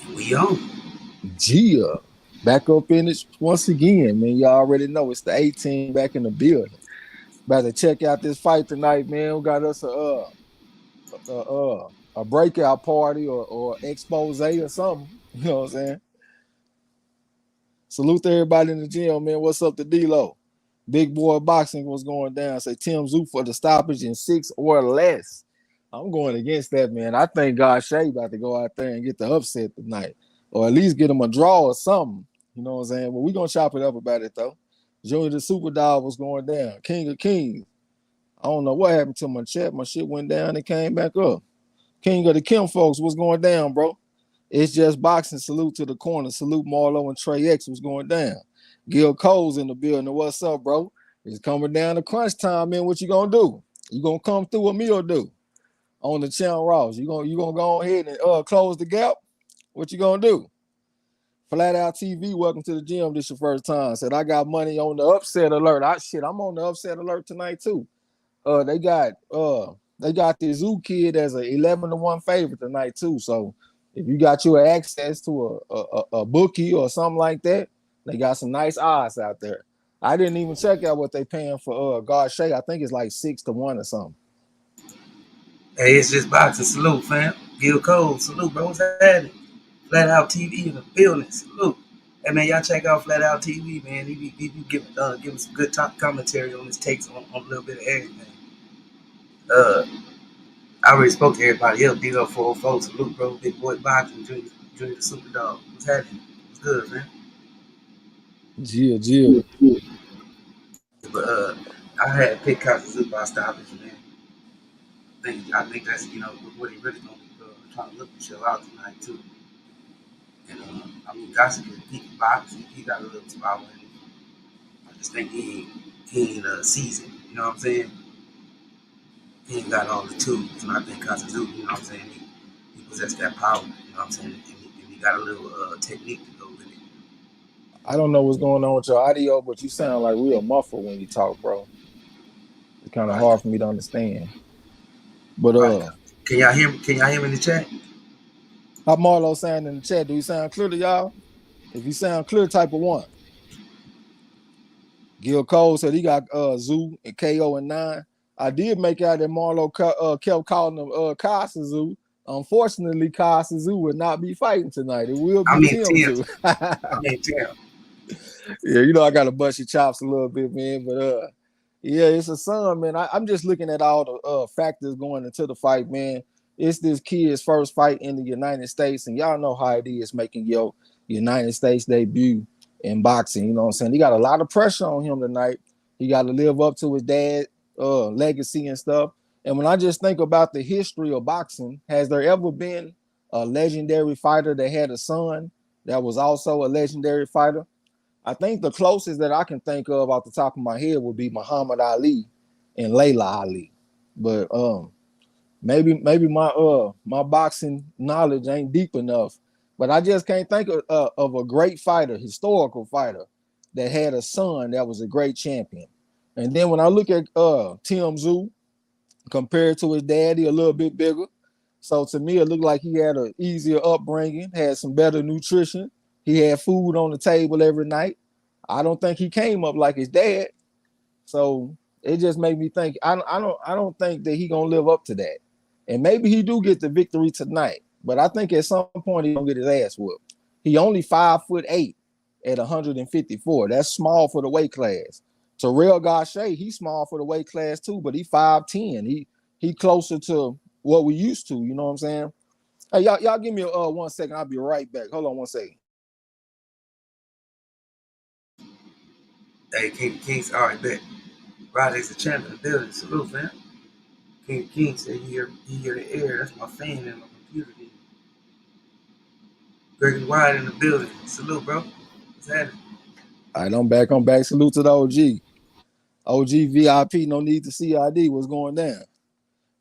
And we on. Gia back up in it once again, man. Y'all already know it's the 18 back in the building. About to check out this fight tonight, man. We got us a breakout party or expose or something. You know what I'm saying? Salute to everybody in the gym, man. What's up to D-Lo? Big boy boxing was going down. Say Tszyu for the stoppage in 6 or less. I'm going against that, man. I think Gausha about to go out there and get the upset tonight, or at least get him a draw or something. You know what I'm saying? But we're gonna chop it up about it though. Junior the Super Dog was going down. King of Kings. I don't know what happened to my chat. My shit went down and came back up. King of the Kim folks, what's going down, bro? It's just boxing. Salute to the corner. Salute Marlo and Trey X. What's going down? Gil Cole's in the building. What's up, bro? It's coming down to crunch time, man. What you gonna do? You gonna come through with me or do? On the channel Ross. You gonna go ahead and close the gap? What you gonna do? Flat Out TV, welcome to the gym. This your first time. Said I got money on the upset alert. I'm on the upset alert tonight too. They got the Zoo kid as an 11-1 favorite tonight too. So if you got your access to a bookie or something like that, they got some nice odds out there. I didn't even check out what they paying for Gausha. I think it's like 6-1 or something. Hey, it's just boxing. Salute, fam. Gil Cole. Salute, bro. What's happening? Flat Out TV in the building. Salute. Hey, man, y'all check out Flat Out TV, man. He be giving some good top commentary on his takes on a little bit of everything. Uh, I already spoke to everybody else. D-Lo 404. Salute, bro. Big boy boxing. Junior the Super Dog. What's happening? What's good, man? Jill. But I had picked Kazuzuba by stoppage, man. I think that's what he really gonna be trying to look to show out tonight too. And I mean, Gausha he can box. He got a little power in him. I just think he ain't seasoned. You know what I'm saying? He ain't got all the tools, and I think Kazuzuba, you know what I'm saying? He possessed that power. You know what I'm saying? And he got a little technique to go with it. I don't know what's going on with your audio, but you sound like real muffled when you talk, bro. It's kind of Right, hard for me to understand. But right. Can y'all hear me? Can y'all hear me in the chat? how Marlo sound in the chat? Do he sound clear to y'all? If you sound clear, type of one. Gil Cole said he got Zoo and KO and 9. I did make out that Marlo kept calling him Casa Zoo. Unfortunately, Casa Zoo will not be fighting tonight. It will I be mean Tim Tim. Zoo. I mean Tim. Yeah, I got to bust your chops a little bit, man. But yeah, it's a son, man. I'm just looking at all the factors going into the fight, man. It's this kid's first fight in the United States, and y'all know how it is making your United States debut in boxing. You know what I'm saying? He got a lot of pressure on him tonight. He got to live up to his dad legacy and stuff. And when I just think about the history of boxing, has there ever been a legendary fighter that had a son that was also a legendary fighter? I think the closest that I can think of off the top of my head would be Muhammad Ali and Layla Ali. But maybe my boxing knowledge ain't deep enough. But I just can't think of a great fighter, historical fighter, that had a son that was a great champion. And then when I look at Tim Tszyu compared to his daddy, a little bit bigger. So to me, it looked like he had an easier upbringing, had some better nutrition. He had food on the table every night. I don't think he came up like his dad. So it just made me think. I don't think that he gonna live up to that. And maybe he do get the victory tonight. But I think at some point he gonna get his ass whooped. He only 5'8" at 154. That's small for the weight class. Terrell Gausha, he's small for the weight class too, but he 5'10". He closer to what we used to. You know what I'm saying? Hey, y'all give me 1 second. I'll be right back. Hold on 1 second. Hey, King's all right, bet. Roddy's the champ in the building. Salute, man. King said he hear the air. That's my fan in my computer. Gregory Wide in the building. Salute, bro. What's happening? All right, I'm back. Salute to the OG. OG VIP, no need to CID. What's going down?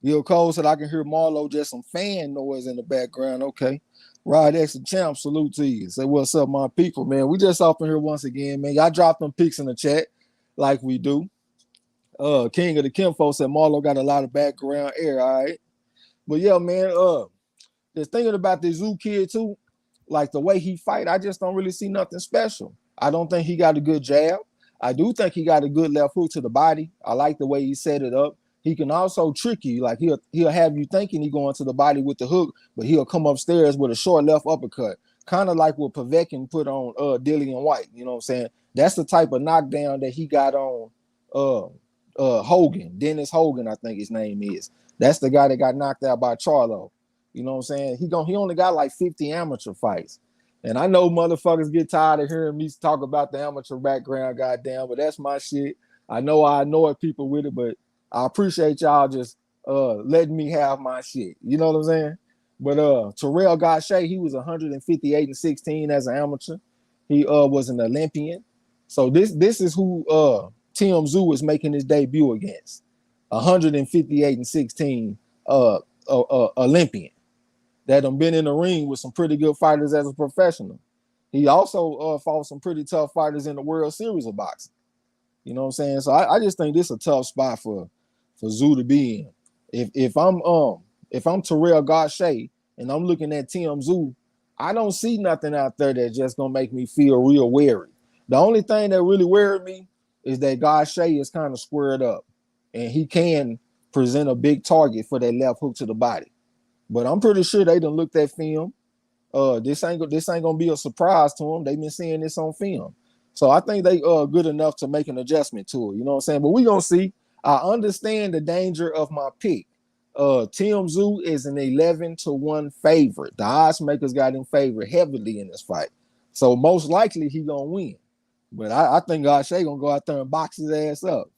Gil Cole said I can hear Marlo, just some fan noise in the background. Okay. Rod X and Champ, salute to you. Say what's up, my people, man. We just off in here once again, man. Y'all drop them pics in the chat like we do. King of the Kimfo said Marlo got a lot of background air, all right. But yeah, man, just thinking about this Zoo kid too. like the way he fight, I just don't really see nothing special. I don't think he got a good jab. I do think he got a good left hook to the body. I like the way he set it up. He can also trick you. Like he'll have you thinking he going to the body with the hook, but he'll come upstairs with a short left uppercut. Kind of like what Povetkin put on Dillian White. You know what I'm saying? That's the type of knockdown that he got on Hogan. Dennis Hogan, I think his name is. That's the guy that got knocked out by Charlo. You know what I'm saying? He only got like 50 amateur fights. And I know motherfuckers get tired of hearing me talk about the amateur background, goddamn, but that's my shit. I know I annoy people with it, but I appreciate y'all just letting me have my shit. You know what I'm saying? But Terrell Gausha, he was 158-16 as an amateur. He was an Olympian. So this is who Tszyu is making his debut against. 158-16 Olympian that done been in the ring with some pretty good fighters as a professional. He also fought some pretty tough fighters in the World Series of boxing. You know what I'm saying? So I just think this is a tough spot for Tszyu to be in. If I'm Terrell Gausha and I'm looking at Tszyu, I don't see nothing out there that's just gonna make me feel real wary. The only thing that really worried me is that Gausha is kind of squared up and he can present a big target for that left hook to the body. But I'm pretty sure they done looked at film. This ain't gonna be a surprise to them. They've been seeing this on film. So I think they good enough to make an adjustment to it. You know what I'm saying? But we gonna see. I understand the danger of my pick. Tszyu is an 11-1 favorite. The odds makers got him favored heavily in this fight. So most likely he gonna win. But I think Gausha gonna go out there and box his ass up.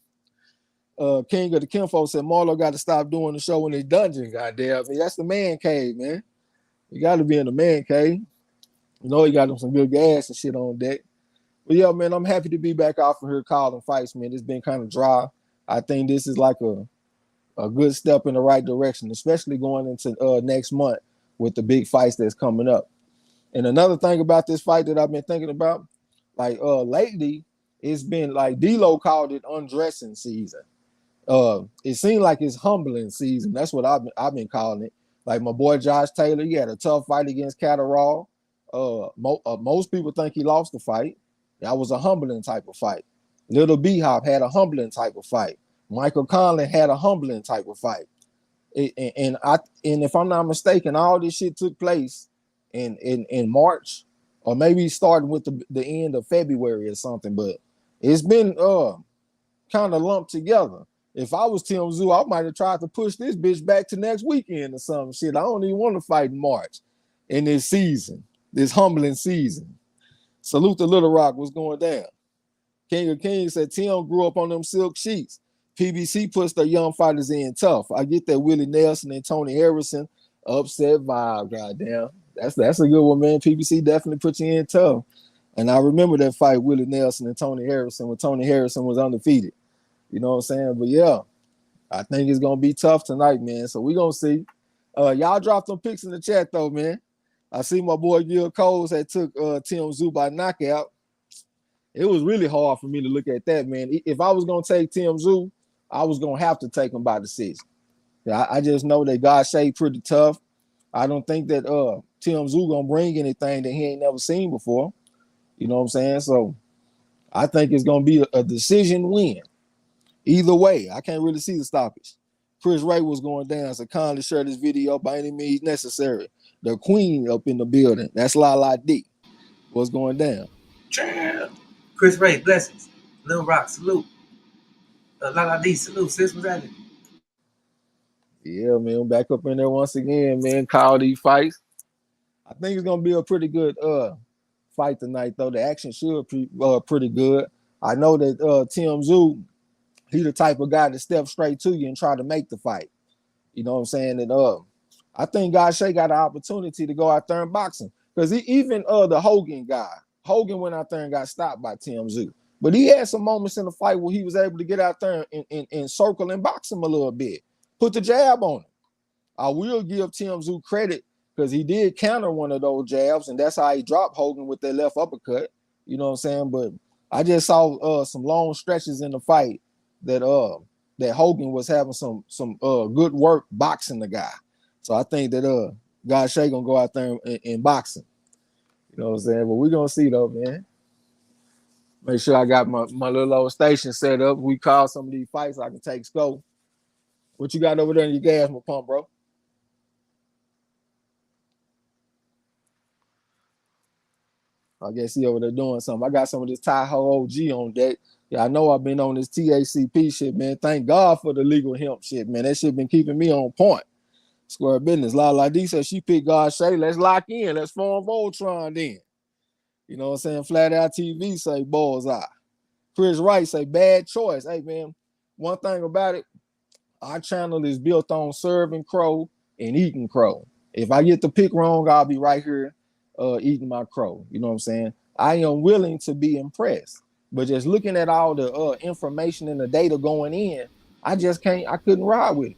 King of the Kinfolk said Marlo got to stop doing the show in his dungeon. Goddamn, that's the man cave, man. You got to be in the man cave. You know he got him some good gas and shit on deck. But yeah, man, I'm happy to be back off of here calling fights, man. It's been kind of dry. I think this is like a good step in the right direction, especially going into next month with the big fights that's coming up. And another thing about this fight that I've been thinking about, like lately, it's been like D-Lo called it undressing season. It seemed like it's humbling season. That's what I've been calling it. Like my boy Josh Taylor, he had a tough fight against Catterall. Most people think he lost the fight. That was a humbling type of fight. Little B-Hop had a humbling type of fight. Michael Conlon had a humbling type of fight. And if I'm not mistaken, all this shit took place in March, or maybe starting with the end of February or something. But it's been kind of lumped together. If I was Tszyu, I might have tried to push this bitch back to next weekend or some shit. I don't even want to fight in March in this season, this humbling season. Salute to Little Rock. What's going down? King of Kings said Tim grew up on them silk sheets. PBC puts their young fighters in tough. I get that Willie Nelson and Tony Harrison upset vibe. Goddamn, that's a good one, man. PBC definitely put you in tough. And I remember that fight, Willie Nelson and Tony Harrison, when Tony Harrison was undefeated. You know what I'm saying? But yeah, I think it's gonna be tough tonight, man. So we gonna see. Y'all dropped some picks in the chat though, man. I see my boy Gil Coles that took Tszyu by knockout. It was really hard for me to look at that, man. If I was gonna take Tszyu, I was gonna have to take him by decision. I just know that Gausha pretty tough. I don't think that Tszyu gonna bring anything that he ain't never seen before. You know what I'm saying? So I think it's gonna be a decision win. Either way, I can't really see the stoppage. Chris Ray was going down, so kindly share this video by any means necessary. The queen up in the building. That's Lala D. What's going down? Chris Ray, blessings. Lil Rock, salute. Lala D, salute. Sis, what's happening? Yeah, man, I'm back up in there once again, man. Call these fights. I think it's gonna be a pretty good fight tonight, though. The action should be pretty good. I know that Tszyu, he the type of guy to step straight to you and try to make the fight. You know what I'm saying? And I think Gausha got an opportunity to go out there and box him. Because even the Hogan guy, Hogan went out there and got stopped by Tszyu. But he had some moments in the fight where he was able to get out there and circle and box him a little bit. Put the jab on him. I will give Tszyu credit because he did counter one of those jabs, and that's how he dropped Hogan with that left uppercut. You know what I'm saying? But I just saw some long stretches in the fight that Hogan was having some good work boxing the guy. So I think that Gausha gonna go out there and box him. You know what I'm saying? But we gonna see though, man. Make sure I got my little old station set up. We call some of these fights I can take scope. What you got over there in your gas pump, bro? I guess he over there doing something. I got some of this Tahoe OG on deck. Yeah, I know I've been on this THCP shit, man. Thank God for the legal hemp shit, man. That shit been keeping me on point. Square business. La D said she picked Gausha. Let's lock in. Let's form Voltron then. You know what I'm saying? Flat Out TV say bullseye. Chris Wright say bad choice. Hey, man, one thing about it, our channel is built on serving crow and eating crow. If I get the pick wrong, I'll be right here eating my crow. You know what I'm saying? I am willing to be impressed. But just looking at all the information and the data going in, I couldn't ride with it.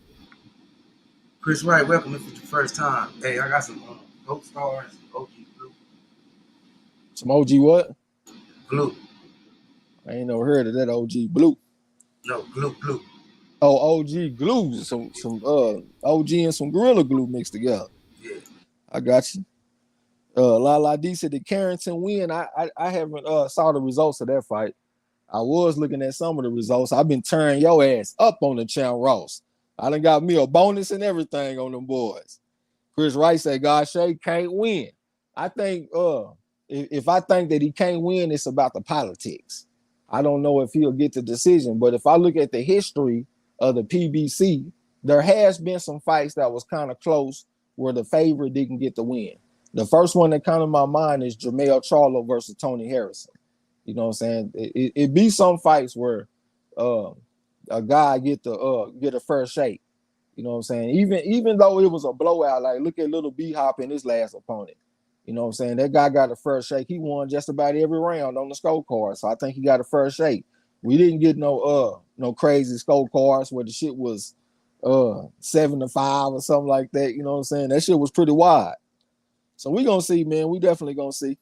Chris Wright, welcome if it's your first time. Hey, I got some Gold Stars, OG Blue. Some OG what? Blue. I ain't never heard of that OG Blue. No, blue. Oh, OG glue, some OG and some Gorilla Glue mixed together. Yeah. I got you. La D said, did Carrington win? I haven't saw the results of that fight. I was looking at some of the results. I've been turning your ass up on the Chan Ross. I done got me a bonus and everything on them boys. Chris Wright said, Gausha can't win. I think if I think that he can't win, it's about the politics. I don't know if he'll get the decision, but if I look at the history of the PBC, there has been some fights that was kind of close where the favorite didn't get the win. The first one that comes to my mind is Jermell Charlo versus Tony Harrison. You know what I'm saying? It be some fights where a guy get a first shake. You know what I'm saying? Even though it was a blowout, like look at Little B-Hop in his last opponent. You know what I'm saying? That guy got a first shake. He won just about every round on the scorecard. So I think he got a first shake. We didn't get no crazy scorecards where the shit was 7-5 or something like that. You know what I'm saying? That shit was pretty wide. So we gonna see, man. We definitely gonna see.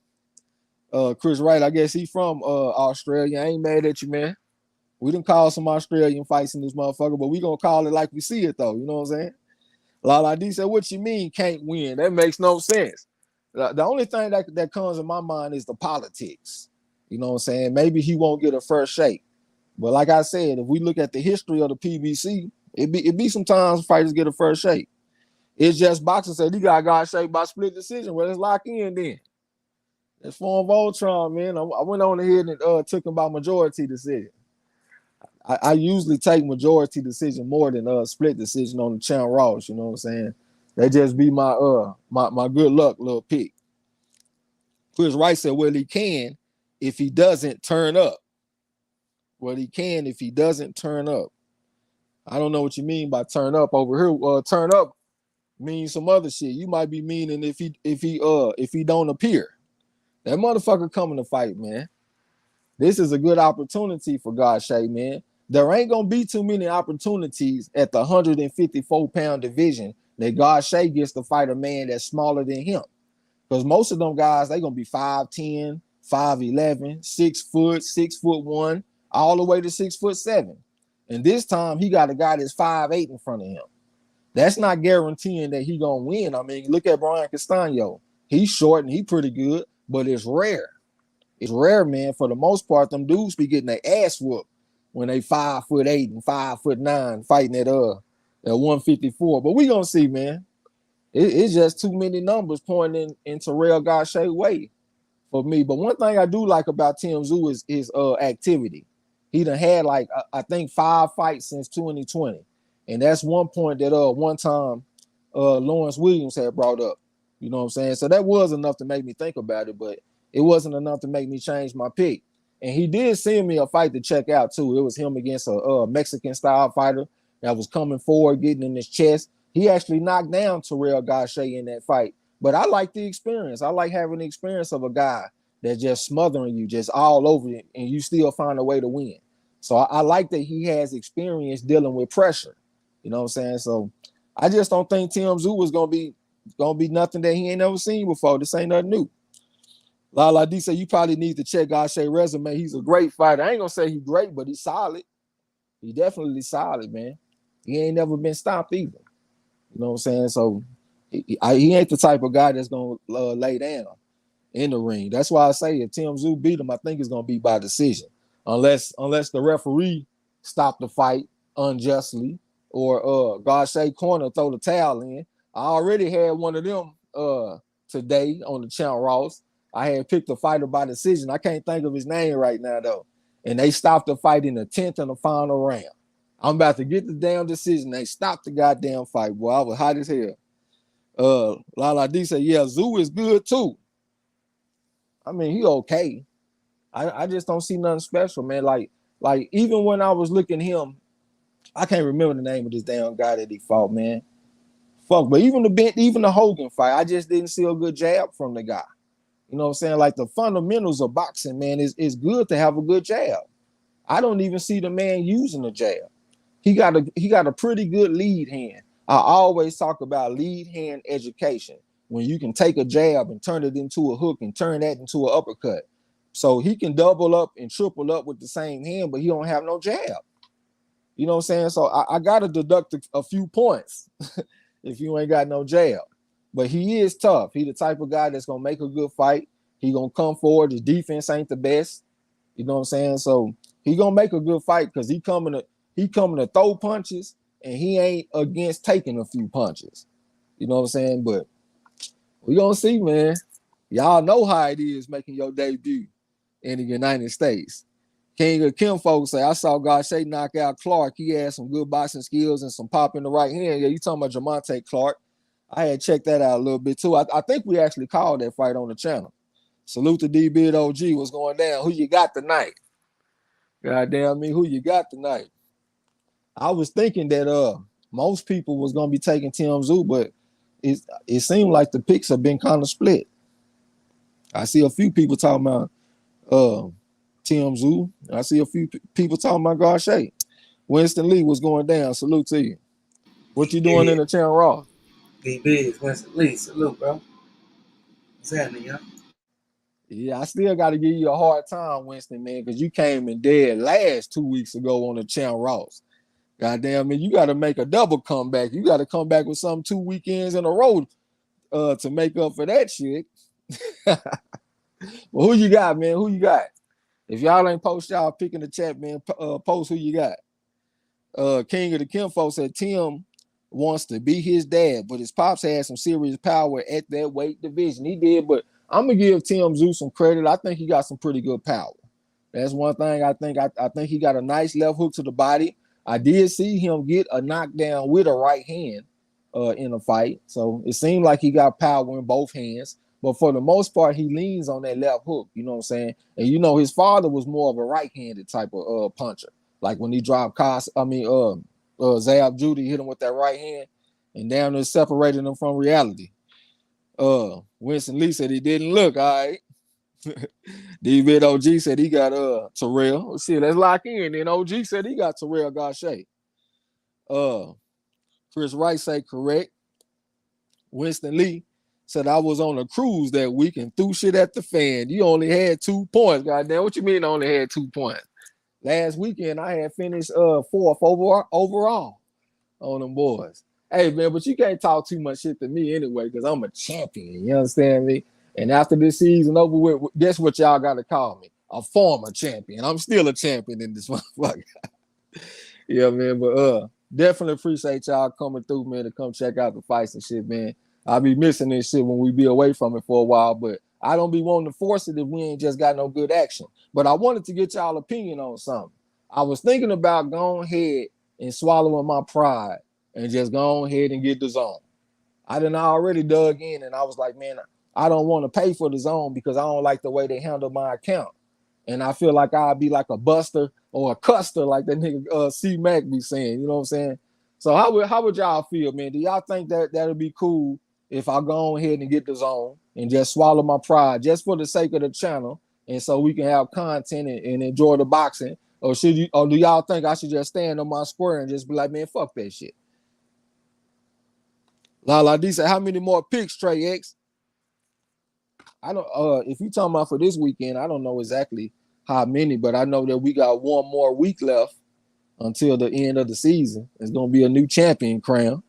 Chris Wright, I guess he from Australia. I ain't mad at you, man. We done call some Australian fights in this motherfucker, but we gonna call it like we see it though. You know what I'm saying? La D said, what you mean can't win? That makes no sense. The only thing that comes in my mind is the politics. You know what I'm saying? Maybe he won't get a first shake. But like I said, if we look at the history of the PBC, it be sometimes fighters get a first shake. It's just boxing said he got shake by split decision. Well, let's lock in then. Let's form Voltron, man. I went on ahead and took him by majority decision. I usually take majority decision more than split decision on the Chan Ross. You know what I'm saying? That just be my good luck little pick. Chris Wright said, well, he can if he doesn't turn up. Well, he can if he doesn't turn up. I don't know what you mean by turn up over here. Turn up means some other shit. You might be meaning if he don't appear. That motherfucker coming to fight, man. This is a good opportunity for Gausha, man. There ain't gonna be too many opportunities at the 154-pound division that Gausha gets to fight a man that's smaller than him. Because most of them guys, they gonna be 5'10, 5'11, 6 foot, 6'1", all the way to 6'7". And this time he got a guy that's 5'8" in front of him. That's not guaranteeing that he gonna win. I mean, look at Brian Castano. He's short and he pretty good, but it's rare. It's rare, man. For the most part, them dudes be getting their ass whooped when they 5'8" and 5'9" fighting at 154. But we gonna see, man. It's just too many numbers pointing in Terrell Gausha's way for me. But one thing I do like about Tszyu is his activity. He done had like I think 5 fights since 2020, and that's one point that one time Lawrence Williams had brought up. You know what I'm saying? So that was enough to make me think about it, but it wasn't enough to make me change my pick. And he did send me a fight to check out too. It was him against a Mexican style fighter that was coming forward, getting in his chest. He actually knocked down Terrell Gausha in that fight. But I like the experience. I like having the experience of a guy that's just smothering you, just all over it, and you still find a way to win. So I like that he has experience dealing with pressure. You know what I'm saying? So I just don't think Tszyu was gonna be nothing that he ain't never seen before. This ain't nothing new. La D said you probably need to check Gausha's resume. He's a great fighter. I ain't gonna say he's great, but he's solid. He definitely solid, man. He ain't never been stopped either. You know what I'm saying? So he ain't the type of guy that's gonna lay down. in the ring. That's why I say if Tszyu beat him, I think it's gonna be by decision, unless the referee stop the fight unjustly or Gausha corner throw the towel in. I already had one of them today on the Champ Ross. I had picked a fighter by decision. I can't think of his name right now though, and they stopped the fight in the 10th and the final round. I'm about to get the damn decision. They stopped the goddamn fight. Boy, I was hot as hell. Lala D said, yeah, Tszyu is good too. I mean, he okay. I just don't see nothing special, man. Like even when I was looking at him, I can't remember the name of this damn guy that he fought, man. Fuck, but even the Hogan fight, I just didn't see a good jab from the guy. You know what I'm saying? Like the fundamentals of boxing, man, is good to have a good jab. I don't even see the man using a jab. He got a pretty good lead hand. I always talk about lead hand education, when you can take a jab and turn it into a hook and turn that into an uppercut. So he can double up and triple up with the same hand, but he don't have no jab. You know what I'm saying? So I got to deduct a few points if you ain't got no jab. But he is tough. He the type of guy that's going to make a good fight. He going to come forward. His defense ain't the best. You know what I'm saying? So he going to make a good fight because he coming to throw punches, and he ain't against taking a few punches. You know what I'm saying? But we going to see, man. Y'all know how it is making your debut in the United States. King of Kim folks say, I saw Gausha knock out Clark. He had some good boxing skills and some pop in the right hand. Yeah, you talking about Jamonte Clark. I had checked that out a little bit too. I think we actually called that fight on the channel. Salute to D-Bid OG. What's going down? Who you got tonight? Goddamn me, who you got tonight? I was thinking that most people was gonna be taking Tszyu, but it seemed like the picks have been kind of split. I see a few people talking about Tszyu. I see a few people talking about Gausha. Winston Lee, what's going down? Salute to you. What you doing in the channel raw? D-Biz, Winston Lee, salute, bro. What's happening, y'all? Yeah, I still got to give you a hard time, Winston, man, because you came in dead last 2 weeks ago on the channel Ross. Goddamn, man, you got to make a double comeback. You got to come back with some 2 weekends in a row to make up for that shit. Well, who you got, man? Who you got? If y'all ain't post y'all pick in the chat, man, post who you got. King of the Kinfolk said Tim wants to be his dad, but his pops had some serious power at that weight division. He did, but I'm gonna give Tszyu some credit. I think he got some pretty good power. That's one thing I think. I think he got a nice left hook to the body. I did see him get a knockdown with a right hand in a fight. So it seemed like he got power in both hands. But for the most part, he leans on that left hook. You know what I'm saying? And you know, his father was more of a right-handed type of puncher. Like when he dropped Zab Judy, hit him with that right hand, and down there separating him from reality. Winston Lee said he didn't look all right. D-Vid OG said he got Terrell. See, let's lock in. Then OG said he got Terrell Gausha. Chris Wright said correct. Winston Lee said I was on a cruise that week and threw shit at the fan. You only had 2 points. Goddamn, what you mean I only had 2 points? Last weekend I had finished 4th overall on them boys. Hey man, but you can't talk too much shit to me anyway, because I'm a champion. You understand me? And after this season over with, guess what y'all gotta call me? A former champion. I'm still a champion in this motherfucker. Yeah, man, but definitely appreciate y'all coming through, man, to come check out the fights and shit, man. I'll be missing this shit when we be away from it for a while, but I don't be wanting to force it if we ain't just got no good action. But I wanted to get y'all opinion on something. I was thinking about going ahead and swallowing my pride and just go ahead and get the zone. I done already dug in and I was like, man, I don't want to pay for the zone because I don't like the way they handle my account. And I feel like I'll be like a buster or a custer, like that nigga C-Mac be saying, you know what I'm saying? So how would y'all feel, man? Do y'all think that that'll be cool if I go ahead and get the zone and just swallow my pride just for the sake of the channel and so we can have content and enjoy the boxing? Or do y'all think I should just stand on my square and just be like, man, fuck that shit? Lala D said, how many more picks, Trey X? I don't if you talking about for this weekend, I don't know exactly how many, but I know that we got one more week left until the end of the season. It's gonna be a new champion crown.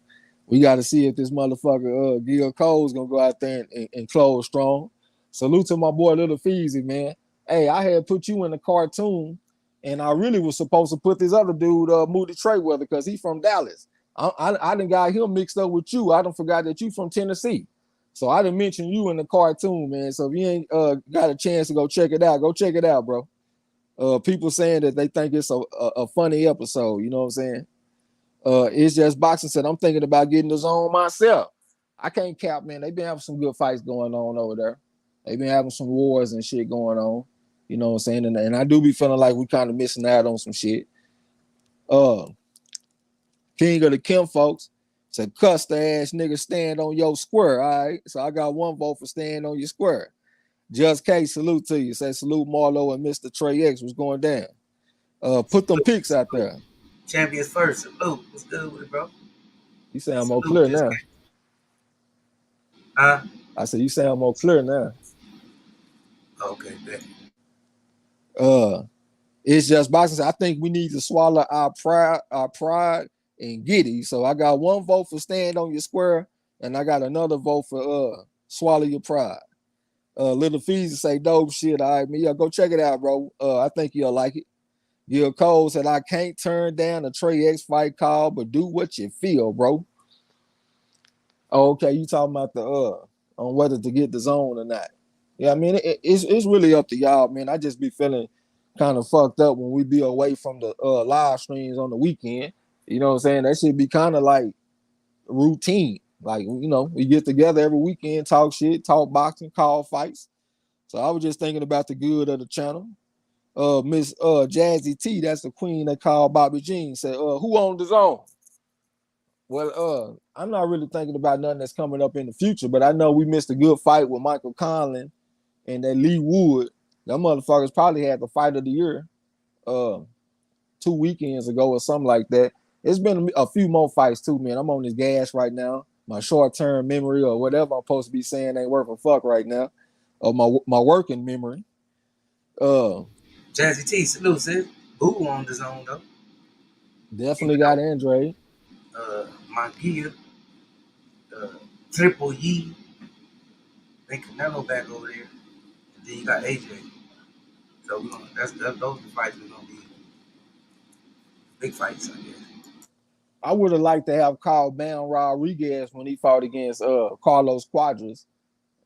We got to see if this motherfucker Gil Cole's gonna go out there and close strong. Salute to my boy Little Feezy, man. Hey, I had put you in the cartoon, and I really was supposed to put this other dude, Moody Trayweather, because he's from Dallas. I done got him mixed up with you. I done forgot that you from Tennessee. So I didn't mention you in the cartoon, man. So if you ain't got a chance to go check it out, go check it out, bro. People saying that they think it's a funny episode. You know what I'm saying? It's Just Boxing said, I'm thinking about getting the zone myself. I can't cap, man. They've been having some good fights going on over there. They've been having some wars and shit going on. You know what I'm saying? And I do be feeling like we kind of missing out on some shit. King of the Kim folks said, cuss the ass nigga, stand on your square. All right. So I got one vote for stand on your square. Just K, salute to you. Say salute Marlo and Mr. Trey X. What's going down? Put them pics out there. Champions first. Salute. What's good with it, bro? You sound more clear now. Huh? I said you sound more clear now. Okay, bet. It's Just Boxing. I think we need to swallow our pride and get it. So I got one vote for stand on your square, and I got another vote for swallow your pride. Little Fees say dope shit. All right, man. Yeah, go check it out, bro. I think you'll like it. Gil Cole said, I can't turn down a Trey X fight call, but do what you feel, bro. Oh, okay, you talking about the on whether to get the zone or not. Yeah, I mean, it's really up to y'all, man. I just be feeling kind of fucked up when we be away from the live streams on the weekend. You know what I'm saying? That should be kind of like routine. Like, you know, we get together every weekend, talk shit, talk boxing, call fights. So I was just thinking about the good of the channel. Miss Jazzy T, that's the queen they call Bobby Jean, said, who owned the zone? Well, I'm not really thinking about nothing that's coming up in the future, but I know we missed a good fight with Michael Conlon and that Lee Wood. Them motherfuckers probably had the fight of the year 2 weekends ago or something like that. It's been a few more fights too, man. I'm on this gas right now. My short-term memory or whatever I'm supposed to be saying ain't worth a fuck right now. Or my working memory. Jazzy T, salute, sis. Boo on the zone, though. Definitely got Andre. Mangia. Triple E. Then Canelo back over there. And then you got AJ. So we're gonna, those are the fights we're going to be big fights, I guess. I would have liked to have called Bam Rodriguez when he fought against Carlos Cuadras.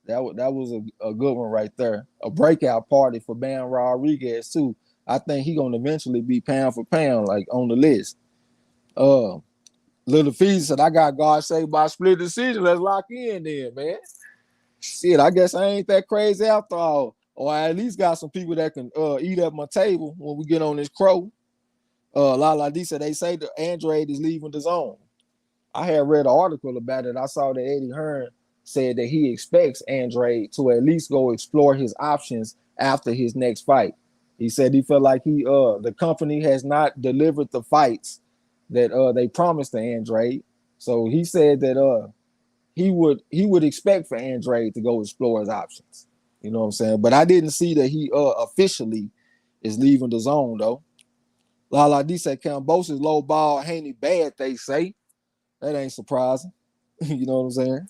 That was a good one right there. A breakout party for Bam Rodriguez too. I think he's gonna eventually be pound for pound, like on the list. Little Fees said, I got God saved by split decision. Let's lock in then, man. Shit, I guess I ain't that crazy after all. Or I at least got some people that can eat at my table when we get on this crow. Lala D said they say the Android is leaving the zone. I had read an article about it. I saw that Eddie Hearn said that he expects Andrade to at least go explore his options after his next fight. He said he felt like the company has not delivered the fights that they promised to Andrade. So he said that he would expect for Andrade to go explore his options. You know what I'm saying? But I didn't see that he officially is leaving the zone though. Lala D said Cambosis low ball, Haney bad, they say. That ain't surprising. You know what I'm saying?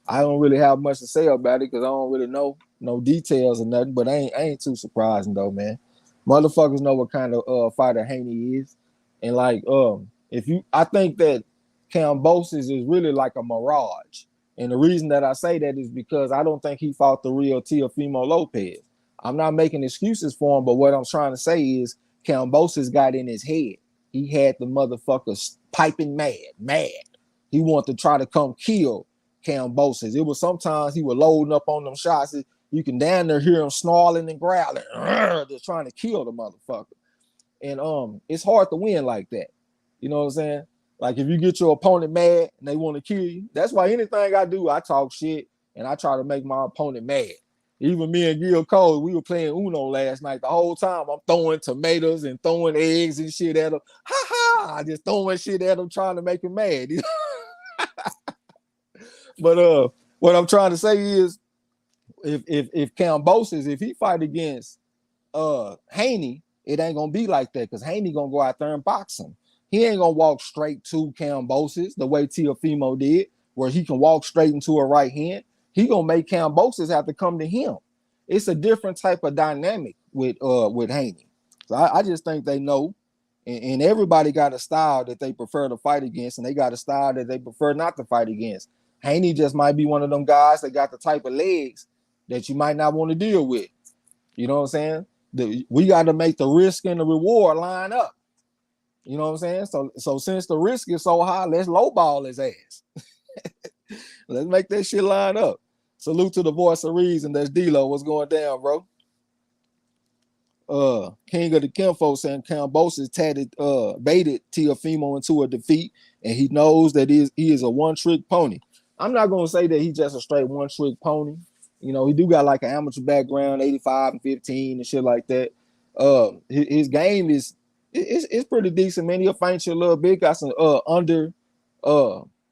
I don't really have much to say about it because I don't really know no details or nothing, but I ain't too surprising though, man. Motherfuckers know what kind of fighter Haney is. And like I think that Cambosis is really like a mirage. And the reason that I say that is because I don't think he fought the real Teofimo Lopez. I'm not making excuses for him, but what I'm trying to say is Cambosis got in his head. He had the motherfuckers piping mad. He wanted to try to come kill Cambosis. It was sometimes he was loading up on them shots. You can down there hear him snarling and growling, just trying to kill the motherfucker. And it's hard to win like that. You know what I'm saying? Like if you get your opponent mad and they want to kill you, that's why anything I do, I talk shit and I try to make my opponent mad. Even me and Gil Cole, we were playing Uno last night. The whole time I'm throwing tomatoes and throwing eggs and shit at him. Ha ha! Just throwing shit at him, trying to make him mad. But what I'm trying to say is, if Cambosis, if he fight against Haney, it ain't gonna be like that because Haney gonna go out there and box him. He ain't gonna walk straight to Cambosis the way Teofimo did, where he can walk straight into a right hand. he gonna make Kambosos have to come to him. It's a different type of dynamic with Haney. So I just think they know, and everybody got a style that they prefer to fight against, and they got a style that they prefer not to fight against. Haney just might be one of them guys that got the type of legs that you might not want to deal with. You know what I'm saying? We got to make the risk and the reward line up. You know what I'm saying? So since the risk is so high, let's lowball his ass. Let's make that shit line up. Salute to the voice of reason. That's D-Lo. What's going down, bro? King of the Kinfolk saying Kambosos baited Teofimo into a defeat, and he knows that he is a one-trick pony. I'm not gonna say that he's just a straight one-trick pony. You know, he do got like an amateur background, 85 and 15 and shit like that. His game is it's pretty decent, man. He'll feint you a little bit, got some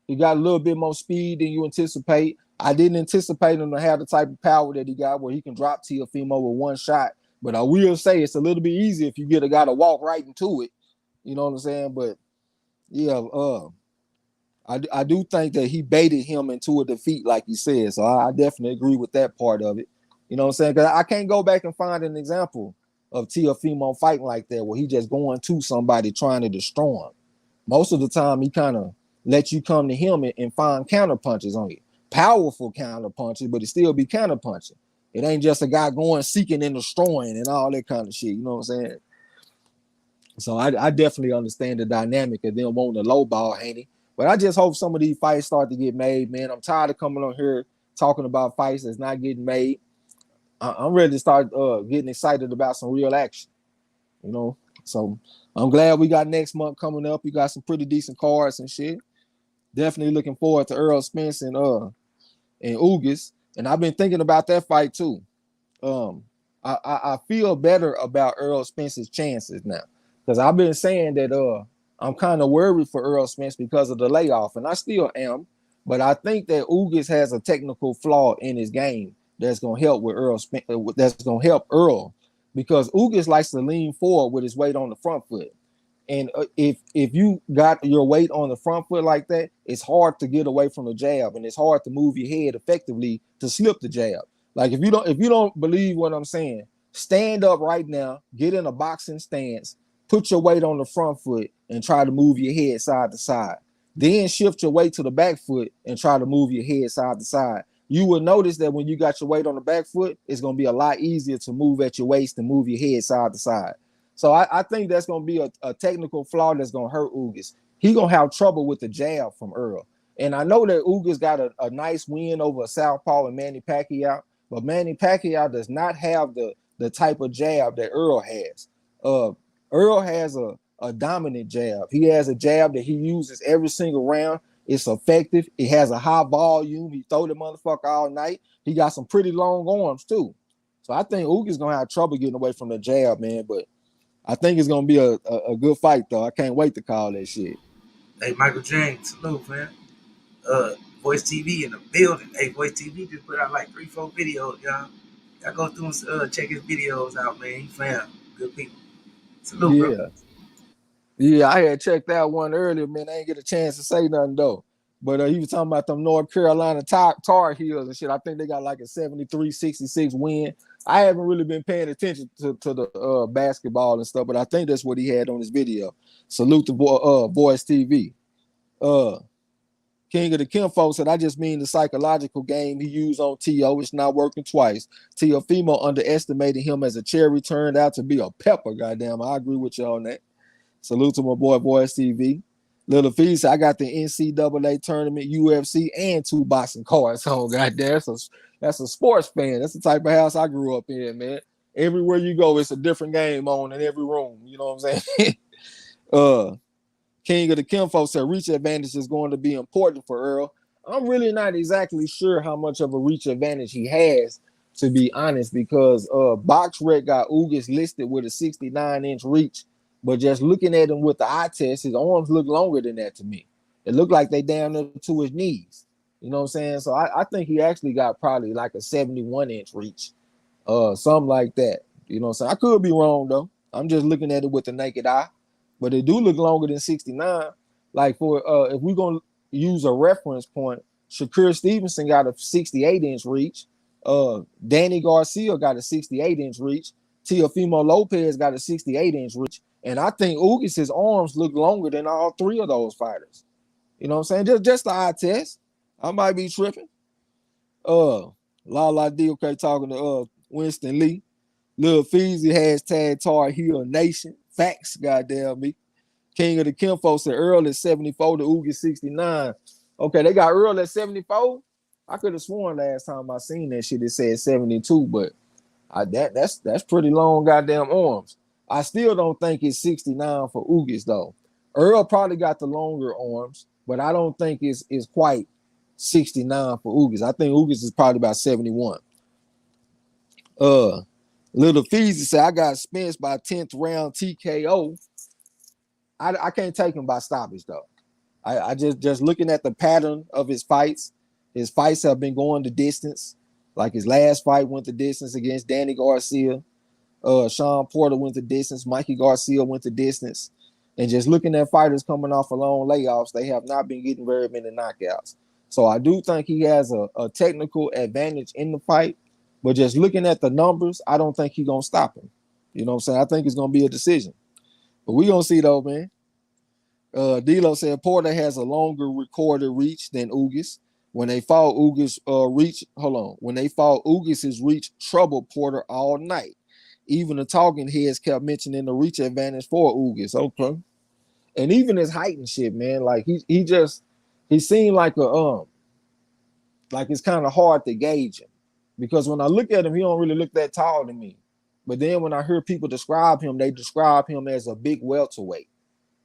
he got a little bit more speed than you anticipate. I didn't anticipate him to have the type of power that he got where he can drop Teofimo with one shot. But I will say it's a little bit easier if you get a guy to walk right into it. You know what I'm saying? But yeah, I do think that he baited him into a defeat, like you said. So I definitely agree with that part of it. You know what I'm saying? Because I can't go back and find an example of Teofimo fighting like that where he just going to somebody trying to destroy him. Most of the time, he kind of let you come to him and find counter punches on you. Powerful counter punches, but it still be counter punching. It ain't just a guy going seeking and destroying and all that kind of shit. You know what I'm saying? So I definitely understand the dynamic of them wanting to lowball Haney. But I just hope some of these fights start to get made, man. I'm tired of coming on here talking about fights that's not getting made. I'm ready to start getting excited about some real action. You know? So I'm glad we got next month coming up. We got some pretty decent cards and shit. Definitely looking forward to Errol Spence and Ugas. And I've been thinking about that fight too. I feel better about Errol Spence's chances now because I've been saying that I'm kind of worried for Errol Spence because of the layoff, and I still am. But I think that Ugas has a technical flaw in his game that's gonna help with Errol. That's gonna help Errol because Ugas likes to lean forward with his weight on the front foot. And if you got your weight on the front foot like that, it's hard to get away from the jab, and it's hard to move your head effectively to slip the jab. Like if you don't believe what I'm saying, stand up right now, get in a boxing stance, put your weight on the front foot, and try to move your head side to side. Then shift your weight to the back foot and try to move your head side to side. You will notice that when you got your weight on the back foot, it's going to be a lot easier to move at your waist and move your head side to side. So I think that's going to be a technical flaw that's going to hurt Ugas. He's going to have trouble with the jab from Earl. And I know that Ugas got a nice win over a southpaw and Manny Pacquiao, but Manny Pacquiao does not have the type of jab that Earl has. Earl has a dominant jab. He has a jab that he uses every single round. It's effective. It has a high volume. He throw the motherfucker all night. He got some pretty long arms too. So I think Ugas going to have trouble getting away from the jab, man, but I think it's gonna be a good fight though. I can't wait to call that shit. Hey, Michael James, salute, man. Voice TV in the building. Hey, Voice TV just put out like 3-4 videos, y'all. Y'all go through and check his videos out, man. He found good people. Salute, Yeah. bro. Yeah, I had checked that one earlier, man. I ain't get a chance to say nothing though. But he was talking about them North Carolina Tar Heels and shit. I think they got like a 73-66 win. I haven't really been paying attention to the basketball and stuff, but I think that's what he had on his video. Salute to Voice TV. King of the Kinfolk said, I just mean the psychological game he used on T.O. It's not working twice. Teofimo underestimated him as a cherry, turned out to be a pepper, goddamn. I agree with you on that. Salute to my boy, Voice TV. Little Fee said, I got the NCAA tournament, UFC, and 2 boxing cards on. Goddamn, that's a sports fan. That's the type of house I grew up in, man. Everywhere you go, it's a different game on in every room. You know what I'm saying? King of the Kinfolk said, reach advantage is going to be important for Earl. I'm really not exactly sure how much of a reach advantage he has, to be honest, because BoxRec got Ugas listed with a 69-inch reach. But just looking at him with the eye test, his arms look longer than that to me. It looked like they down there to his knees. You know what I'm saying? So I think he actually got probably like a 71-inch reach, something like that. You know what I'm saying? I could be wrong, though. I'm just looking at it with the naked eye. But it do look longer than 69. Like for if we're going to use a reference point, Shakur Stevenson got a 68-inch reach. Danny Garcia got a 68-inch reach. Teofimo Lopez got a 68-inch reach. And I think Ugas' arms look longer than all three of those fighters. You know what I'm saying? Just the eye test. I might be tripping. Lala D, okay, talking to Winston Lee. Lil Feezy hashtag Tar Heel Nation. Facts, goddamn me. King of the Kinfolk said Earl is 74 to Ugas 69. Okay, they got Earl at 74. I could have sworn last time I seen that shit it said 72, but that's pretty long goddamn arms. I still don't think it's 69 for Ugas though. Earl probably got the longer arms, but I don't think it's quite 69 for Ugas. I think Ugas is probably about 71. Little Feezy said I got Spence by 10th round TKO. I can't take him by stoppage though. I just looking at the pattern of his fights. His fights have been going the distance. Like his last fight went the distance against Danny Garcia. Sean Porter went the distance. Mikey Garcia went the distance. And just looking at fighters coming off of long layoffs, they have not been getting very many knockouts. So I do think he has a technical advantage in the fight. But just looking at the numbers, I don't think he's going to stop him. You know what I'm saying? I think it's going to be a decision. But we're going to see, though, man. D'Lo said Porter has a longer recorded reach than Ugas. When they fought Ugas' When they fought Ugas' reach troubled Porter all night. Even the talking heads kept mentioning the reach advantage for Ugas. Okay. And even his height and shit, man. Like he seemed like like it's kind of hard to gauge him. Because when I look at him, he don't really look that tall to me. But then when I hear people describe him, they describe him as a big welterweight.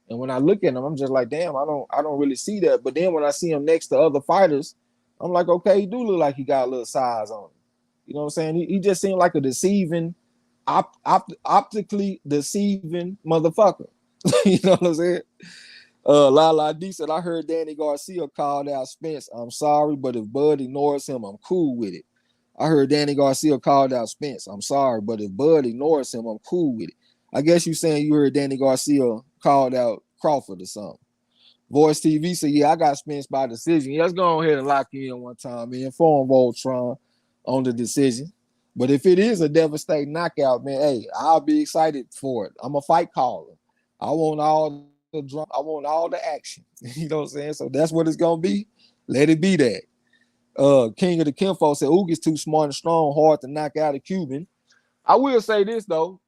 And when I look at him, I'm just like, damn, I don't really see that. But then when I see him next to other fighters, I'm like, okay, he do look like he got a little size on him. You know what I'm saying? He just seemed like a deceiving, optically deceiving motherfucker. You know what I'm saying? Lala D said, I heard Danny Garcia called out Spence. I'm sorry, but if Bud ignores him, I'm cool with it. I heard Danny Garcia called out Spence. I'm sorry, but if Bud ignores him, I'm cool with it. I guess you saying you heard Danny Garcia called out Crawford or something. Voice TV said, yeah, I got Spence by decision. Yeah, let's go ahead and lock you in one time, man. Inform Voltron on the decision. But if it is a devastating knockout, man, hey, I'll be excited for it. I'm a fight caller. I want all the drama. I want all the action. You know what I'm saying? So that's what it's going to be. Let it be that. King of the Kinfolk said, Ugas too smart and strong, hard to knock out a Cuban. I will say this, though.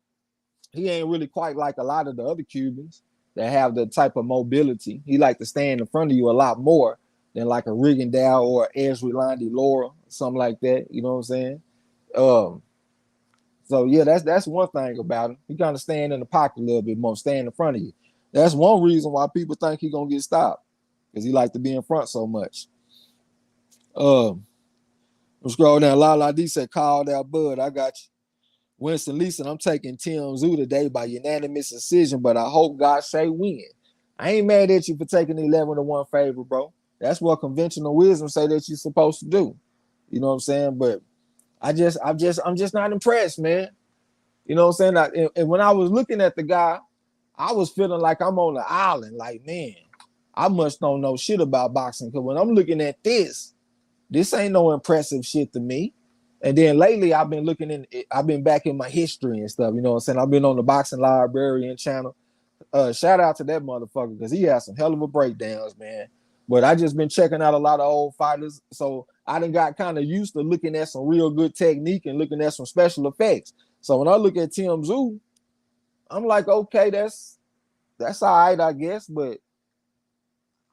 He ain't really quite like a lot of the other Cubans that have the type of mobility. He like to stand in front of you a lot more than like a Rigondeaux or Ezra Landy Laura, something like that. You know what I'm saying? So yeah, that's one thing about him. He kind of stand in the pocket a little bit more, stand in front of you. That's one reason why people think he gonna get stopped, because he like to be in front so much. We'll scroll down. Lala D said, called out Bud. I got you. Winston Leeson, I'm taking Tszyu today by unanimous decision, but I hope Gausha win. I ain't mad at you for taking the 11-1 favor, bro. That's what conventional wisdom say that you're supposed to do. You know what I'm saying? But I'm just not impressed, man. You know what I'm saying? And when I was looking at the guy, I was feeling like I'm on an island. Like, man, I must don't know shit about boxing. Because when I'm looking at this ain't no impressive shit to me. And then lately, I've been back in my history and stuff. You know what I'm saying? I've been on the Boxing Librarian channel. Shout out to that motherfucker, because he has some hell of a breakdowns, man. But I just been checking out a lot of old fighters. So I done got kind of used to looking at some real good technique and looking at some special effects. So when I look at Tszyu, I'm like, okay, that's all right, I guess. But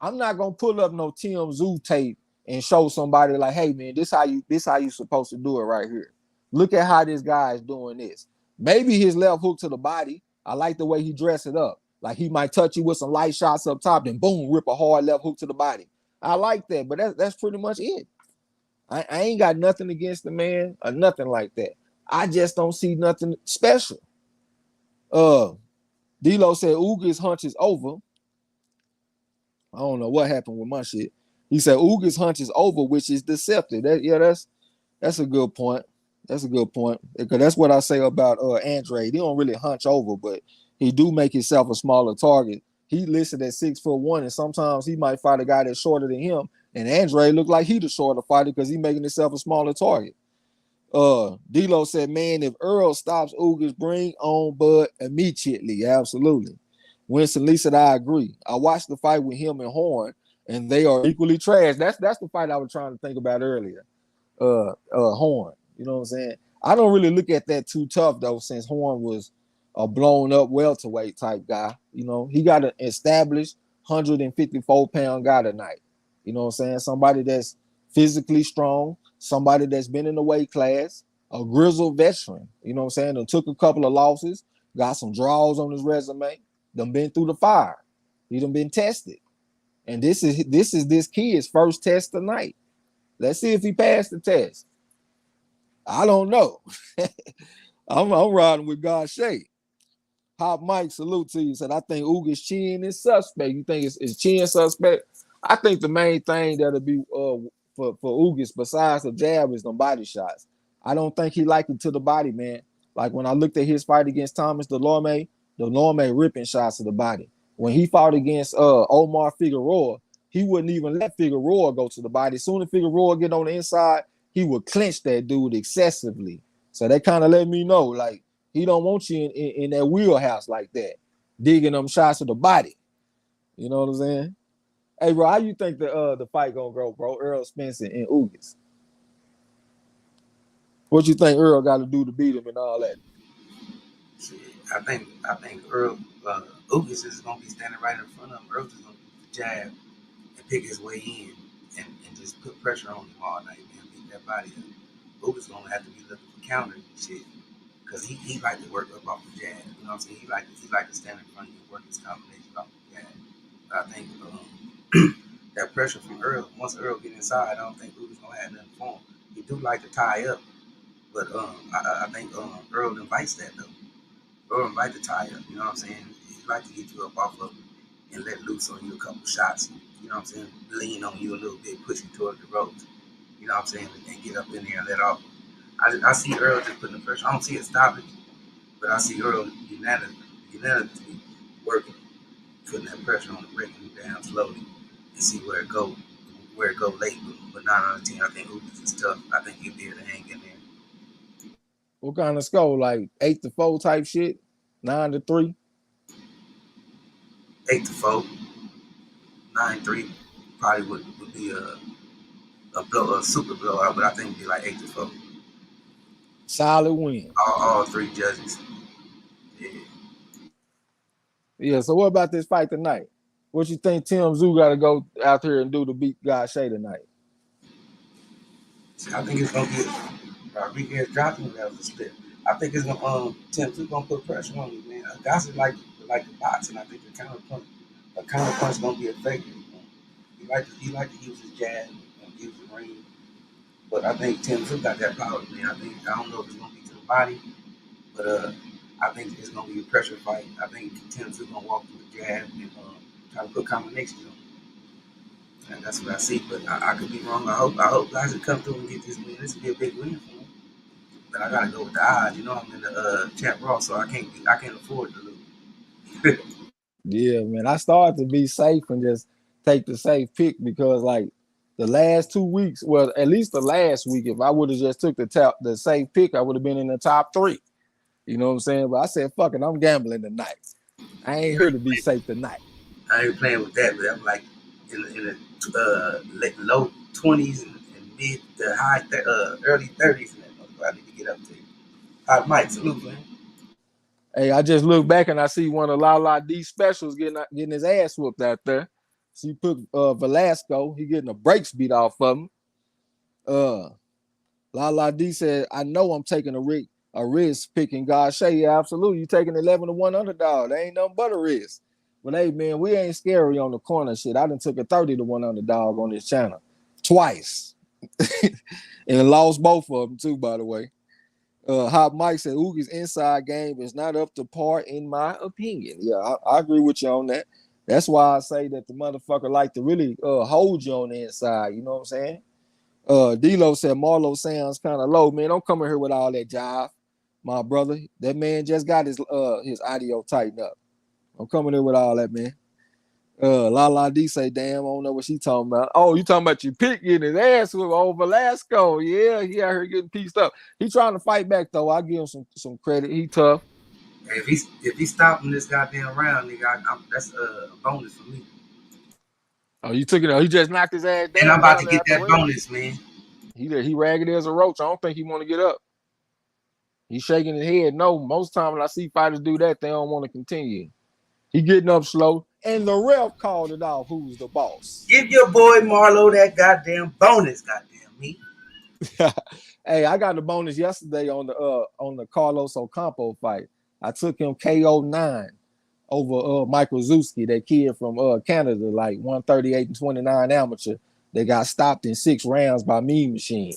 I'm not gonna pull up no Tszyu tape and show somebody like, hey man, this how you supposed to do it right here. Look at how this guy is doing this. Maybe his left hook to the body. I like the way he dressed it up. Like he might touch you with some light shots up top, then boom, rip a hard left hook to the body. I like that, but that's pretty much it. I ain't got nothing against the man or nothing like that. I just don't see nothing special. D-Lo said Ugas hunch is over. I don't know what happened with my shit. He said Ugas hunch is over, which is deceptive. That's a good point. That's a good point. Because that's what I say about Andre. He don't really hunch over, but he do make himself a smaller target. he listed at 6'1", and sometimes he might fight a guy that's shorter than him. And Andre looked like he the shorter fighter because he making himself a smaller target. D-Lo said, man, if Earl stops Ugas, bring on Bud immediately. Absolutely. Winston Lee said, I agree. I watched the fight with him and Horn, and they are equally trash. That's the fight I was trying to think about earlier. Horn. You know what I'm saying? I don't really look at that too tough though, since Horn was a blown up welterweight type guy. You know, he got an established 154-pound guy tonight. You know what I'm saying? Somebody that's physically strong, somebody that's been in the weight class, a grizzled veteran. You know what I'm saying? And took a couple of losses, got some draws on his resume, done been through the fire. He done been tested. And this is this kid's first test tonight. Let's see if he passed the test. I don't know. I'm riding with Gausha. Hot Mike, salute to you. Said, I think Ugas' chin is suspect. You think it's chin suspect? I think the main thing that'll be for Ugas, besides the jab, is the body shots. I don't think he liked it to the body, man. Like when I looked at his fight against Thomas Delorme ripping shots to the body. When he fought against Omar Figueroa, he wouldn't even let Figueroa go to the body. As soon as Figueroa get on the inside, he would clinch that dude excessively. So that kind of let me know, like, he don't want you in that wheelhouse like that, digging them shots to the body. You know what I'm saying? Hey, bro, how you think the fight gonna go, bro? Earl Spence and Ugas. What you think Earl got to do to beat him and all that? Shit, I think Earl Ugas is gonna be standing right in front of him. Earl's just gonna jab and pick his way in and just put pressure on him all night, man. Beat that body up. Ugas gonna have to be looking for counters and shit. Because he like to work up off the jab. You know what I'm saying? He like to stand in front of you and work his combination off the jab. But I think that pressure from Earl, once Earl get inside, I don't think Ugas gonna have nothing for him. He do like to tie up, but I think Earl invites that though. Earl invite to tie up. You know what I'm saying? He like to get you up off of him and let loose on you a couple shots. You know what I'm saying? Lean on you a little bit, push you toward the ropes. You know what I'm saying? And get up in there and let off. I see Earl just putting the pressure. I don't see it stopping, but I see Earl unanimously working, putting that pressure on, breaking it down slowly, and see where it go late. But 9 out of 10, I think Ugas is tough. I think he'll be able to hang in there. What kind of score? Like 8-4 type shit? 9-3? 8-4, 9-3 probably would be a super blowout, but I think it'd be like 8-4. Solid win. All three judges. Yeah. Yeah, so what about this fight tonight? What you think Tim Tszyu got to go out here and do to beat Gausha tonight? I think it's gonna be Rodriguez dropping that was a split. I think it's gonna Tim Tszyu gonna put pressure on you, man. Gausha like the box, and I think the counter punch gonna be effective. He like to use his jab and use the ring, but I think Tim Tszyu got that power, man. I don't know if it's gonna be to the body, but I think it's gonna be a pressure fight. I think Tim Tszyu gonna walk through the jab and try to put combinations on. And that's what I see, but I could be wrong. I hope guys will come through and get this win. This will be a big win for him. But I gotta go with the odds. You know, I'm in the champ raw, so I can't afford to lose. Yeah, man. I started to be safe and just take the safe pick because, like, the last 2 weeks, well, at least the last week, if I would have just took the safe pick, I would have been in the top 3. You know what I'm saying? But I said, fuck it, I'm gambling tonight. I ain't here to be safe tonight. I ain't playing with that, but I'm like in the low 20s and mid to high early 30s, and that I need to get up to. Hot Mike, salute, man. Hey, I just look back and I see one of La D specials getting his ass whooped out there. So you put Velasco, he getting the brakes beat off of him. La D said, I know I'm taking a risk picking Gausha. Yeah, absolutely. You taking 11-1 underdog. They ain't nothing but a risk. But hey, man, we ain't scary on the corner shit. I done took a 30-1 underdog on this channel twice. And lost both of them too, by the way. Hot Mike said Ugas' inside game is not up to par in my opinion. Yeah, I agree with you on that. That's why I say that the motherfucker like to really hold you on the inside. You know what I'm saying? D-Lo said Marlo sounds kind of low. Man, don't come in here with all that jive, my brother. That man just got his audio tightened up. I'm coming here with all that, man. La D say, damn, I don't know what she talking about. Oh, you talking about your pick getting his ass with over Velasco. Yeah, he out here getting pieced up. He trying to fight back though. I give him some credit. He tough. If he stopping this goddamn round, nigga, that's a bonus for me. Oh, you took it. He just knocked his ass And I'm down about to there get at the that ring. bonus, man. He raggedy as a roach. I don't think he want to get up. He's shaking his head. No, most times when I see fighters do that, they don't want to continue. He getting up slow, and the ref called it off. Who's the boss? Give your boy Marlo that goddamn bonus, goddamn me. Hey, I got the bonus yesterday on the Carlos Ocampo fight. I took him KO 9 over Michael Zewski, that kid from Canada, like 138 and 29 amateur. They got stopped in 6 rounds by Mean Machine.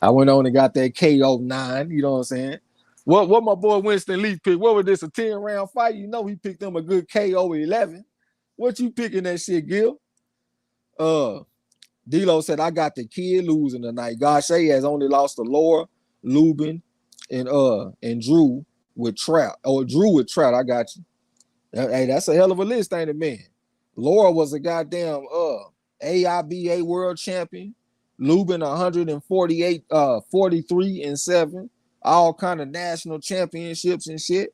I went on and got that KO 9. You know what I'm saying? What my boy Winston Lee picked? What was this, a 10-round fight? You know he picked him a good KO 11. What you picking that shit, Gil? D'Lo said, I got the kid losing tonight. Gausha has only lost to Laura, Lubin, and Drew with Trout. Or Drew with Trout. I got you. Hey, that's a hell of a list, ain't it, man? Laura was a goddamn AIBA world champion. Lubin 148, 43 and 7, all kind of national championships and shit.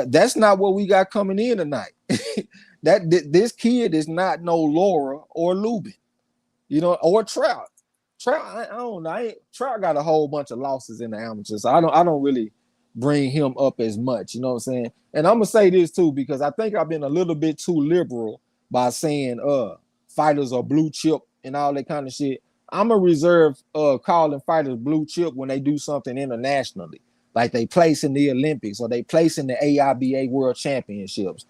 That's not what we got coming in tonight. This kid is not no Laura or Lubin. You know, or Trout. Trout, I don't know. Trout got a whole bunch of losses in the amateurs. So I don't really bring him up as much. You know what I'm saying? And I'm gonna say this too, because I think I've been a little bit too liberal by saying fighters are blue chip and all that kind of shit. I'm gonna reserve calling fighters blue chip when they do something internationally, like they place in the Olympics or they place in the AIBA World Championships.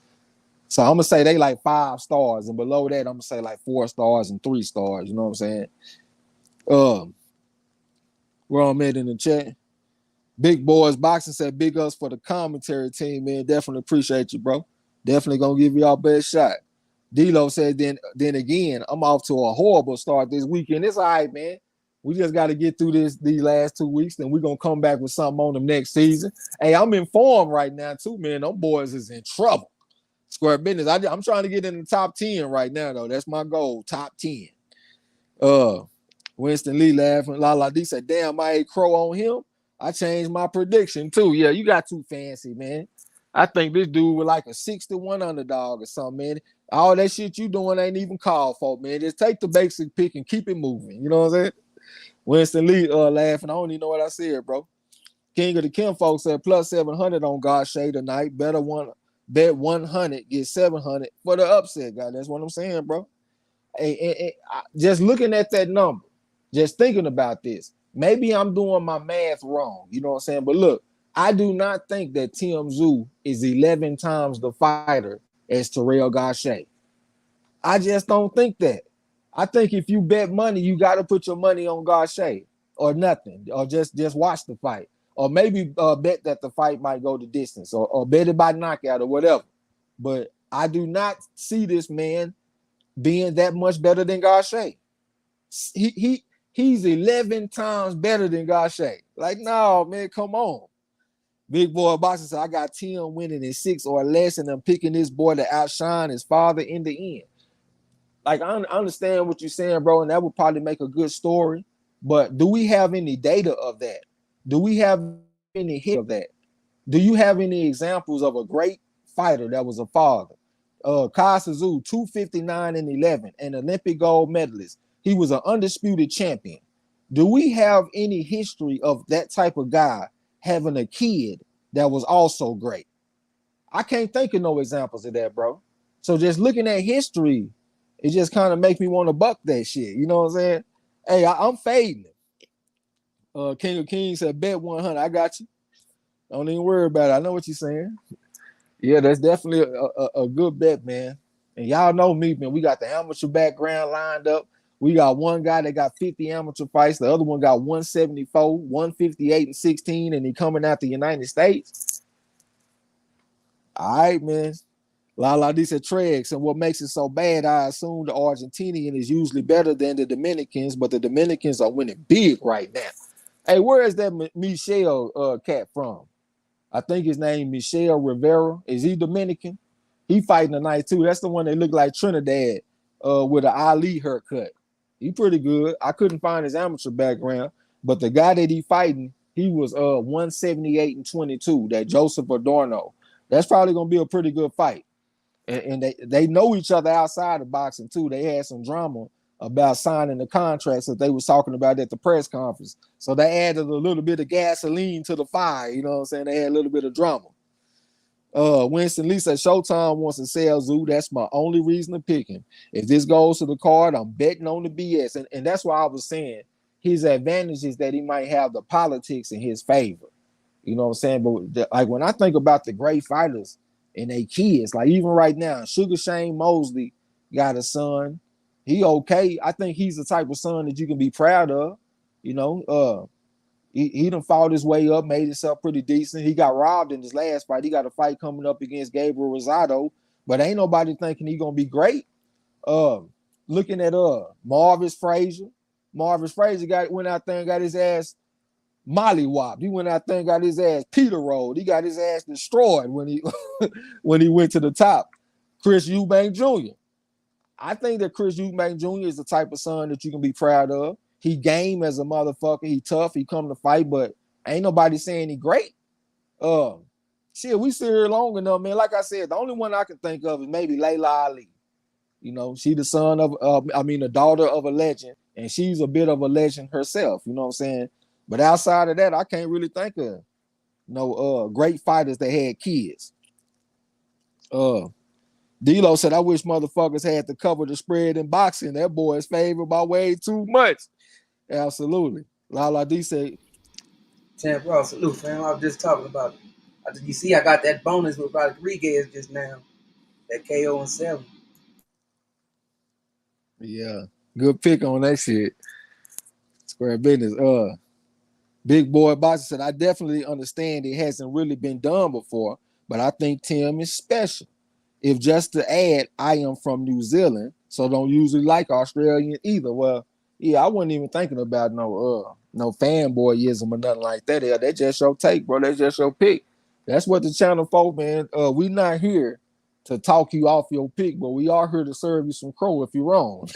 So I'm gonna say they like 5 stars, and below that, I'm gonna say like 4 stars and 3 stars. You know what I'm saying? Where I'm at in the chat. Big Boys Boxing said, big ups for the commentary team, man. Definitely appreciate you, bro. Definitely gonna give you our best shot. D-Lo said, then again, I'm off to a horrible start this weekend. It's all right, man. We just got to get through these last 2 weeks, then we're gonna come back with something on them next season. Hey, I'm in form right now, too, man. Them boys is in trouble. Square business. I'm trying to get in the top 10 right now, though. That's my goal, top 10. Winston Lee laughing. La D said, damn, I ate crow on him. I changed my prediction, too. Yeah, you got too fancy, man. I think this dude was like a 6-1 underdog or something, man. All that shit you doing ain't even called for, man. Just take the basic pick and keep it moving. You know what I'm saying? Winston Lee laughing. I don't even know what I said, bro. King of the Kim folks said plus 700 on Gausha tonight. Bet 100, get 700 for the upset, guy. That's what I'm saying, bro. Hey, just looking at that number, just thinking about this, maybe I'm doing my math wrong. You know what I'm saying? But look, I do not think that Tszyu is 11 times the fighter as Terrell Gausha. I just don't think that. I think if you bet money, you got to put your money on Gausha or nothing, or just watch the fight, or maybe bet that the fight might go the distance, or bet it by knockout or whatever. But I do not see this man being that much better than Gausha. He's 11 times better than Gausha. Like, no, man, come on. Big Boy Boxer said, I got 10 winning in 6 or less, and I'm picking this boy to outshine his father in the end. Like, I understand what you're saying, bro, and that would probably make a good story. But do we have any data of that? Do we have any hit of that? Do you have any examples of a great fighter that was a father? Kai Tszyu, 259 and 11, an Olympic gold medalist. He was an undisputed champion. Do we have any history of that type of guy having a kid that was also great? I can't think of no examples of that, bro. So just looking at history, it just kind of makes me want to buck that shit. You know what I'm saying? Hey, I'm fading it. King of Kings said, bet 100. I got you. Don't even worry about it. I know what you're saying. Yeah, that's definitely a good bet, man. And y'all know me, man. We got the amateur background lined up. We got one guy that got 50 amateur fights. The other one got 174, 158 and 16, and he coming out the United States. All right, man. La D said Trex, and what makes it so bad, I assume the Argentinian is usually better than the Dominicans, but the Dominicans are winning big right now. Hey, where is that Michelle cat from? I think his name Michelle Rivera. Is he Dominican? He fighting tonight too. That's the one that looked like Trinidad with an Ali haircut. He pretty good. I couldn't find his amateur background, but the guy that he fighting, he was 178-22. That Joseph Adorno. That's probably gonna be a pretty good fight. And they know each other outside of boxing too. They had some drama about signing the contracts that they was talking about at the press conference. So they added a little bit of gasoline to the fire. You know what I'm saying? They had a little bit of drama. Winston Lee said Showtime wants to sell Tszyu. That's my only reason to pick him. If this goes to the card, I'm betting on the BS. And that's why I was saying his advantage is that he might have the politics in his favor. You know what I'm saying? But like when I think about the great fighters and they kids, like even right now, Sugar Shane Mosley got a son. He okay. I think he's the type of son that you can be proud of. You know, he done fought his way up, made himself pretty decent. He got robbed in his last fight. He got a fight coming up against Gabriel Rosado, but ain't nobody thinking he gonna be great. Looking at Marvis Frazier. Marvis Frazier went out there and got his ass mollywopped. He went out there and got his ass Peter rolled. He got his ass destroyed when he when he went to the top. Chris Eubank Jr. I think that Chris Eubank Jr. is the type of son that you can be proud of. He game as a motherfucker. He tough. He come to fight, but ain't nobody saying he great. Shit, we sit here long enough, man. Like I said, the only one I can think of is maybe Layla Ali. You know, she the son of, the daughter of a legend, and she's a bit of a legend herself. You know what I'm saying? But outside of that, I can't really think of no great fighters that had kids. D-Lo said, I wish motherfuckers had to cover the spread in boxing. That boy is favored by way too much. Absolutely. Lala D said, Terrell, salute, fam. I was just talking about it. You see, I got that bonus with Rodriguez just now. That KO in 7. Yeah, good pick on that shit. Square business. Big Boy Boxer said, I definitely understand it hasn't really been done before, but I think Tim is special. If just to add, I am from New Zealand, so don't usually like Australian either. Well, yeah, I wasn't even thinking about no fanboyism or nothing like that. Yeah, that's just your take, bro. That's just your pick. That's what the channel for, man. We not here to talk you off your pick, but we are here to serve you some crow if you're wrong.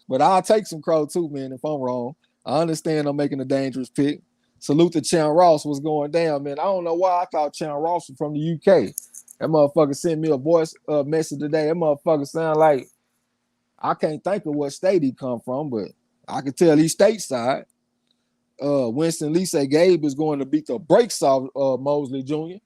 But I'll take some crow too, man, if I'm wrong. I understand I'm making a dangerous pick. Salute to Chan Ross. What's going down, man? I don't know why I thought Chan Ross was from the UK. That motherfucker sent me a voice message today. That motherfucker sound like, I can't think of what state he come from, but I can tell he's stateside. Winston Lee said Gabe is going to beat the brakes off Mosley Jr.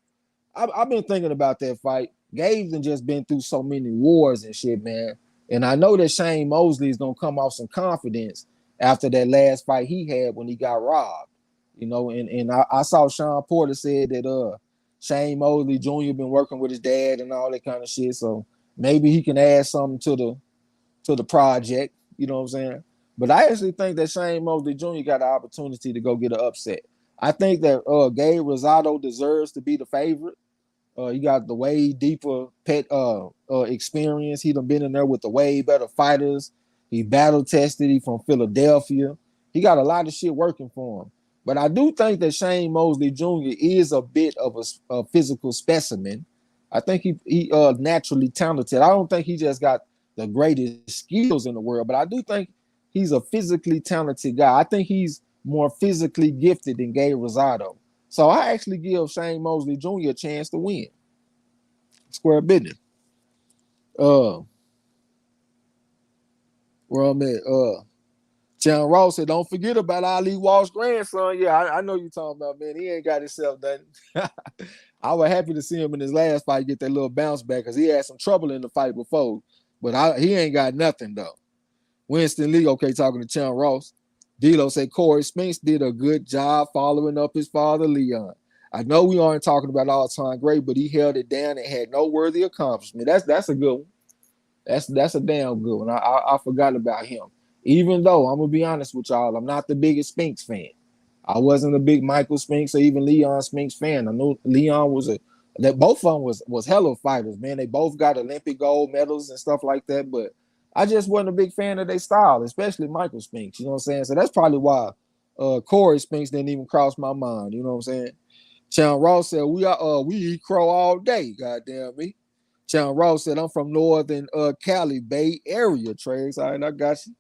I've been thinking about that fight. Gabe's just been through so many wars and shit, man. And I know that Shane Mosley is going to come off some confidence after that last fight he had when he got robbed. You know, and I saw Sean Porter said that Shane Mosley Jr. been working with his dad and all that kind of shit. So maybe he can add something to the project. You know what I'm saying? But I actually think that Shane Mosley Jr. got an opportunity to go get an upset. I think that Gabe Rosado deserves to be the favorite. He got the way deeper pet experience. He done been in there with the way better fighters. He battle tested. He from Philadelphia. He got a lot of shit working for him. But I do think that Shane Mosley Jr. is a bit of a physical specimen. I think he naturally talented. I don't think he just got the greatest skills in the world, but I do think he's a physically talented guy. I think he's more physically gifted than Gabe Rosado. So I actually give Shane Mosley Jr. a chance to win. Square business. Where I'm at, John Ross said, don't forget about Ali Walsh's grandson. Yeah, I know you're talking about, man. He ain't got himself done. I was happy to see him in his last fight get that little bounce back because he had some trouble in the fight before. But he ain't got nothing, though. Winston Lee, okay, talking to Chan Ross. D-Lo said Corey Spinks did a good job following up his father, Leon. I know we aren't talking about all-time great, but he held it down and had no worthy accomplishment. That's a good one. That's a damn good one. I forgot about him. Even though, I'm going to be honest with y'all, I'm not the biggest Spinks fan. I wasn't a big Michael Spinks or even Leon Spinks fan. I know Leon that both of them was hella fighters, man. They both got Olympic gold medals and stuff like that, but I just wasn't a big fan of their style, especially Michael Spinks. You know what I'm saying? So that's probably why Corey Spinks didn't even cross my mind. You know what I'm saying? Sean Ross said, we eat crow all day, goddamn me. Chan Ross said, I'm from Northern Cali Bay Area, Trace. All right, I got you.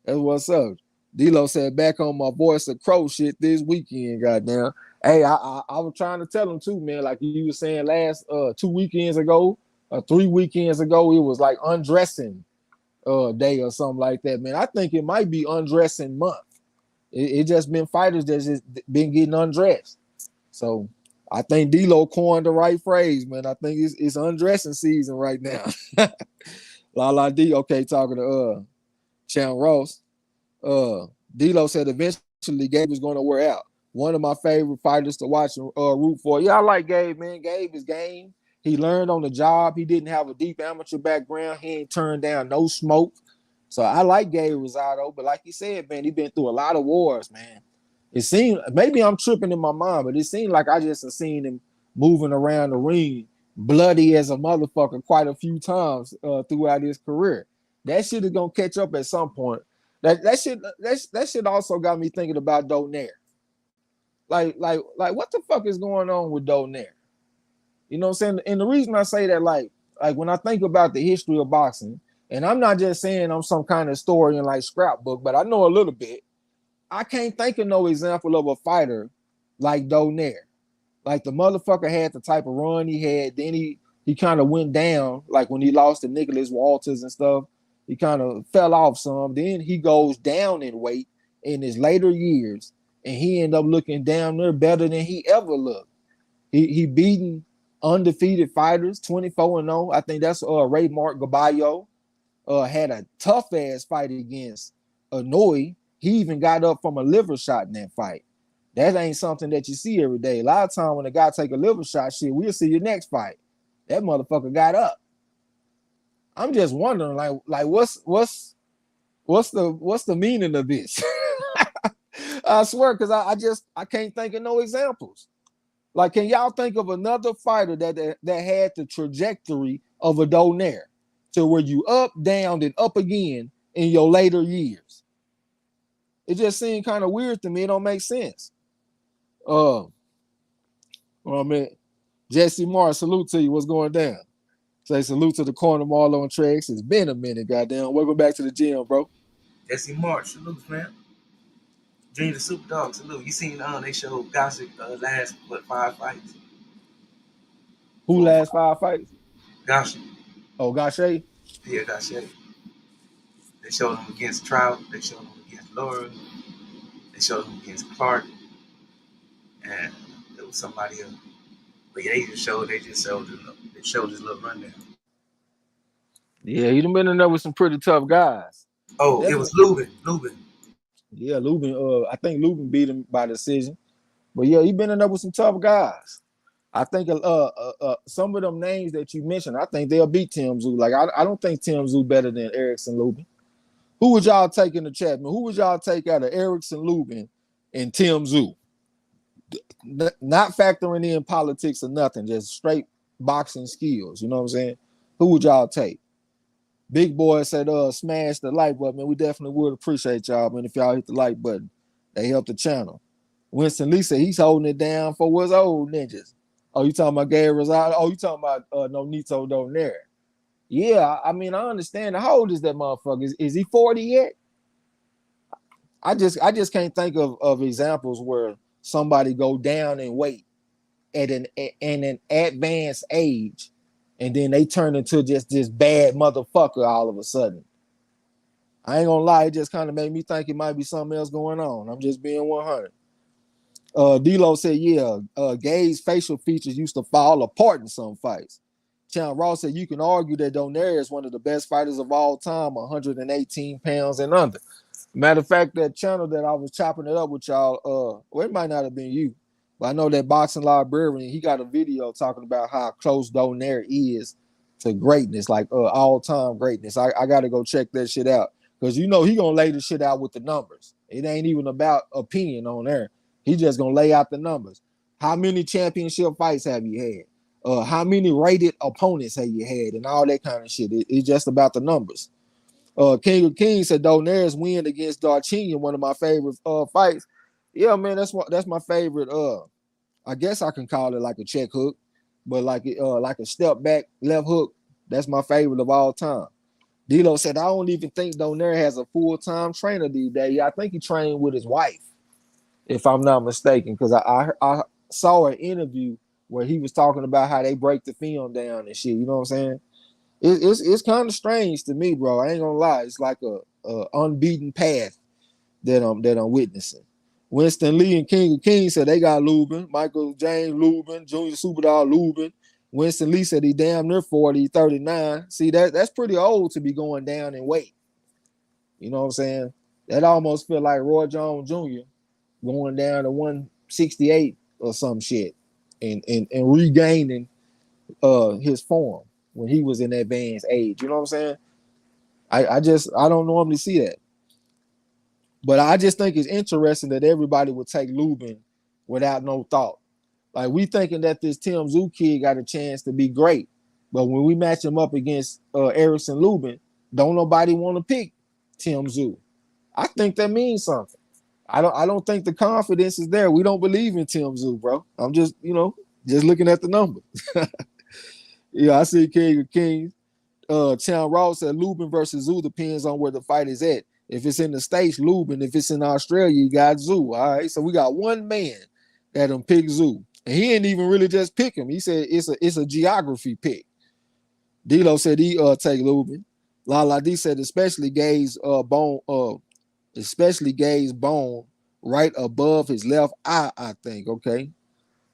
That's what's up. D-Lo said, back on my voice of crow shit this weekend, goddamn. Hey, I was trying to tell him too, man. Like you were saying last 2 weekends ago, 3 weekends ago, it was like undressing day or something like that, man. I think it might be undressing month. It just been fighters that's just been getting undressed. So I think D-Lo coined the right phrase, man. I think it's undressing season right now. La La D, okay, talking to Chan Ross. D-Lo said eventually Gabe is going to wear out. One of my favorite fighters to watch and root for. Yeah, I like Gabe, man. Gabe is game. He learned on the job. He didn't have a deep amateur background. He ain't turned down no smoke. So I like Gabe Rosado, but like you said, man, he been through a lot of wars, man. It seemed, maybe I'm tripping in my mind, but it seemed like I just have seen him moving around the ring bloody as a motherfucker quite a few times throughout his career. That shit is gonna catch up at some point. That shit also got me thinking about Donaire. Like what the fuck is going on with Donaire? You know what I'm saying? And the reason I say that, like when I think about the history of boxing, and I'm not just saying I'm some kind of historian like scrapbook, but I know a little bit. I can't think of no example of a fighter like Donaire. Like the motherfucker had the type of run he had. Then he kind of went down, like when he lost to Nicholas Walters and stuff. He kind of fell off some. Then he goes down in weight in his later years, and he ended up looking down there better than he ever looked. He beaten undefeated fighters, 24-0. I think that's Ray Mark Gaballo. Had a tough ass fight against Hanoi. He even got up from a liver shot in that fight. That ain't something that you see every day. A lot of time when a guy take a liver shot, shit, we'll see your next fight. That motherfucker got up. I'm just wondering, like what's the meaning of this? I swear, because I can't think of no examples. Like, can y'all think of another fighter that had the trajectory of a Donaire to where you up, down, and up again in your later years? It just seemed kind of weird to me. It don't make sense. Well, man, Jesse Mars, salute to you. What's going down? Say salute to the corner Marlo and Trex. It's been a minute, goddamn. Welcome back to the gym, bro. Jesse March, salute, man. Junior the Super Dog, salute. You seen they showed Gausha last 5 fights? Who last 5 fights? Gausha. Oh, Gausha? Yeah, Gausha. They showed him against Trout. They showed him against Laura. They showed him against Clark. And there was somebody else. But yeah, they just showed his little rundown. Yeah, he done been in there with some pretty tough guys. Oh, definitely. It was Lubin. Yeah, Lubin. I think Lubin beat him by decision. But yeah, he been in there with some tough guys. I think some of them names that you mentioned, I think they'll beat Tim Tszyu. Like I don't think Tim Tszyu better than Erickson Lubin. Who would y'all take in the chat, man? Who would y'all take out of Erickson Lubin and Tim Tszyu? Not factoring in politics or nothing, just straight boxing skills. You know what I'm saying? Who would y'all take? Big Boy said, smash the like button, man. We definitely would appreciate y'all, man, if y'all hit the like button. They help the channel. Winston Lee said he's holding it down for what's old ninjas. Oh, you talking about Gary Rosado? Oh, you talking about Nonito Donaire? Yeah, I mean, I understand. How old is that motherfucker? Is he 40 yet? I just can't think of examples where somebody go down in weight at an advanced age, and then they turn into just this bad motherfucker all of a sudden. I ain't gonna lie, it just kind of made me think it might be something else going on. I'm just being 100. D-Lo said, yeah, Gabe's facial features used to fall apart in some fights. Chan Ross said, you can argue that Donaire is one of the best fighters of all time, 118 pounds and under. Matter of fact, that channel that I was chopping it up with y'all, well, it might not have been you, but I know that Boxing Librarian, he got a video talking about how close Donaire is to greatness, like all-time greatness. I got to go check that shit out because you know he going to lay the shit out with the numbers. It ain't even about opinion on there. He just going to lay out the numbers. How many championship fights have you had? How many rated opponents have you had? And all that kind of shit. It's just about the numbers. King of Kings said Donaire's win against Darchinyan, one of my favorite fights. Yeah, man, that's my favorite. I guess I can call it like a check hook, but like a step back left hook That's my favorite of all time. D'Lo said, I don't even think Donaire has a full-time trainer these days. I think he trained with his wife, if I'm not mistaken, because I saw an interview where he was talking about how they break the film down and shit. You know what I'm saying? It's kind of strange to me, bro. I ain't gonna lie. It's like a unbeaten path that I'm witnessing. Winston Lee and King of Kings said they got Lubin. Michael James Lubin, Junior Superdog Lubin. Winston Lee said he damn near 40, 39. See, that's pretty old to be going down in weight. You know what I'm saying? That almost feel like Roy Jones Jr. going down to 168 or some shit and regaining his form when he was in advanced age. You know what I'm saying? I don't normally see that. But I just think it's interesting that everybody would take Lubin without no thought. Like, we thinking that this Tim Tszyu kid got a chance to be great. But when we match him up against Erickson Lubin, don't nobody want to pick Tim Tszyu. I think that means something. I don't think the confidence is there. We don't believe in Tim Tszyu, bro. I'm just looking at the number. Yeah, I see King of Kings. Chan Ross said Lubin versus Tszyu depends on where the fight is at. If it's in the States, Lubin. If it's in Australia, you got Tszyu. All right, so we got one man that pick Tszyu. And he didn't even really just pick him. He said it's a geography pick. D'Lo said he take Lubin. Lala D said especially gaze bone right above his left eye, I think. Okay.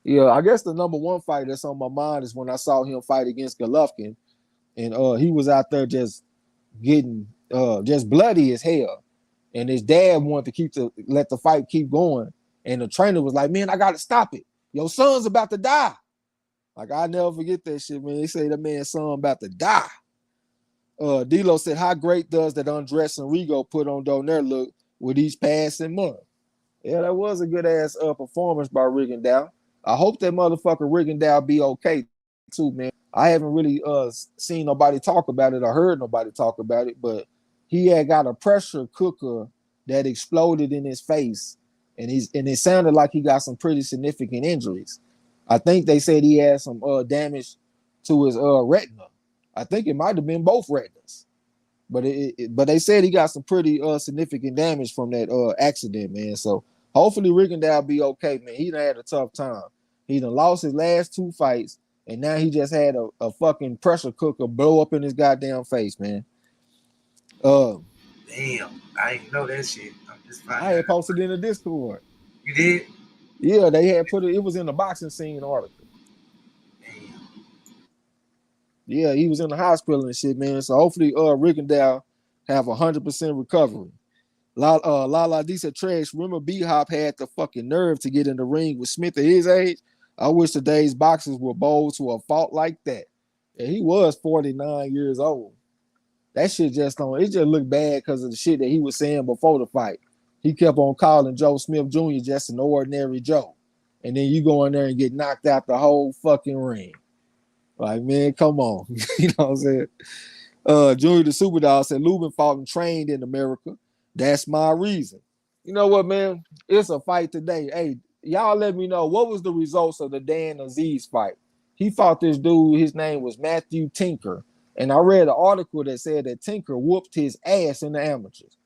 Yeah, I guess the number one fight that's on my mind is when I saw him fight against Golovkin, and he was out there just getting just bloody as hell. And his dad wanted to let the fight keep going. And the trainer was like, man, I gotta stop it. Your son's about to die. Like, I never forget that shit, man. They say that man's son about to die. D'Lo said, how great does that Andres Enrico put on Donaire look with each passing month? Yeah, that was a good ass performance by Rigondeaux. I hope that motherfucker Rigondeaux be okay too, man. I haven't really seen nobody talk about it or heard nobody talk about it, but he had got a pressure cooker that exploded in his face, and it sounded like he got some pretty significant injuries. I think they said he had some damage to his retina. I think it might have been both retinas, but but they said he got some pretty significant damage from that accident, man. So hopefully Rigondeaux be okay, man. He done had a tough time. He done lost his last two fights, and now he just had a fucking pressure cooker blow up in his goddamn face, man. Damn, I didn't know that shit. I'm just finding I had posted in the Discord. You did? Yeah, they had put it. It was in the boxing scene article. Damn. Yeah, he was in the hospital and shit, man. So hopefully, Rigondeaux have 100% recovery. La D said, trash. Remember, B-Hop had the fucking nerve to get in the ring with Smith at his age. I wish today's boxers were bold to a fault like that. And he was 49 years old. That shit just looked bad because of the shit that he was saying before the fight. He kept on calling Joe Smith Jr. just an ordinary Joe. And then you go in there and get knocked out the whole fucking ring. Like, man, come on. You know what I'm saying? Junior the Superdog said, Lubin fought and trained in America. That's my reason. You know what, man? It's a fight today. Hey, y'all let me know, what was the results of the Dan Aziz fight? He fought this dude. His name was Matthew Tinker. And I read an article that said that Tinker whooped his ass in the amateurs.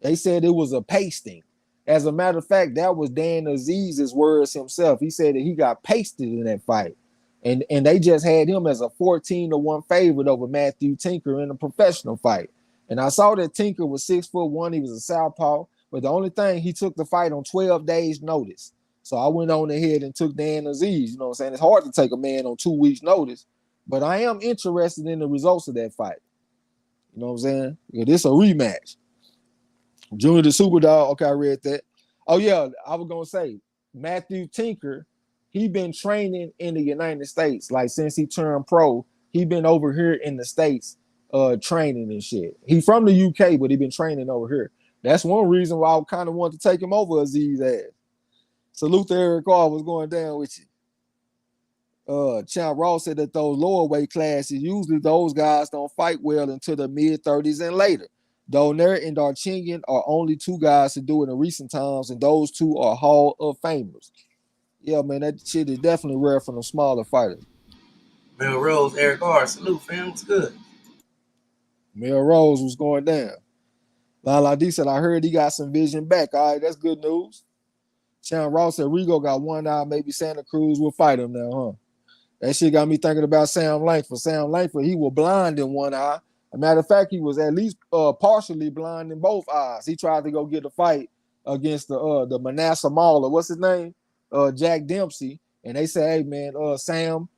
They said it was a pasting. As a matter of fact, that was Dan Aziz's words himself. He said that he got pasted in that fight. And they just had him as a 14-1 favorite over Matthew Tinker in a professional fight. And I saw that Tinker was 6'1". He was a southpaw. But the only thing, he took the fight on 12 days' notice. So I went on ahead and took Dan Aziz. You know what I'm saying? It's hard to take a man on 2 weeks' notice. But I am interested in the results of that fight. You know what I'm saying? Yeah, this a rematch. Junior the Superdog. Okay, I read that. Oh, yeah, I was going to say, Matthew Tinker, he been training in the United States. Like, since he turned pro, he been over here in the States training and shit. He from the UK, but he been training over here. That's one reason why I kind of wanted to take him over Aziz ass. Salute to Eric Carr was going down with you. Chan Ross said that those lower weight classes, usually those guys don't fight well until the mid-30s and later. Donaire and Darchinyan are only two guys to do it in recent times, and those two are Hall of Famers. Yeah, man, that shit is definitely rare from the smaller fighters. Melrose, Eric R. Salute, fam. What's good? Melrose was going down. Lala D said, I heard he got some vision back. All right, that's good news. Sean Ross said Rigo got one eye. Maybe Santa Cruz will fight him now, huh? That shit got me thinking about Sam Langford. Sam Langford, he was blind in one eye. As a matter of fact, he was at least partially blind in both eyes. He tried to go get a fight against the Manasseh Mauler. What's his name? Jack Dempsey. And they said, hey, man, Sam,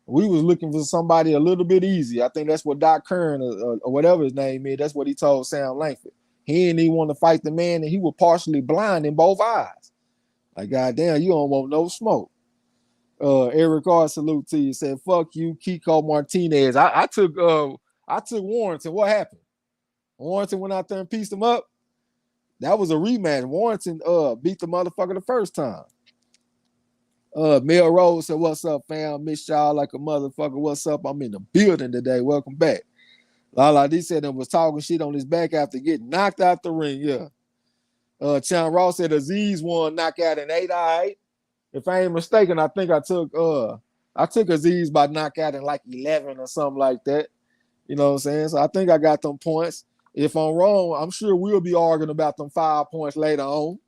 we was looking for somebody a little bit easy. I think that's what Doc Kern or whatever his name is. That's what he told Sam Langford. He didn't even want to fight the man, and he was partially blind in both eyes. Like, goddamn, you don't want no smoke. Eric R. salute to you. Said, fuck you, Kiko Martinez. I took Warrington. What happened? Warrington went out there and pieced him up. That was a rematch. Warrington beat the motherfucker the first time. Mel Rose said, what's up, fam? Miss y'all like a motherfucker. What's up? I'm in the building today. Welcome back. Lala D said and was talking shit on his back after getting knocked out the ring. Yeah. Chan Ross said Aziz won knockout in 8. All right. If I ain't mistaken, I think I took Aziz by knockout in like 11 or something like that. You know what I'm saying? So I think I got them points. If I'm wrong, I'm sure we'll be arguing about them 5 points later on.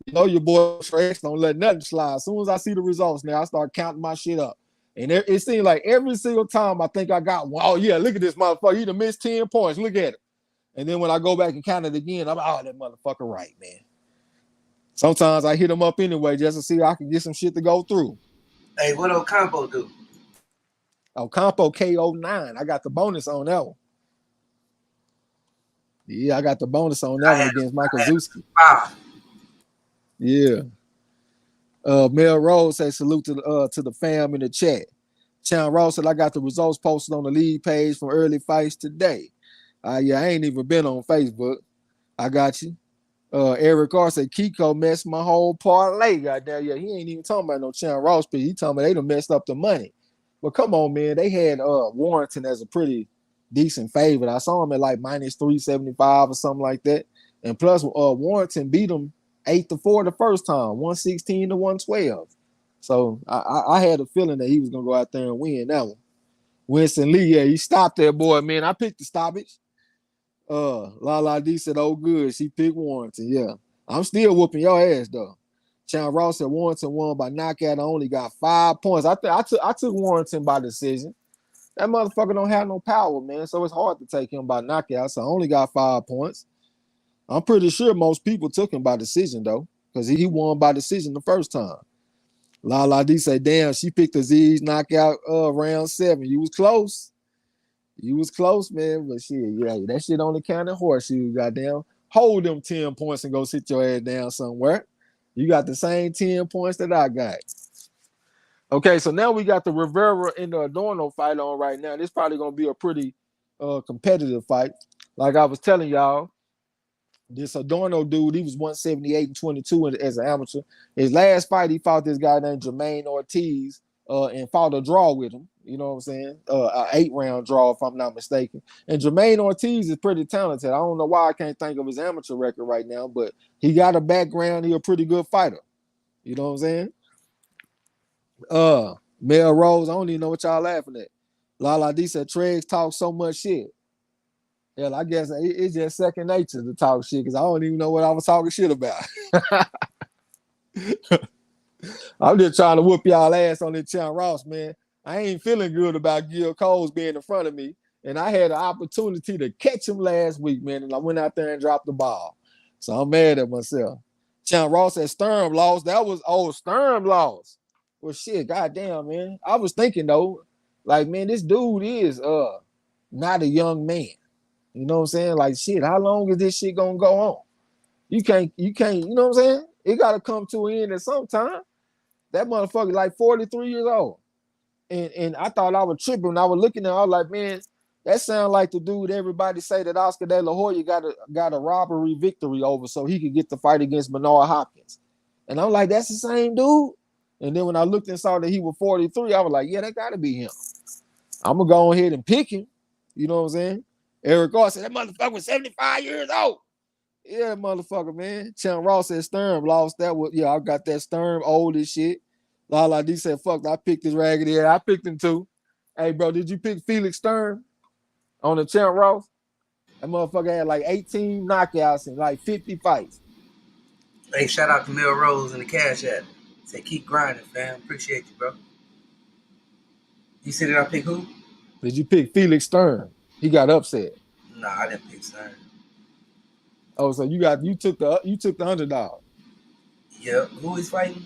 You know your boy Fresh don't let nothing slide. As soon as I see the results now, I start counting my shit up. And it seems like every single time I think I got one. Oh, yeah, look at this motherfucker. He done missed 10 points. Look at it. And then when I go back and count it again, I'm like, oh, that motherfucker right, man. Sometimes I hit him up anyway just to see if I can get some shit to go through. Hey, what Ocampo do? Ocampo KO 9. I got the bonus on that one. Yeah, I got the bonus on that one against Michael Zuski. Yeah. Mel Rose says salute to the fam in the chat. Chan Ross said I got the results posted on the league page from early fights today. Yeah, I ain't even been on Facebook. I got you. Eric R said Kiko messed my whole parlay. Goddamn, yeah, he ain't even talking about no Chan Ross, but he talking about they done messed up the money. But come on, man, they had Warrington as a pretty decent favorite. I saw him at like minus 375 or something like that. And plus, Warrington beat him 8-4 the first time, 116 to 112. So I had a feeling that he was gonna go out there and win that one. Winston Lee, yeah, he stopped that boy, man. I picked the stoppage. Lala D said, oh good, she picked Warrington. Yeah. I'm still whooping your ass though. Chan Ross said Warrington won by knockout. I only got 5 points. I took Warrington by decision. That motherfucker don't have no power, man. So it's hard to take him by knockout. So I only got 5 points. I'm pretty sure most people took him by decision though, because he won by decision the first time. Lala D say, damn, she picked Aziz knockout round 7. You was close. You was close, man. But shit, yeah, that shit only counted horseshoe, goddamn. Hold them 10 points and go sit your ass down somewhere. You got the same 10 points that I got. Okay, so now we got the Rivera and the Adorno fight on right now. This probably gonna be a pretty competitive fight. Like I was telling y'all, this Adorno dude, he was 178-22 as an amateur. His last fight, he fought this guy named Jermaine Ortiz and fought a draw with him. You know what I'm saying? An 8-round draw, if I'm not mistaken. And Jermaine Ortiz is pretty talented. I don't know why I can't think of his amateur record right now, but he got a background. He's a pretty good fighter. You know what I'm saying? Mel Rose, I don't even know what y'all laughing at. Lala D said Treggs talk so much shit. Hell, I guess it's just second nature to talk shit because I don't even know what I was talking shit about. I'm just trying to whoop y'all ass on this Chan Ross, man. I ain't feeling good about Gil Coles being in front of me. And I had an opportunity to catch him last week, man. And I went out there and dropped the ball. So I'm mad at myself. Chan Ross said Sturm lost. That was Sturm lost. Well, shit, goddamn, man. I was thinking though, like, man, this dude is not a young man. You know what I'm saying? Like, shit, how long is this shit gonna go on? You can't, you know what I'm saying? It gotta come to an end at some time. That motherfucker like 43 years old. And I thought I was tripping when I was looking at it. I was like, man, that sounds like the dude everybody say that Oscar De La Hoya got a robbery victory over so he could get the fight against Bernard Hopkins. And I'm like, that's the same dude? And then when I looked and saw that he was 43, I was like, yeah, that gotta be him. I'm gonna go ahead and pick him. You know what I'm saying? Eric Gar said, that motherfucker was 75 years old. Yeah, motherfucker, man. Chan Ross said Sturm lost that. Yeah, I got that Sturm old as shit. Lala D said, fuck, I picked this raggedy ass. I picked him too. Hey, bro, did you pick Felix Stern on the Champ Ross? That motherfucker had like 18 knockouts in like 50 fights. Hey, shout out to Melrose and the Cash App. Say keep grinding, fam. Appreciate you, bro. You said that I pick who? Did you pick Felix Stern? He got upset. Nah, I didn't pick Stern. Oh, so you took the underdog. Yeah, who is fighting?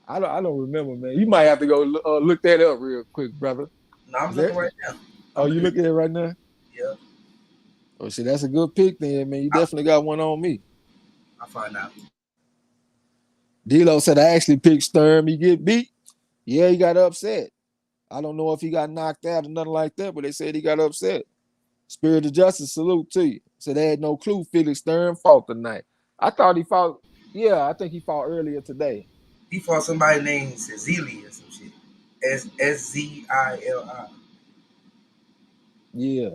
I don't remember, man. You might have to go look that up real quick, brother. No, I'm Is looking there? right now. Oh, I'm you looking. looking at it right now? Yeah, Oh shit, that's a good pick then, man. You I, definitely got one on me. I'll find out. D'Lo said I actually picked Stern. He get beat. Yeah, he got upset. I don't know if he got knocked out or nothing like that, but they said he got upset. Spirit of Justice, salute to you. So they had no clue Felix Stern fought tonight. I thought he fought. Yeah, I think he fought earlier today. He fought somebody named Zili or some shit. Szili. Yeah,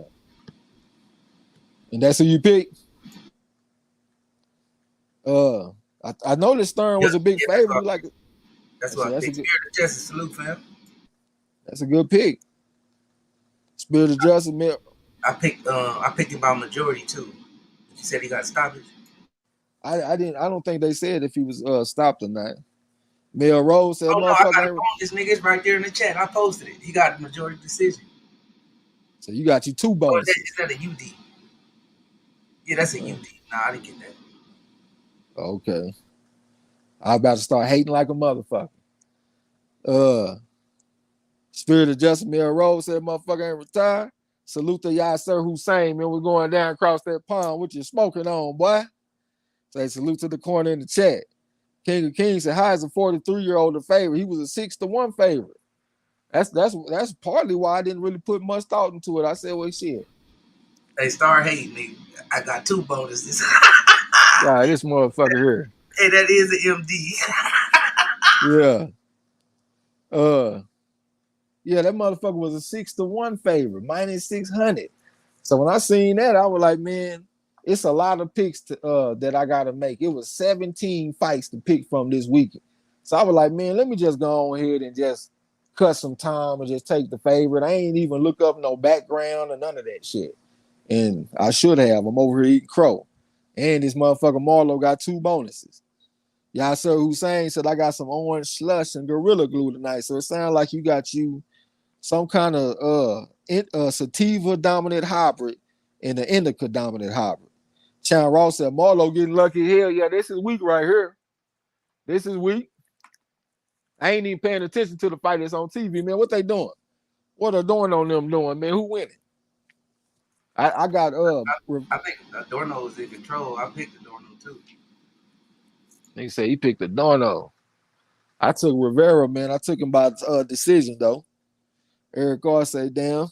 and that's who you picked. I noticed Stern Yeah, was a big yeah, favorite. You like it? that's I what said I that's a picked. good. Spirit of Justice, salute, fam. That's a good pick. Spirit of Justice, man. I picked him by majority too. You said he got stoppage. I didn't. I don't think they said if he was stopped or not. Mel Rose said, Oh no, I got "Motherfucker it ain't." wrong. This nigga is right there in the chat. I posted it. He got majority decision. So you got you 2 Or bonuses. is that a UD? Yeah, that's a UD. Nah, I didn't get that. Okay, I'm about to start hating like a motherfucker. Uh, Spirit of Justice, Mel Rose said, "Motherfucker ain't retired." Salute to Yasser Hussein, man. We're going down across that pond. What you smoking on, boy? Say salute to the corner in the chat. King of Kings said, "How is a 43-year-old a favorite? He was a 6-1 favorite." That's partly why I didn't really put much thought into it. I said, "Well, shit, Hey, start hating, nigga. I got 2 bonuses. God, this motherfucker here." Hey, that is an MD. Yeah. Uh, yeah, that motherfucker was a 6-1 favorite, minus 600. So when I seen that, I was like, man, it's a lot of picks that I gotta make. It was 17 fights to pick from this weekend. So I was like, man, let me just go on ahead and just cut some time and just take the favorite. I ain't even look up no background or none of that shit. And I should have. I'm over here eating crow. And this motherfucker Marlo got 2 bonuses. Yasser Hussein said I got some orange slush and gorilla glue tonight. So it sounds like you got you some kind of sativa dominant hybrid and an indica dominant hybrid. Chan Ross said Marlo getting lucky. Hell yeah, this is weak right here. This is weak. I ain't even paying attention to the fight that's on TV, man. What they doing? What are doing on them doing, man? Who winning? I got I think Adorno is in control. I picked Adorno too. they say he picked Adorno. I took Rivera, man. I took him by decision though. Eric Gar say, damn.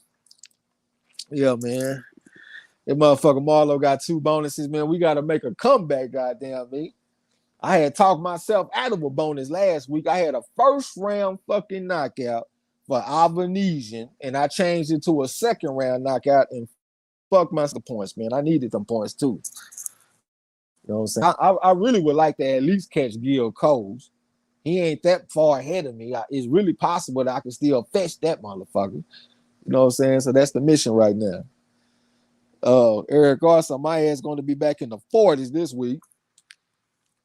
Yeah, man. That motherfucker Marlo got 2 bonuses, man. We got to make a comeback, goddamn me. I had talked myself out of a bonus last week. I had a first round fucking knockout for Avanesian, and I changed it to a second round knockout and fuck my points, man. I needed them points too. You know what I'm saying? I really would like to at least catch Gil Coles. He ain't that far ahead of me. It's really possible that I can still fetch that motherfucker. You know what I'm saying? So that's the mission right now. Eric Garza, my ass going to be back in the 40s this week.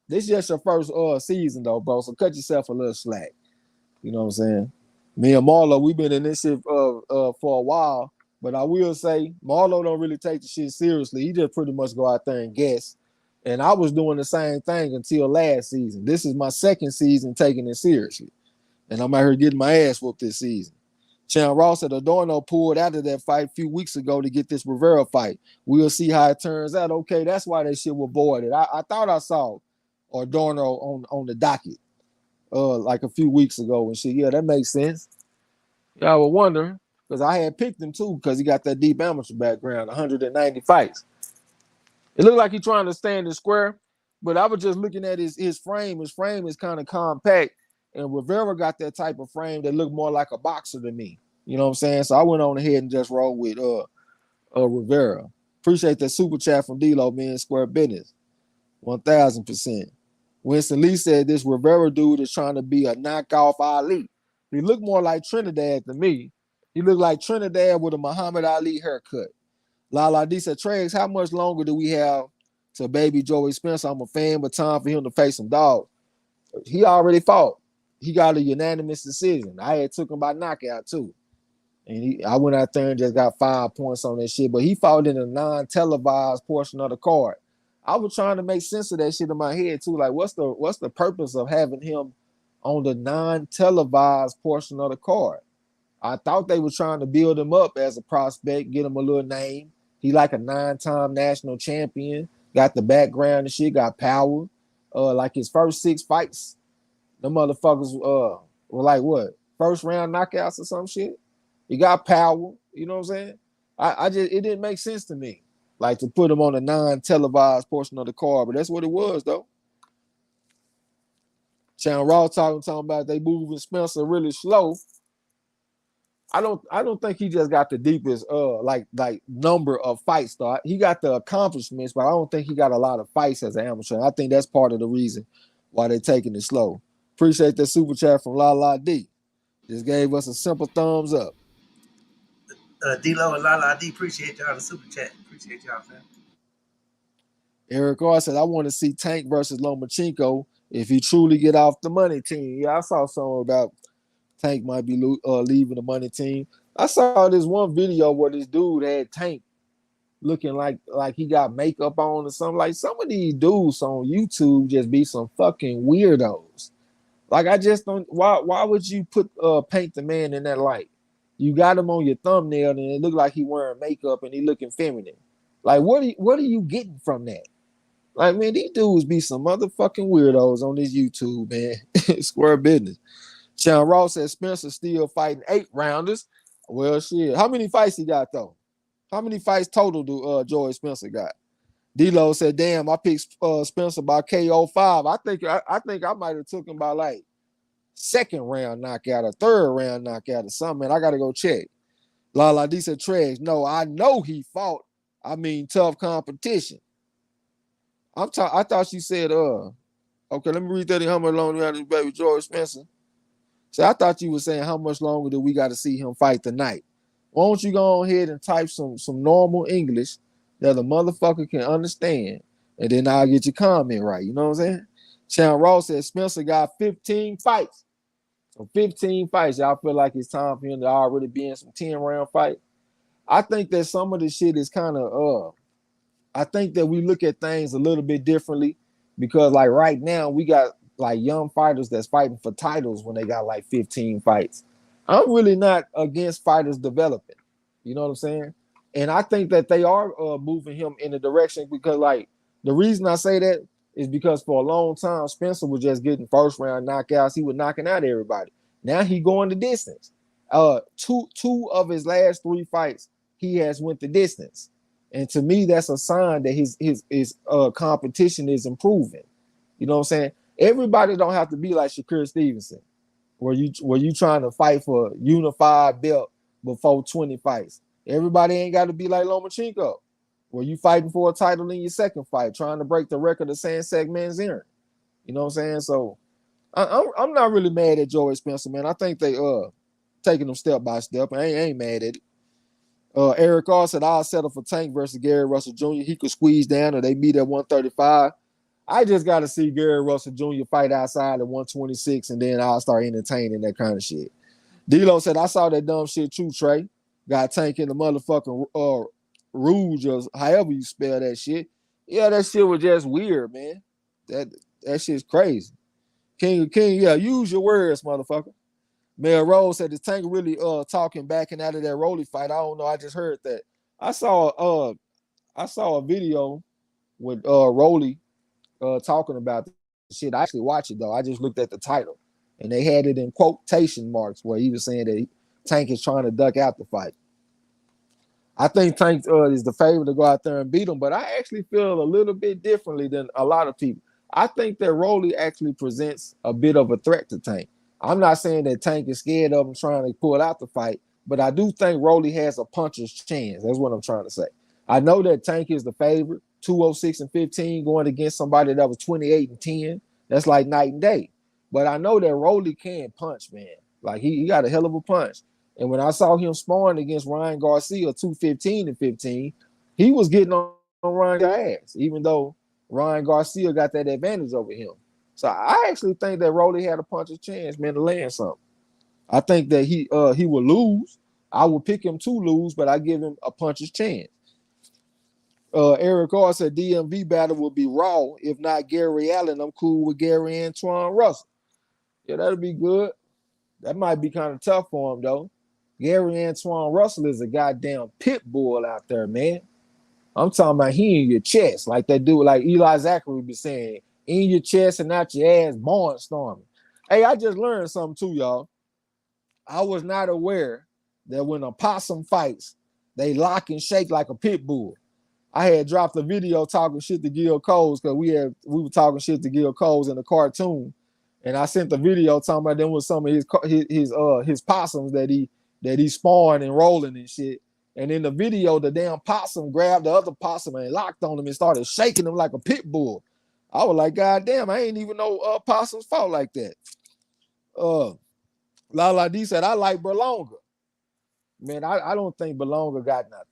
This is just your first season though, bro. So cut yourself a little slack. You know what I'm saying? Me and Marlo, we've been in this shit for a while, but I will say Marlo don't really take the shit seriously. He just pretty much go out there and guess. And I was doing the same thing until last season. This is my second season taking it seriously. And I'm out here getting my ass whooped this season. Chan Ross said Adorno pulled out of that fight a few weeks ago to get this Rivera fight. We'll see how it turns out. Okay, that's why that shit was voided. I thought I saw Adorno on the docket like a few weeks ago and shit. Yeah, that makes sense. Yeah, I was wondering because I had picked him too because he got that deep amateur background, 190 fights. It looked like he's trying to stand in square, but I was just looking at his frame. His frame is kind of compact, and Rivera got that type of frame that looked more like a boxer to me. You know what I'm saying? So I went on ahead and just rolled with Rivera. Appreciate that super chat from D-Lo, man. Square business. 1000%. Winston Lee said this Rivera dude is trying to be a knockoff Ali. He looked more like Trinidad to me. He looked like Trinidad with a Muhammad Ali haircut. Lala D said, Trags, how much longer do we have to baby Joey Spencer? I'm a fan, but time for him to face some dogs. He already fought. He got a unanimous decision. I had took him by knockout too. And I went out there and just got 5 points on that shit. But he fought in a non-televised portion of the card. I was trying to make sense of that shit in my head too. Like, what's the purpose of having him on the non-televised portion of the card? I thought they were trying to build him up as a prospect, get him a little name. He like a 9-time national champion, got the background and shit, got power. Like his first 6 fights, the motherfuckers were like what? First round knockouts or some shit. He got power, you know what I'm saying? I just it didn't make sense to me, like to put him on a non-televised portion of the card, but that's what it was though. Channel Raw talking about they moving Spencer really slow. I don't think he just got the deepest like number of fights though. He got the accomplishments, but I don't think he got a lot of fights as an amateur. I think that's part of the reason why they're taking it slow. Appreciate that super chat from Lala D. Just gave us a simple thumbs up. D-Lo and Lala D, appreciate y'all the super chat. Appreciate y'all, fam. Eric R said, I want to see Tank versus Lomachenko if he truly get off the money team. Yeah, I saw something about Tank might be leaving the money team. I saw this one video where this dude had Tank looking like he got makeup on or something. Like some of these dudes on YouTube just be some fucking weirdos. Like I just don't. Why would you paint the man in that light? You got him on your thumbnail and it looked like he wearing makeup and he looking feminine. Like what are you getting from that? Like man, these dudes be some motherfucking weirdos on this YouTube, man. Square business. Sean Ross said Spencer still fighting 8-rounders. Well, shit. How many fights he got though? How many fights total do Joey Spencer got? D-Lo said, "Damn, I picked Spencer by KO 5. I think I might have took him by like 2nd round knockout or 3rd round knockout or something. Man, I gotta go check." Lala D said, "Tregs, no, I know he fought. I mean, tough competition." I thought she said, okay, let me read that in how much longer around this baby Joey Spencer. So I thought you were saying how much longer do we got to see him fight tonight? Why don't you go ahead and type some normal English that a motherfucker can understand, and then I'll get your comment right. You know what I'm saying? Sean Ross said Spencer got 15 fights. So 15 fights. Y'all feel like it's time for him to already be in some 10-round fight? I think that some of this shit is kind of I think that we look at things a little bit differently because like right now we got like young fighters that's fighting for titles when they got like 15 fights. I'm really not against fighters developing. You know what I'm saying? And I think that they are moving him in a direction because like the reason I say that is because for a long time Spencer was just getting 1st round knockouts. He was knocking out everybody. Now he going the distance. Two of his last 3 fights he has went the distance. And to me, that's a sign that his competition is improving. You know what I'm saying? Everybody don't have to be like Shakur Stevenson, where you trying to fight for a unified belt before 20 fights. Everybody ain't got to be like Lomachenko, where you fighting for a title in your 2nd fight, trying to break the record of Sansek Manzirin. You know what I'm saying? So I'm not really mad at Joey Spencer, man. I think they taking them step by step. I ain't mad at it. Eric R said, I'll settle for Tank versus Gary Russell Jr. He could squeeze down or they meet at 135. I just got to see Gary Russell Jr. fight outside at 126 and then I'll start entertaining that kind of shit. D-Lo said, I saw that dumb shit too, Trey. Got Tank in the motherfucking Rouge or however you spell that shit. Yeah, that shit was just weird, man. That shit's crazy. King of King, yeah, use your words, motherfucker. Mel Rose said, the Tank really talking backing out of that Rolly fight. I don't know. I just heard that. I saw a video with Rolly talking about the shit. I actually watched it though. I just looked at the title and they had it in quotation marks where he was saying that Tank is trying to duck out the fight. I think Tank is the favorite to go out there and beat him, but I actually feel a little bit differently than a lot of people. I think that Rolly actually presents a bit of a threat to Tank. I'm not saying that Tank is scared of him trying to pull out the fight, but I do think Rolly has a puncher's chance. That's what I'm trying to say. I know that Tank is the favorite, 206-15, going against somebody that was 28-10. That's like night and day. But I know that Rolly can punch, man. Like he got a hell of a punch. And when I saw him sparring against Ryan Garcia 215-15, he was getting on Ryan Garcia's ass, even though Ryan Garcia got that advantage over him. So I actually think that Rolly had a puncher's chance, man, to land something. I think that he will lose. I will pick him to lose, but I give him a puncher's chance. Eric R said DMV battle will be raw. If not Gary Allen, I'm cool with Gary Antoine Russell. Yeah, that'll be good. That might be kind of tough for him, though. Gary Antoine Russell is a goddamn pit bull out there, man. I'm talking about he in your chest, like that dude, like Eli Zachary be saying, in your chest and out your ass, barnstorming. Hey, I just learned something too, y'all. I was not aware that when a possum fights, they lock and shake like a pit bull. I had dropped a video talking shit to Gil Coles because we were talking shit to Gil Coles in the cartoon, and I sent the video talking about them with some of his possums that he spawned and rolling and shit. And in the video, the damn possum grabbed the other possum and locked on him and started shaking him like a pit bull. I was like, God damn, I ain't even know possums fought like that. Lala D said, I like Berlanga. Man, I don't think Berlanga got nothing.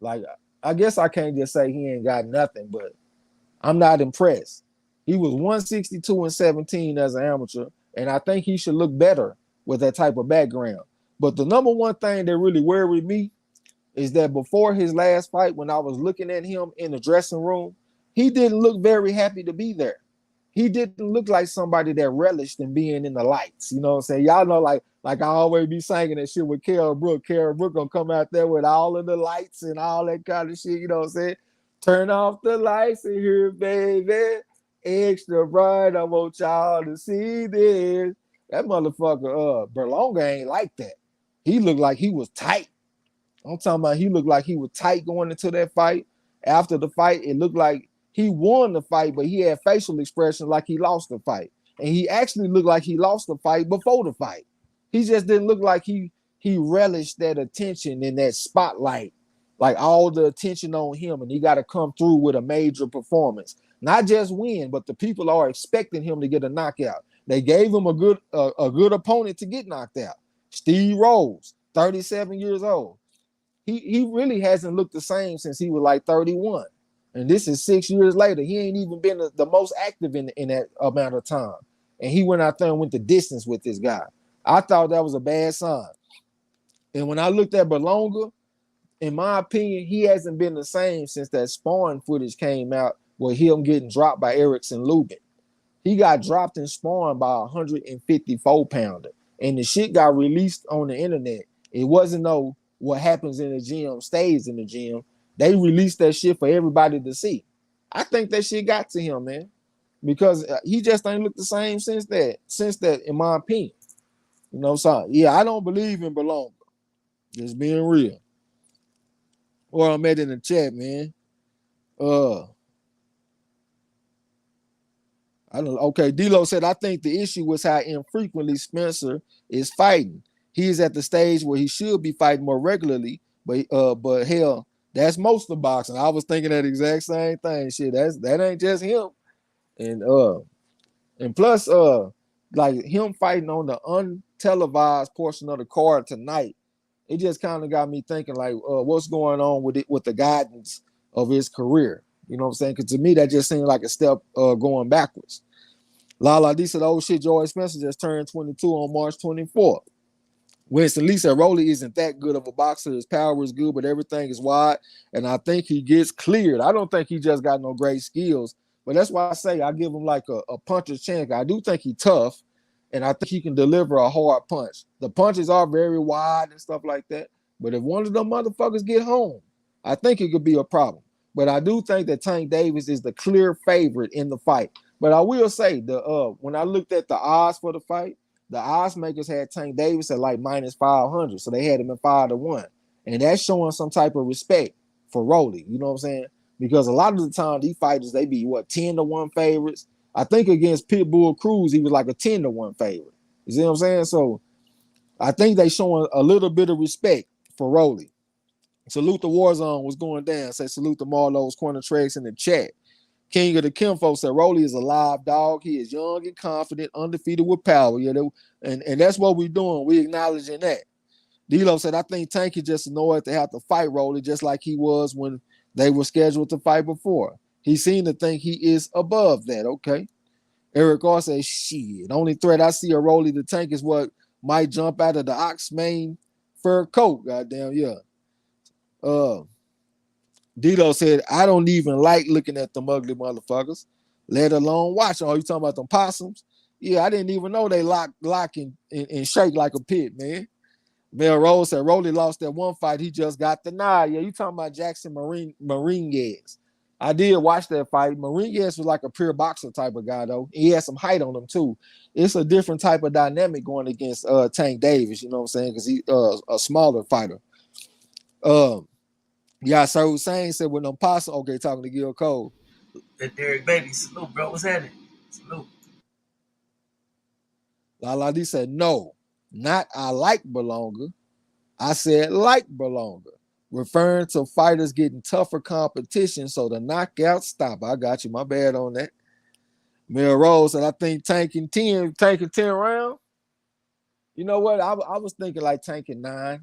Like, I guess I can't just say he ain't got nothing, but I'm not impressed. He was 162-17 as an amateur, and I think he should look better with that type of background. But the number one thing that really worried me is that before his last fight, when I was looking at him in the dressing room, he didn't look very happy to be there. He didn't look like somebody that relished in being in the lights. You know what I'm saying? Y'all know, like I always be singing that shit with Carol Brook. Carol Brook gonna come out there with all of the lights and all that kind of shit. You know what I'm saying? Turn off the lights in here, baby. Extra bright. I want y'all to see this. That motherfucker, Berlanga ain't like that. He looked like he was tight. I'm talking about he looked like he was tight going into that fight. After the fight, it looked like he won the fight, but he had facial expression like he lost the fight. And he actually looked like he lost the fight before the fight. He just didn't look like he relished that attention in that spotlight, like all the attention on him, and he got to come through with a major performance. Not just win, but the people are expecting him to get a knockout. They gave him a good opponent to get knocked out. Steve Rose, 37 years old. He really hasn't looked the same since he was like 31. And this is 6 years later. He ain't even been the most active in that amount of time. And he went out there and went the distance with this guy. I thought that was a bad sign. And when I looked at Berlanga, in my opinion, he hasn't been the same since that sparring footage came out with him getting dropped by Erickson Lubin. He got dropped in sparring by a 154-pounder. And the shit got released on the internet. It wasn't no what happens in the gym stays in the gym. They released that shit for everybody to see. I think that shit got to him, man, because he just ain't looked the same since that, in my opinion. You know, so yeah, I don't believe in Berlanga. Just being real. Or I'm at in the chat, man. I don't know. Okay, D-Lo said, I think the issue was how infrequently Spencer is fighting. He is at the stage where he should be fighting more regularly, but hell, that's most of boxing. I was thinking that exact same thing. Shit, that ain't just him. And plus, like him fighting on the untelevised portion of the card tonight, it just kind of got me thinking, like, what's going on with the guidance of his career? You know what I'm saying? Because to me, that just seemed like a step going backwards. Lala D said, oh shit, Joey Spencer just turned 22 on March 24th. Winston Lee said, Rolly isn't that good of a boxer. His power is good, but everything is wide. And I think he gets cleared. I don't think he just got no great skills. But that's why I say I give him like a puncher's chance. I do think he's tough, and I think he can deliver a hard punch. The punches are very wide and stuff like that. But if one of them motherfuckers get home, I think it could be a problem. But I do think that Tank Davis is the clear favorite in the fight. But I will say, when I looked at the odds for the fight, the odds makers had Tank Davis at like minus 500. So they had him at 5-1. And that's showing some type of respect for Rolly. You know what I'm saying? Because a lot of the time, these fighters, they be, 10-1 favorites? I think against Pitbull Cruz, he was like a 10-1 favorite. You see what I'm saying? So I think they showing a little bit of respect for Rolly. Salute the Warzone was going down. Say salute the MARLO'S corner tracks in the chat. King of the Kinfolk said Rolly is a live dog. He is young and confident, undefeated with power. Yeah, and that's what we're doing. We acknowledging that. D-Lo said, I think Tank is just annoyed to have to fight Rolly just like he was when they were scheduled to fight before. He seemed to think he is above that. Okay. Eric R says, shit, only threat I see of Rolly the Tank is what might jump out of the Ox main fur coat. Goddamn, yeah. Uh, Dito said, I don't even like looking at them ugly motherfuckers, let alone watching. Oh, you talking about them possums? Yeah, I didn't even know they lock and shake like a pit, man. Mel Rose said Rolly lost that one fight. He just got denied. Yeah, you talking about Jackson Maringuez. I did watch that fight. Maringuez was like a pure boxer type of guy, though. He had some height on him, too. It's a different type of dynamic going against Tank Davis, you know what I'm saying? Because he's a smaller fighter. Yeah, Sir Hussein said with them possum. Okay, talking to Gil Cole. That Derek Bailey, salute, bro. What's happening? Salute. Lala D said, no, not I like Berlanga. I said like Berlanga, referring to fighters getting tougher competition so the knockout stop. I got you. My bad on that. Mel Rose said, I think tanking 10 rounds. You know what? I was thinking like tanking 9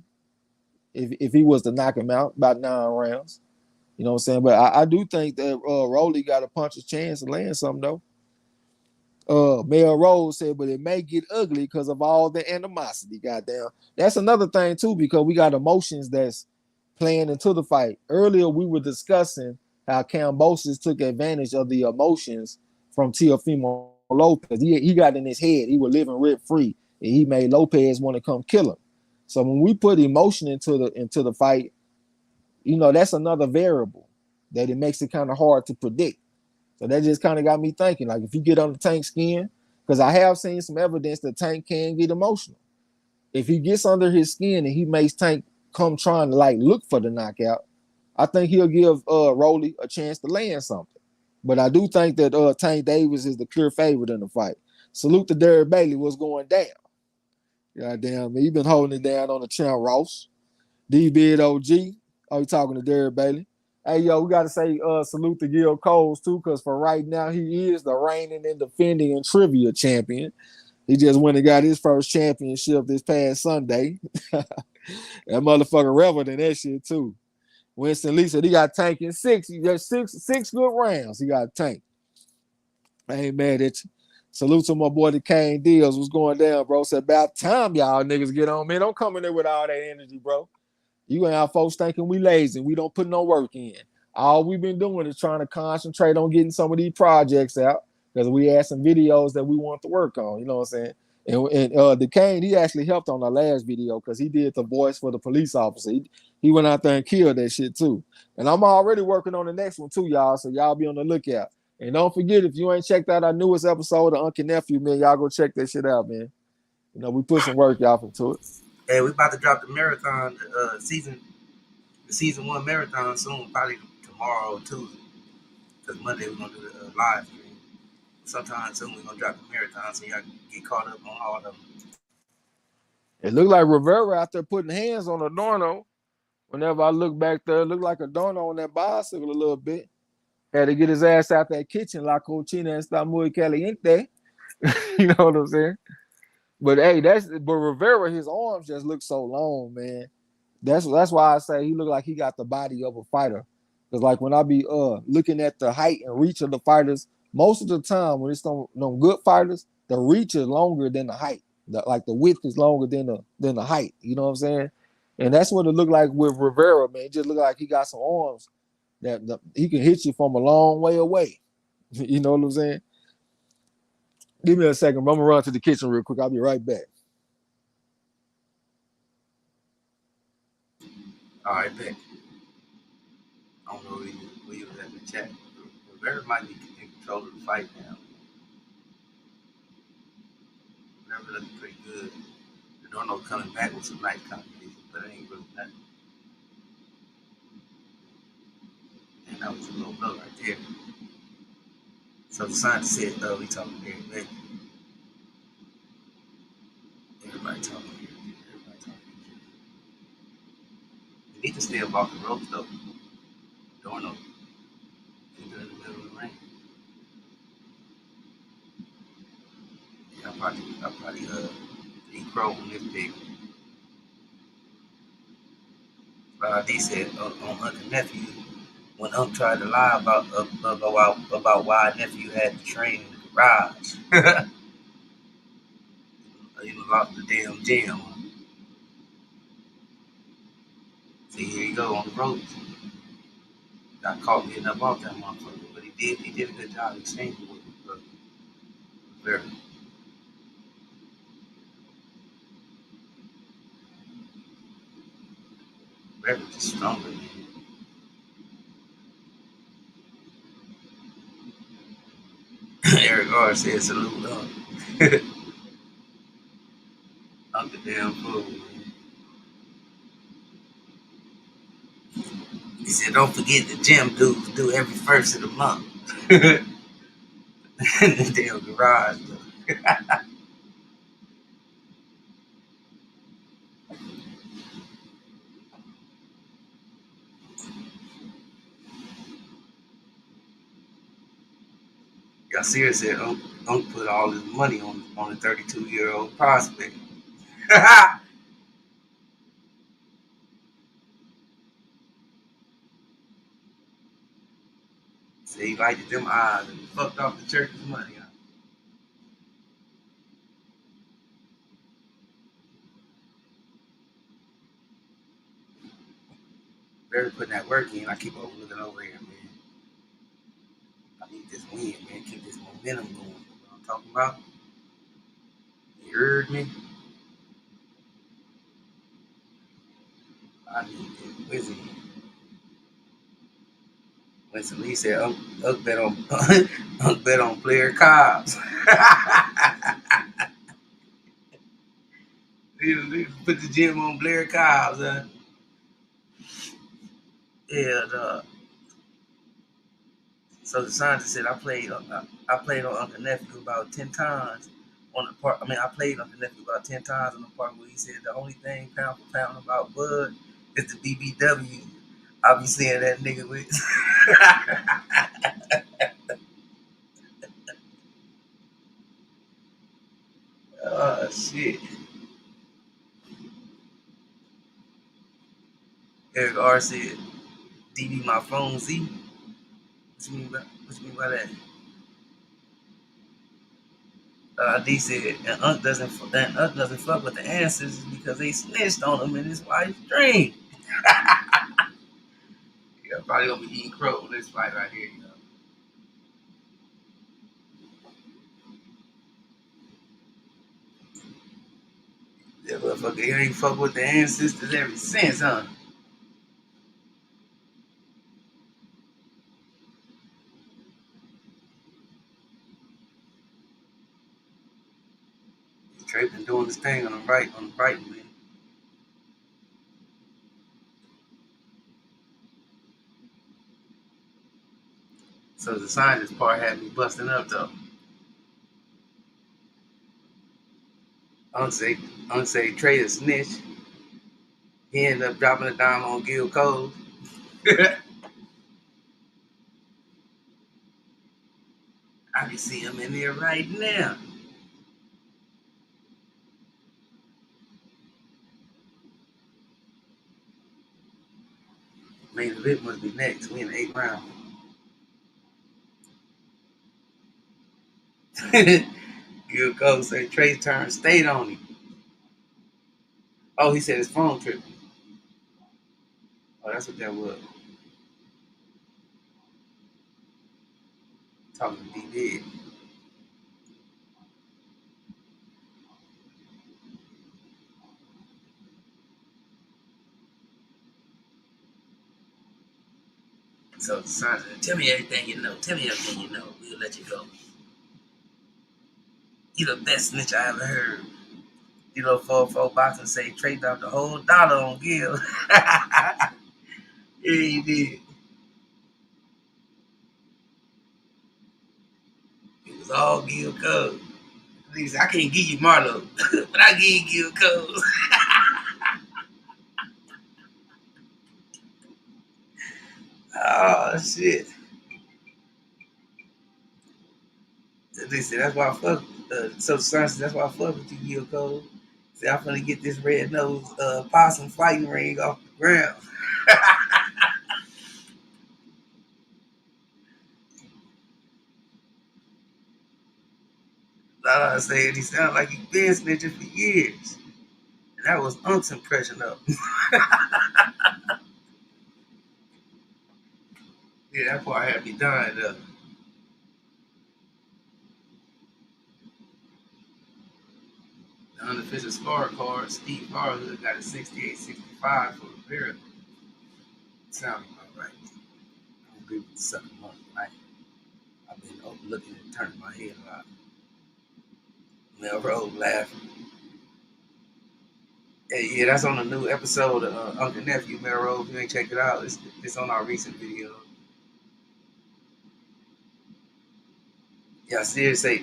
if he was to knock him out, about 9 rounds. You know what I'm saying? But I do think that Rolly got a puncher's chance of laying something, though. Mel Rose said, but it may get ugly because of all the animosity. Goddamn, that's another thing too, because we got emotions that's playing into the fight. Earlier, we were discussing how Cambosis took advantage of the emotions from Teofimo Lopez. He got in his head. He was living rent free, and he made Lopez want to come kill him. So when we put emotion into the fight, you know, that's another variable that it makes it kind of hard to predict. So that just kind of got me thinking, like if you get on the Tank skin, because I have seen some evidence that Tank can get emotional. If he gets under his skin and he makes Tank come trying to like look for the knockout, I think he'll give Rolly a chance to land something. But I do think that Tank Davis is the clear favorite in the fight. Salute to Derek Bailey, what's going down? Goddamn, he been holding it down on the champ Ross. D-Bid OG. Oh, you talking to Derek Bailey? Hey, yo, we got to say salute to Gil Coles, too, because for right now, he is the reigning and defending and trivia champion. He just went and got his first championship this past Sunday. That motherfucker reveled in that shit, too. Winston Lee said he got Tank in 6. He got six good rounds. He got Tank. I ain't mad at you. Salute to my boy, the Kane Deals. What's going down, bro? Said about time y'all niggas get on, man. Don't come in there with all that energy, bro. You and our folks thinking we lazy. We don't put no work in. All we've been doing is trying to concentrate on getting some of these projects out because we had some videos that we want to work on. You know what I'm saying? And DeCane, he actually helped on our last video because he did the voice for the police officer. He went out there and killed that shit too. And I'm already working on the next one too, y'all. So y'all be on the lookout. And don't forget, if you ain't checked out our newest episode of Uncle Nephew, man, y'all go check that shit out, man. You know, we put some work, y'all, into it. Hey, we about to drop the marathon, the season 1 marathon soon, probably tomorrow or Tuesday. Because Monday we're gonna do the live stream. Sometime soon we're gonna drop the marathon so y'all can get caught up on all of them. It looked like Rivera out there putting hands on Adorno. Whenever I look back there, it looked like Adorno on that bicycle a little bit. Had to get his ass out that kitchen, La Cochina and está muy caliente. You know what I'm saying? But hey, but Rivera, his arms just look so long, man. That's why I say he looked like he got the body of a fighter. Because like when I be looking at the height and reach of the fighters, most of the time when it's them good fighters, the reach is longer than the height. Like the width is longer than the height. You know what I'm saying? And that's what it looked like with Rivera, man. It just looked like he got some arms that he can hit you from a long way away. You know what I'm saying? Give me a second. I'm gonna run to the kitchen real quick. I'll be right back. All right, bet. I don't know where you was at in the chat. Rivera might be in control of the fight now. Rivera looking pretty good. I don't know coming back with some nice combinations, but it ain't really nothing. And that was a little blow right there. So the scientist said, we talking here, man. Everybody talking here. Everybody talking here. You need to stay above the ropes though. Don't know. Keep it in the middle of the ring. Yeah, I probably eat crow on this big. They said on Uncle Nephew, when Unc tried to lie about why Nephew had to train in the garage. He lost the damn gym. See, here you go on the ropes. Got caught getting up off that motherfucker, but he did a good job exchanging with him. But very, very just stronger, man. Eric R said salute Unc. Unc the damn fool, man. He said, don't forget the gym dudes do every first of the month. In the damn garage, though. Y'all serious said Unc put all his money on a 32-year-old prospect. Say he lighted them eyes and fucked off the church's money. Barry putting that work in. I keep looking over here, man. I need this win, man. Keep this momentum going. You know what I'm talking about? You heard me? I need this. Where's he? Winston Lee said, Unc bet on Unc bet on player Cobbs. He put the gym on Blair Cobbs, huh? Yeah, so the scientist said I played on Uncle Nephew about 10 times on the part. I mean, I played Uncle Nephew about 10 times on the part where he said the only thing pound for pound about Bud is the BBW. I'll be seeing that nigga with. Oh shit. Eric R said, DB my phone Z. What you mean by that? D said, and Unc doesn't fuck with the ancestors because they snitched on him in his wife's dream. Yeah, probably gonna be eating crow in this fight right here, you know. That motherfucker he ain't fuck with the ancestors ever since, huh? Trey been doing his thing on the right, man. So the scientist part had me busting up though. Unc say Unc say Trey a snitch. He ended up dropping a dime on Gil Cole. I can see him in there right now. Main event must be next. We in the 8th round. Gil Cole say Trey turned state on him. Oh, he said his phone tripped. Oh, that's what that was. Talking to D Big. So the scientist said, tell me everything you know. Tell me everything you know. We'll let you go. You the best snitch I ever heard. You know, 4-4 boxing say Trey dropped the whole dollar on Gil. Yeah, he did. It was all Gil Cole. He said, I can't give you Marlo, but I give you Gil Cole. Oh, shit. They said, that's why I fuck. So the son said, that's why I fuck with you, Gil Cole. Say, I'm finna get this red nose possum fighting ring off the ground. I was saying he sounded like he been snitching for years. And that was Unc's impression of him. Yeah, that part had me dying though. The unofficial scorecard, Steve Harwood got a 68-65 for Rivera. Sounded about right. I don't agree with the second month, right? I've been overlooking and turning my head a lot. Melrose laughing. Hey, yeah, that's on the new episode of Uncle Nephew Melrose. If you ain't check it out, it's on our recent video. Yeah, I still say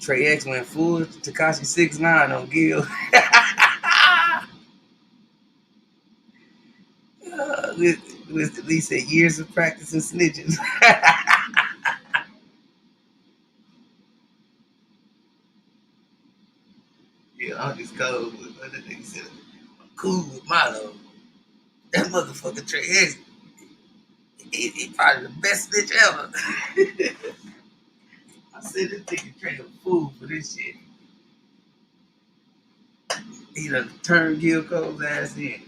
Trey X went full Tekashi 6ix9ine on Gil. With at least years of practicing snitching. Yeah, Uncle's cold. But the nigga said, I'm cool with Marlo. That motherfucker Trey X, he probably the best snitch ever. I said this nigga Trey a fool for this shit. He done turned Gil Cole's ass in.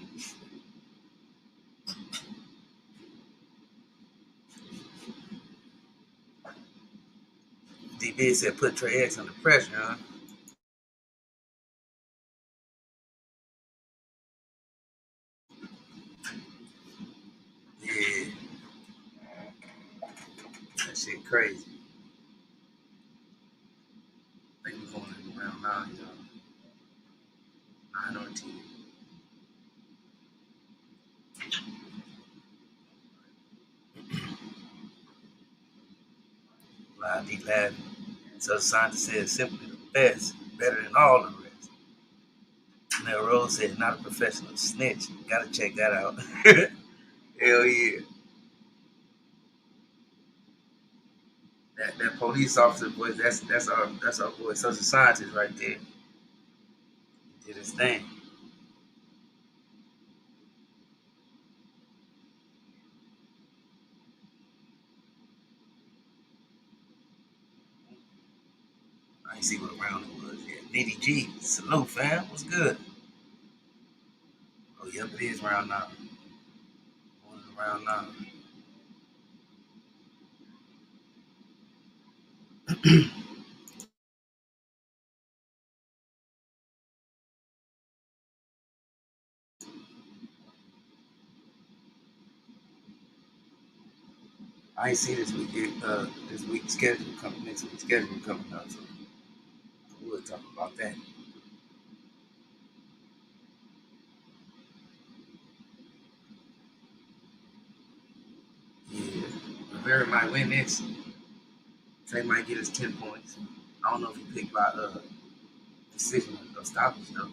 DB said put Trey X under pressure, huh? Yeah, that shit crazy. I think we're going around now, y'all. 9 or 10. Loud D laughing. So the scientist said simply the best, better than all the rest. Now Rose said not a professional snitch. Gotta check that out. Hell yeah. That police officer boy, that's our boy, social scientist right there. He did his thing. I ain't see what around it was. Yeah. Nitty G, salute fam. What's good? Oh yep, it is round 9. Going to round 9. I ain't see this week's schedule coming, next week's schedule coming up, so we'll talk about that. Yeah, Rivera might win this. Trey might get his 10 points. I don't know if he picked by decision of stoppage though.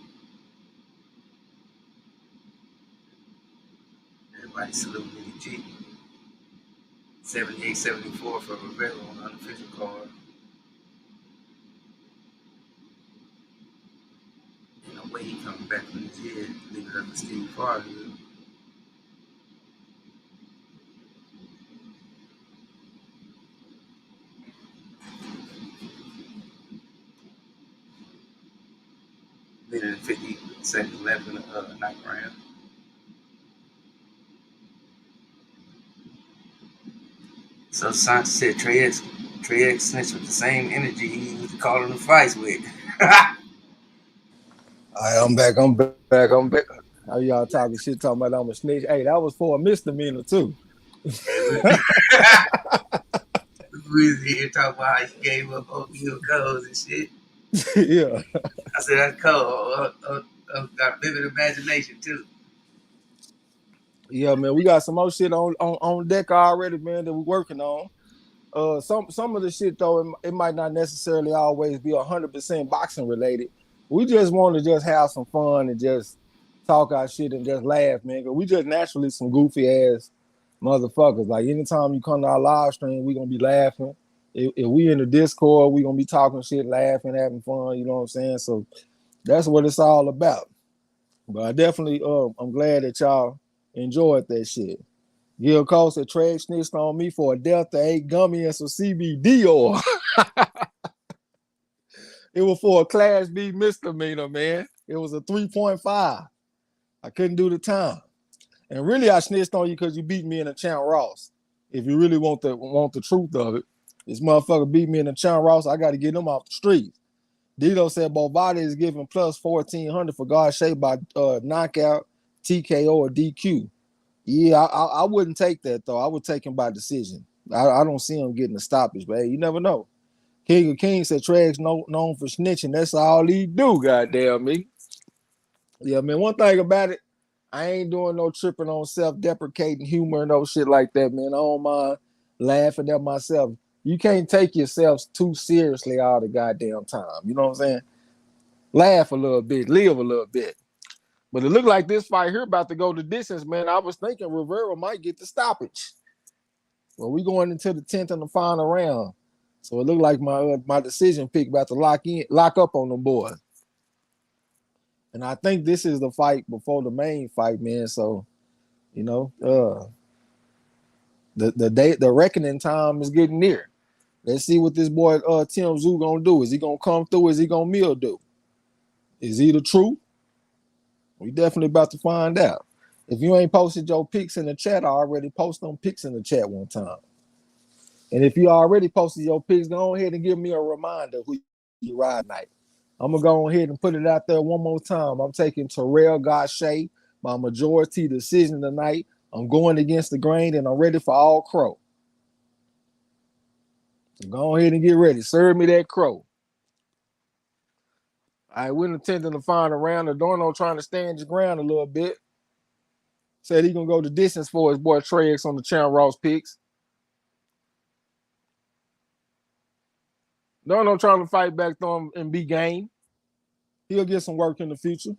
Everybody salute Billy G. 78-74 for Rivera on the unofficial card. Ain't no way he coming back from his head, leave it up to Steve Farley. Minute and 50 seconds left in the ninth round. So Santos said Trey X snitched with the same energy he used to call him the fights with. All right, I'm back. I'm back. I'm back. How y'all talking shit? Talking about I'm a snitch. Hey, that was for a misdemeanor too. We was here talking about how you gave up oatmeal codes and shit. Yeah. I said that's cold. Got vivid imagination too. Yeah, man. We got some more shit on deck already, man, that we're working on. Some of the shit though, it might not necessarily always be 100% boxing related. We just want to just have some fun and just talk our shit and just laugh, man. Cause we just naturally some goofy ass motherfuckers. Like anytime you come to our live stream, we gonna be laughing. If we in the Discord, we gonna be talking shit, laughing, having fun. You know what I'm saying? So that's what it's all about. But I definitely, I'm glad that y'all Enjoyed that shit. Gil Cole said Trey snitched on me for a Delta 8 gummy and some CBD oil. It was for a Class B misdemeanor, man. It was a 3.5. I couldn't do the time. And really, I snitched on you because you beat me in a Champ Ross. If you really want the truth of it, this motherfucker beat me in a Champ Ross. I got to get him off the streets. Dito said Bovada is giving plus 1,400 for Gausha by knockout, TKO, or DQ. Yeah, I wouldn't take that, though. I would take him by decision. I don't see him getting a stoppage, but hey, you never know. King of Kings said Treg's known for snitching. That's all he do, goddamn me. Yeah, man, one thing about it, I ain't doing no tripping on self-deprecating humor and no shit like that, man. I don't mind laughing at myself. You can't take yourself too seriously all the goddamn time. You know what I'm saying? Laugh a little bit, live a little bit. But it looked like this fight here about to go the distance, man. I was thinking Rivera might get the stoppage. Well, we going into the 10th and the final round. So it looked like my decision pick about to lock up on them boys. And I think this is the fight before the main fight, man. So, you know, the reckoning time is getting near. Let's see what this boy Tszyu gonna do. Is he gonna come through? Is he gonna mildew? Is he the truth? We definitely about to find out. If you ain't posted your picks in the chat, I already post them picks in the chat one time. And if you already posted your picks, go ahead and give me a reminder who you ride tonight. I'm going to go ahead and put it out there one more time. I'm taking Terrell Gausha by majority decision tonight. I'm going against the grain, and I'm ready for all crow. So go ahead and get ready. Serve me that crow. All right, we're attempting to find a round. Adorno trying to stand his ground a little bit. Said he's going to go the distance for his boy Trey X on the Champ Ross picks. Adorno trying to fight back to him and be game. He'll get some work in the future.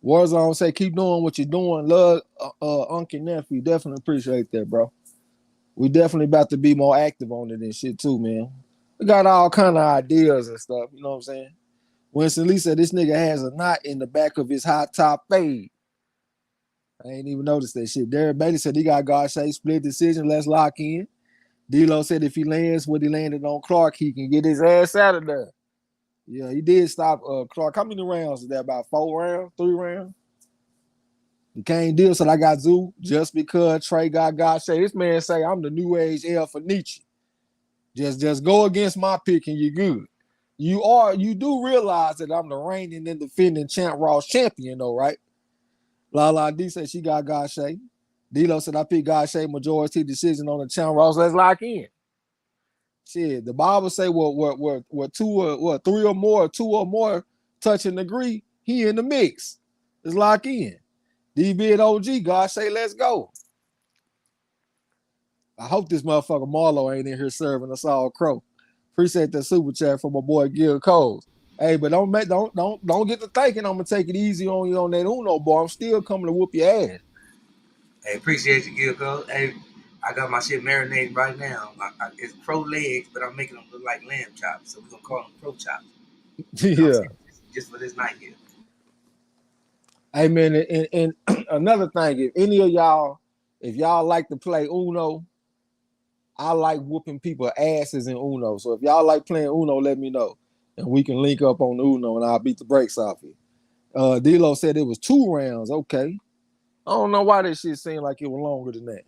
Warzone say, keep doing what you're doing. Love, Uncle Nephew. Definitely appreciate that, bro. We definitely about to be more active on it and shit too, man. We got all kind of ideas and stuff. You know what I'm saying? Winston Lee said this nigga has a knot in the back of his high top fade. I ain't even noticed that shit. Derek Bailey said he got Gausha split decision. Let's lock in. D-Lo said if he lands what he landed on Clark, he can get his ass out of there. Yeah, he did stop Clark. How many rounds is that? About 4 rounds? 3 rounds? The Kane deal said I got Tszyu just because Trey got Gausha. This man say I'm the new age El Fenici. Just go against my pick and you're good. You do realize that I'm the reigning and defending Champ Ross champion, though, right? Lala D said she got Gausha. D-Lo said I picked Gausha majority decision on the Champ Ross. Let's lock in. Shit, the Bible say what 3 or more, 2 or more touch and agree, he in the mix. Let's lock in. DB and OG, Gausha, let's go. I hope this motherfucker Marlo ain't in here serving us all crow. Appreciate that super chat from my boy Gil Coles. Hey, but don't get to thinking I'm gonna take it easy on you on that Uno, boy. I'm still coming to whoop your ass. Hey, appreciate you, Gil Cole. Hey, I got my shit marinating right now. It's pro legs, but I'm making them look like lamb chops, so we're gonna call them pro chops. You know Yeah. just for this night here. Hey man, and another thing, if y'all like to play Uno, I like whooping people asses in Uno. So if y'all like playing Uno, let me know. And we can link up on Uno and I'll beat the brakes off you. D-Lo said it was 2 rounds. Okay. I don't know why this shit seemed like it was longer than that.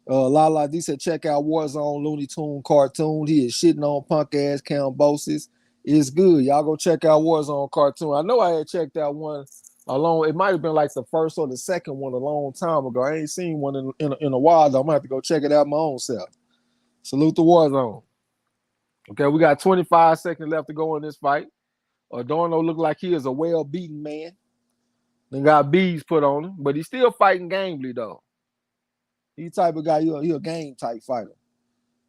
Lala D said, check out Warzone Looney Tune cartoon. He is shitting on punk ass Cambosis. It's good. Y'all go check out Warzone cartoon. I know I had checked out one alone. It might have been like the first or the second one a long time ago. I ain't seen one in a while, though. I'm going to have to go check it out my own self. Salute the Warzone. Okay, we got 25 seconds left to go in this fight. Adorno look like he is a well-beaten man. Then got bees put on him, but he's still fighting gamely, though. He type of guy, he a game type fighter.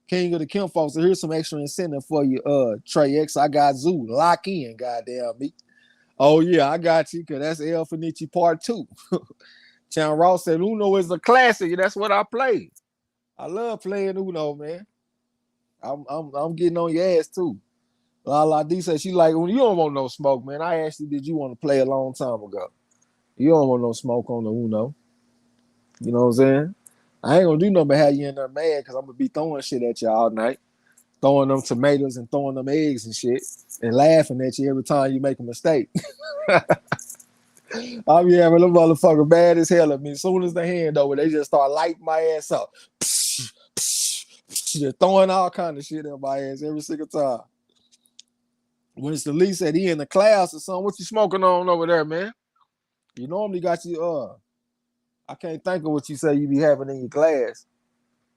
King of the Kim folks, so here's some extra incentive for you, Trey X. I got Tszyu. Lock in, goddamn me. Oh, yeah, I got you, because that's El Fenici Part 2. Champ Ross said, Uno is a classic. That's what I play. I love playing Uno, man. I'm getting on your ass, too. Lala D said she like, when you don't want no smoke, man. I asked you, did you want to play a long time ago? You don't want no smoke on the Uno. You know what I'm saying? I ain't gonna do nothing but have you in there mad because I'm gonna be throwing shit at you all night, throwing them tomatoes and throwing them eggs and shit, and laughing at you every time you make a mistake. I'll be having them motherfucker bad as hell at me. As soon as the hand over, they just start lighting my ass up. Just throwing all kind of shit at my ass every single time. When it's the least said he in the class or something, what you smoking on over there, man? You normally got you, I can't think of what you say you be having in your glass.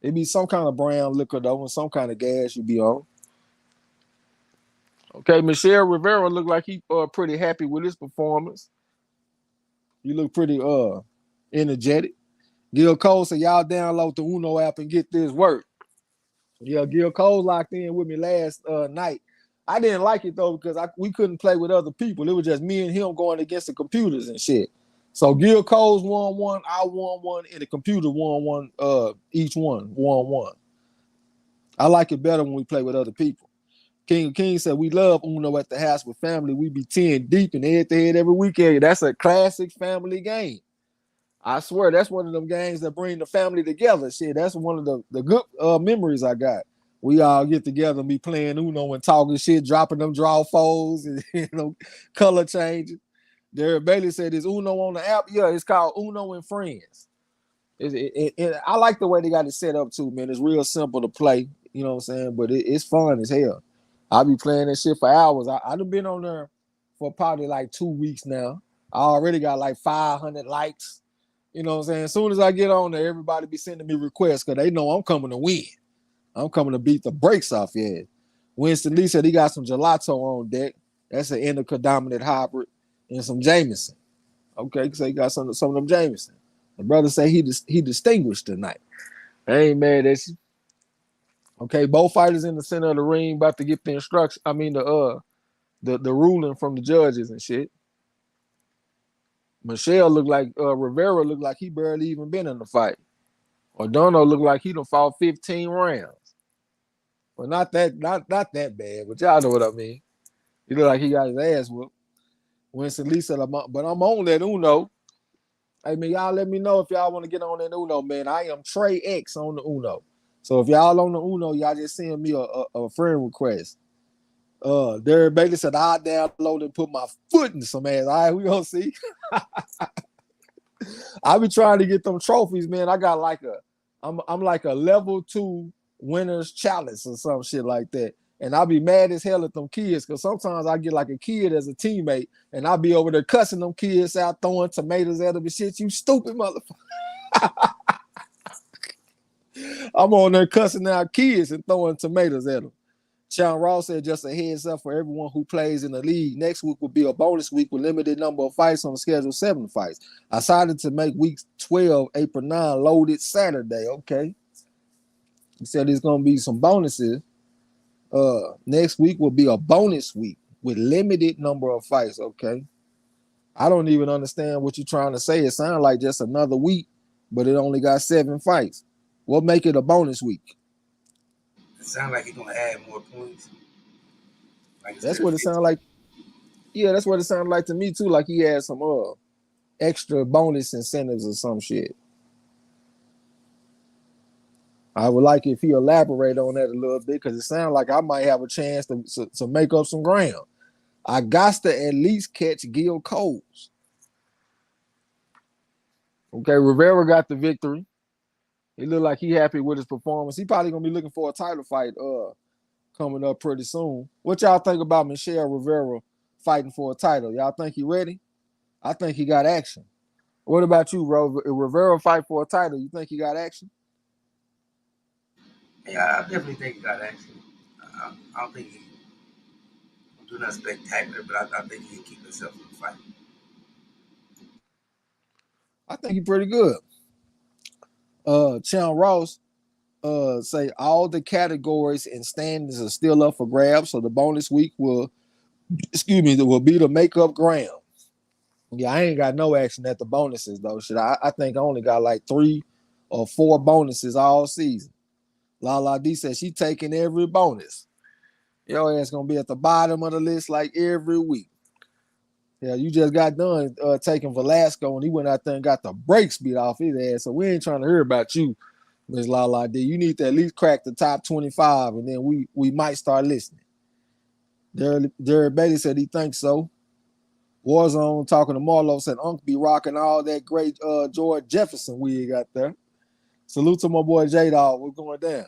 It be some kind of brown liquor though, and some kind of gas you be on. Okay, Michelle Rivera looked like he pretty happy with his performance. You look pretty energetic. Gil Cole said, y'all download the Uno app and get this work. Yeah, Gil Cole locked in with me last night. I didn't like it though because we couldn't play with other people. It was just me and him going against the computers and shit. So Gil Cole's 1-1, I 1-1, and the computer 1-1, each one 1-1. I like it better when we play with other people. King of Kings said we love Uno at the house with family. We be 10 deep and head to head every weekend. That's a classic family game. I swear that's one of them games that bring the family together. Shit, that's one of the good memories I got. We all get together and be playing Uno and talking shit, dropping them draw folds and color changing. Derek Bailey said, "Is Uno on the app?" Yeah, it's called Uno and Friends. I like the way they got it set up too, man. It's real simple to play, you know what I'm saying? But it's fun as hell. I'll be playing that shit for hours. I done been on there for probably like 2 weeks now. I already got like 500 likes. You know what I'm saying? As soon as I get on there, everybody be sending me requests because they know I'm coming to win. I'm coming to beat the brakes off your head. Winston Lee said he got some gelato on deck. That's an indica dominant hybrid and some Jameson. Okay, so he got some of them Jameson. The brother say he distinguished tonight. I ain't mad at you. Okay, both fighters in the center of the ring about to get the instruction. I mean the ruling from the judges and shit. Michelle looked like Rivera looked like he barely even been in the fight. O'Donnell looked like he done fought 15 rounds. Well, not that bad, but y'all know what I mean. He looked like he got his ass whooped. Winston Lee said, but I'm on that Uno. Hey, man, y'all let me know if y'all want to get on that Uno, man. I am Trey X on the Uno. So if y'all on the Uno, y'all just send me a friend request. Derek Bailey said, I'll download and put my foot in some ass. All right, we gonna see. I be trying to get them trophies, man. I got like I'm like a level 2 winners challenge or some shit like that. And I'll be mad as hell at them kids because sometimes I get like a kid as a teammate and I'll be over there cussing them kids out, throwing tomatoes at them and shit. You stupid motherfucker. I'm on there cussing out kids and throwing tomatoes at them. Sean Ross said, just a heads up for everyone who plays in the league. Next week will be a bonus week with limited number of fights on the schedule, 7 fights. I decided to make week 12, April 9, loaded Saturday. Okay. He said there's going to be some bonuses. Next week will be a bonus week with limited number of fights. Okay. I don't even understand what you're trying to say. It sounds like just another week, but it only got 7 fights. What make it a bonus week? It sounds like he's gonna add more points. Like That's what it sounds like. Yeah, that's what it sounded like to me too. Like he had some extra bonus incentives or some shit. I would like if he elaborate on that a little bit because it sounds like I might have a chance to make up some ground. I got to at least catch Gil Coles. Okay, Rivera got the victory. He looked like he happy with his performance. He probably gonna be looking for a title fight coming up pretty soon. What y'all think about Michelle Rivera fighting for a title? Y'all think he ready? I think he got action. What about you, Ro? If Rivera fight for a title, you think he got action? Yeah, I definitely think he got action. I don't think he will do nothing spectacular, but I think he can keep himself in the fight. I think he's pretty good. Sean Ross say all the categories and standings are still up for grabs, so the bonus week will be the makeup ground. Yeah, I ain't got no action at the bonuses though. Shit, I think I only got like 3 or 4 bonuses all season. La D says she taking every bonus. Your ass gonna be at the bottom of the list like every week. Yeah, you just got done taking Velasco, and he went out there and got the brakes beat off his ass. So we ain't trying to hear about you, Miss Lala D. You need to at least crack the top 25, and then we might start listening. Derek Bailey said he thinks so. Warzone talking to Marlo said Unc be rocking all that great George Jefferson wig out there. Salute to my boy J Dog. What's going down?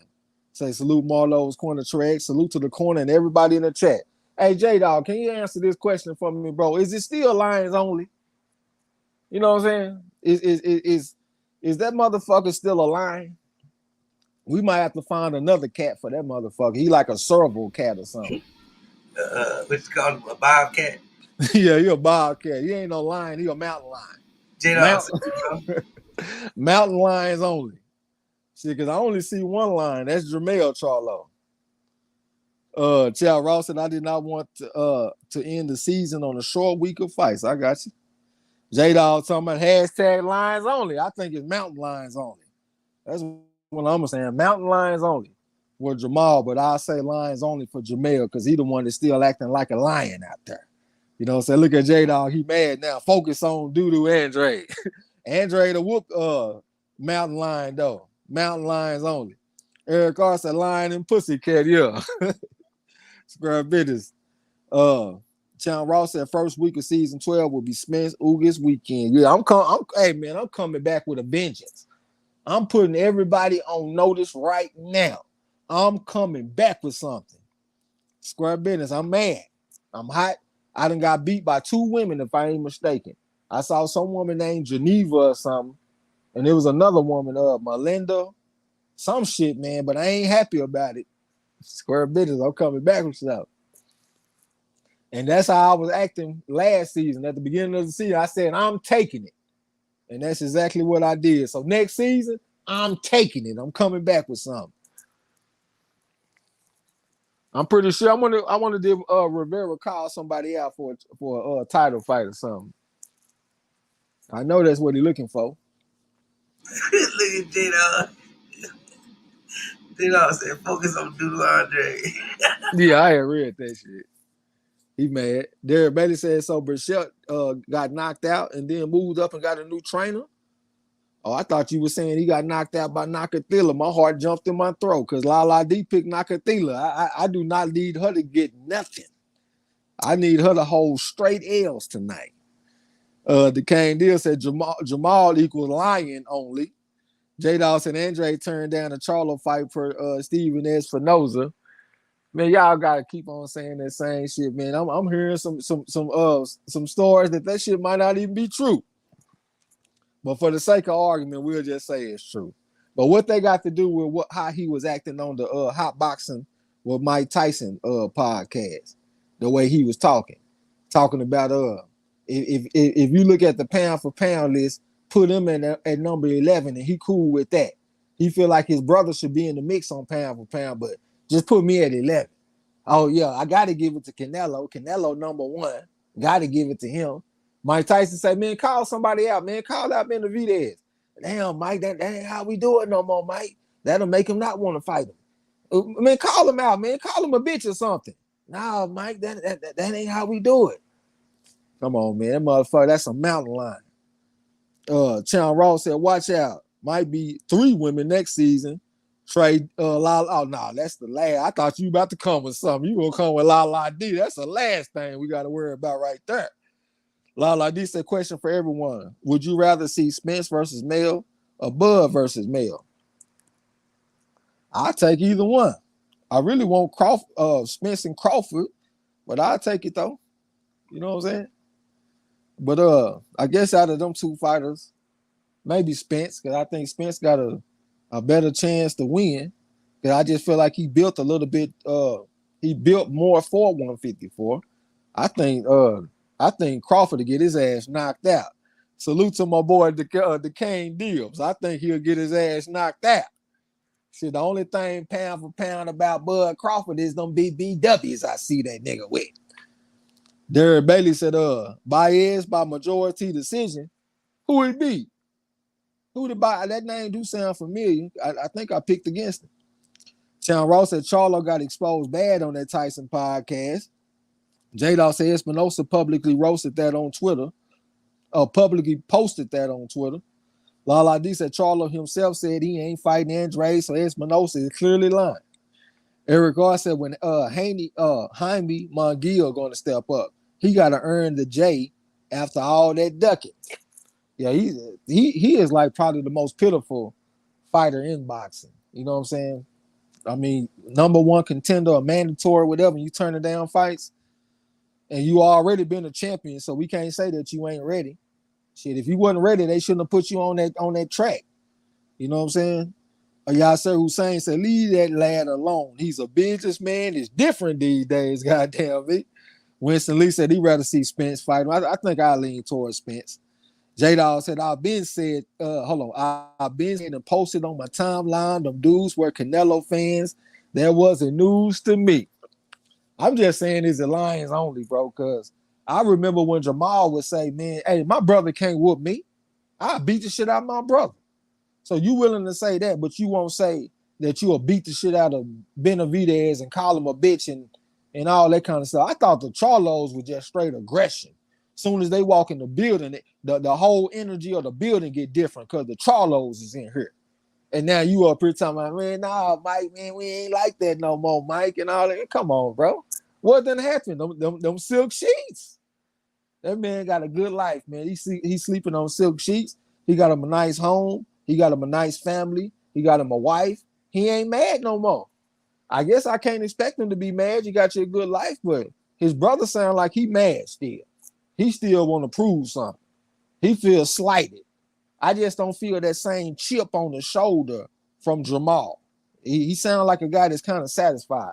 Say salute Marlo's corner track. Salute to the corner and everybody in the chat. Hey J Dog, can you answer this question for me, bro? Is it still Lions only? You know what I'm saying? Is that motherfucker still a lion? We might have to find another cat for that motherfucker. He like a serval cat or something. What you call him? A bobcat? Yeah, he a bobcat. He ain't no lion. He a mountain lion. Mountain lions only. See, because I only see one lion. That's Jamel Charlo. Chad Ross said I did not want to end the season on a short week of fights. I got you. J-Dog talking about hashtag Lions only. I think it's mountain lions only. That's what I'm saying. Mountain lions only for Jamal, but I'll say lions only for Jamel because he the one that's still acting like a lion out there. You know what I'm saying? Look at J-Dog. He mad now. Focus on Doodoo Andre. Andre the whoop mountain lion though. Mountain lions only. Eric R said lion and pussycat, yeah. Square business. John Ross said first week of season 12 will be Spence Ugas weekend. Yeah, I'm coming back with a vengeance. I'm putting everybody on notice right now. I'm coming back with something. Square business. I'm mad. I'm hot. I done got beat by 2 women, if I ain't mistaken. I saw some woman named Geneva or something, and there was another woman, Melinda, some shit, man, but I ain't happy about it. Square business. I'm coming back with stuff. And that's how I was acting last season. At the beginning of the season, I said, I'm taking it. And that's exactly what I did. So next season, I'm taking it. I'm coming back with something. I'm pretty sure I want to give Rivera call somebody out for a title fight or something. I know that's what he's looking for. Look at J-Dog. J-Dog said focus on Doodoo Andre. Yeah, I had read that shit. He mad. Derek Bailey said so. Brissette got knocked out and then moved up and got a new trainer. Oh, I thought you were saying he got knocked out by Nakathila. My heart jumped in my throat because Lala D picked Nakathila. I do not need her to get nothing. I need her to hold straight L's tonight. The Kane Deal said Jamal equals lion only. J-Dawg said Andre turned down a Charlo fight for Steven Espinoza. Man, y'all gotta keep on saying that same shit, man. I'm hearing some stories that shit might not even be true. But for the sake of argument, we'll just say it's true. But what they got to do with how he was acting on the Hot Boxing with Mike Tyson podcast, the way he was talking about if you look at the pound for pound list, put him in at number 11, and he cool with that. He feel like his brother should be in the mix on pound for pound, but just put me at 11. Oh, yeah, I got to give it to Canelo. Canelo number 1. Got to give it to him. Mike Tyson said, man, call somebody out, man. Call out Benavidez. Damn, Mike, that ain't how we do it no more, Mike. That'll make him not want to fight him. Man, call him out, man. Call him a bitch or something. Nah, Mike, that ain't how we do it. Come on, man. That motherfucker, that's a mountain lion. Chan Ross said, watch out. Might be 3 women next season. Trade oh no, that's the last. I thought you about to come with something. You gonna come with Lala D. That's the last thing we got to worry about right there. Lala D said, question for everyone. Would you rather see Spence versus Mel or Bud versus Mel? I'll take either one. I really want Spence and Crawford, but I'll take it though. You know what I'm saying? But I guess out of them 2 fighters, maybe Spence, because I think Spence got a better chance to win. Because I just feel like he built a little bit. He built more for 154. I think Crawford to get his ass knocked out. Salute to my boy the Kane Deals. I think he'll get his ass knocked out. See, the only thing pound for pound about Bud Crawford is them BBWs I see that nigga with. Derek Bailey said, Baez by majority decision. Who he beat? Who the buy? That name do sound familiar. I think I picked against him. Sean Ross said Charlo got exposed bad on that Tyson podcast. J-Dog said Espinosa publicly roasted that on Twitter, publicly posted that on Twitter. Lala D said Charlo himself said he ain't fighting Andre, so Espinosa is clearly lying. Eric R said when Jaime Mongiel going to step up, he got to earn the J after all that ducking. Yeah, he is like probably the most pitiful fighter in boxing. You know what I'm saying? I mean, number one contender, a mandatory, whatever. You turn it down fights, and you already been a champion, so we can't say that you ain't ready. Shit, if you wasn't ready, they shouldn't have put you on that track. You know what I'm saying? Yasser Hussein said, leave that lad alone. He's a businessman. It's different these days, goddamn me. Winston Lee said he'd rather see Spence fight him. I think I lean towards Spence. J-Dog said, I've been saying and posted on my timeline, them dudes were Canelo fans. That wasn't news to me. I'm just saying it's the Lions only, bro, because I remember when Jamal would say, man, hey, my brother can't whoop me. I beat the shit out of my brother. So you willing to say that, but you won't say that you'll beat the shit out of Benavidez and call him a bitch and all that kind of stuff. I thought the Charlos were just straight aggression. As soon as they walk in the building, the whole energy of the building get different because the Charlos is in here. And now you up here talking about, man, nah, Mike, man, we ain't like that no more, Mike, and all that. Come on, bro. What done happened? Them silk sheets. That man got a good life, man. He's sleeping on silk sheets. He got him a nice home. He got him a nice family. He got him a wife. He ain't mad no more. I guess I can't expect him to be mad. You got you a good life, but his brother sound like he mad still. He still want to prove something. He feels slighted. I just don't feel that same chip on the shoulder from Jamal. He sounds like a guy that's kind of satisfied.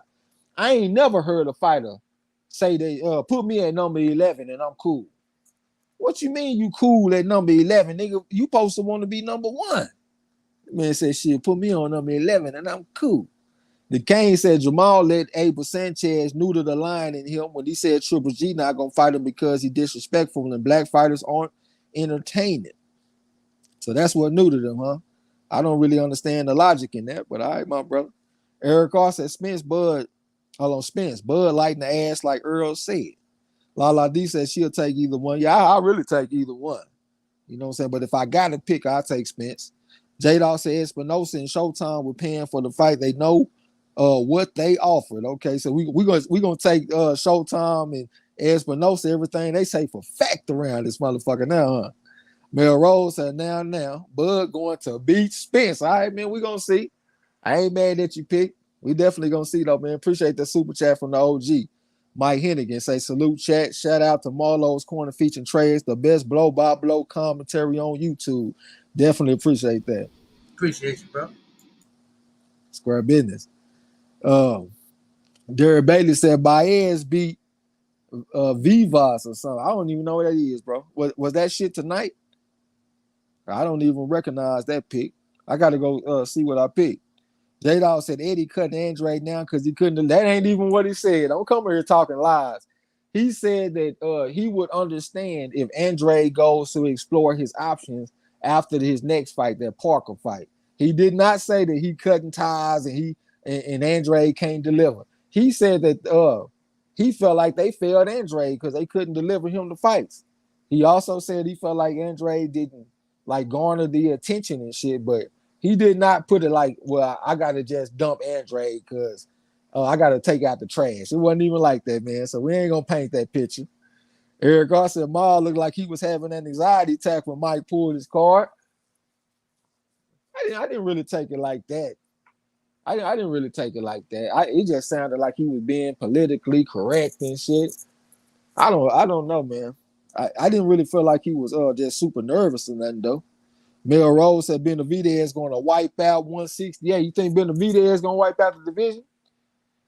I ain't never heard a fighter say they put me at number 11 and I'm cool. What you mean you cool at number 11, nigga? You supposed to want to be number 1. Man said, shit, put me on number 11 and I'm cool. The Kane said Jamal let Abel Sanchez neuter the line in him when he said Triple G not going to fight him because he's disrespectful and black fighters aren't entertaining. So that's what neutered him, huh? I don't really understand the logic in that, but all right, my brother. Eric R said Spence Bud lighting the ass like Earl said. Lala D said she'll take either one. Yeah, I'll really take either one. You know what I'm saying? But if I got to pick, I'll take Spence. J-Dog said Espinosa and Showtime were paying for the fight. They know what they offered. Okay, so we gonna take Showtime and Espinosa, everything they say for fact around this motherfucker now, huh? Mel Rose said, now, Bud going to beat Spence. All right, man, we gonna see. I ain't mad that you picked. We definitely gonna see though, man. Appreciate the super chat from the OG. Mike Hennigan say salute chat. Shout out to MARLO'S Corner featuring Trey's, the best blow by blow commentary on YouTube. Definitely appreciate that. Appreciate you, bro. Square business. Derek Bailey said Baez beat Vivas or something. I don't even know what that is, bro. Was that shit tonight? I don't even recognize that pick. I got to go see what I picked. J-Dog said Eddie cut Andre now because he couldn't. That ain't even what he said. Don't come here talking lies. He said that he would understand if Andre goes to explore his options after his next fight, that Parker fight. He did not say that he cutting ties and Andre can't deliver. He said that he felt like they failed Andre because they couldn't deliver him the fights. He also said he felt like Andre didn't like garner the attention and shit, but he did not put it like, well, I got to just dump Andre because I got to take out the trash. It wasn't even like that, man. So we ain't going to paint that picture. Eric Garcia said Maul looked like he was having an anxiety attack when Mike pulled his card. I didn't really take it like that. I didn't really take it like that. It just sounded like he was being politically correct and shit. I don't know, man. I didn't really feel like he was just super nervous or nothing, though. Mel Rose said Benavidez going to wipe out 168. You think Benavidez going to wipe out the division?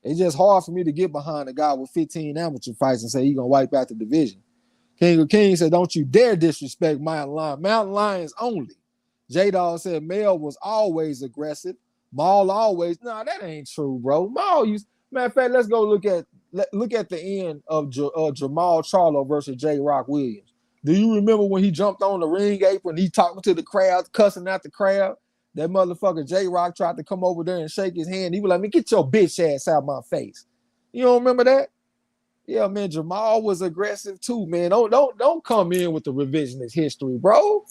It's just hard for me to get behind a guy with 15 amateur fights and say he's going to wipe out the division. King of Kings said, don't you dare disrespect Mountain Lion. Mountain Lions only. J-Dog said Mel was always aggressive. Maul always. No, that ain't true, bro. Maul used. Matter of fact, let's go look at the end of Jamal Charlo versus J. Rock Williams. Do you remember when he jumped on the ring apron, he talking to the crowd, cussing out the crowd? That motherfucker J. Rock tried to come over there and shake his hand. He was like, man, get your bitch ass out of my face. You don't remember that? Yeah, man, Jamal was aggressive too, man. Don't come in with the revisionist history, bro.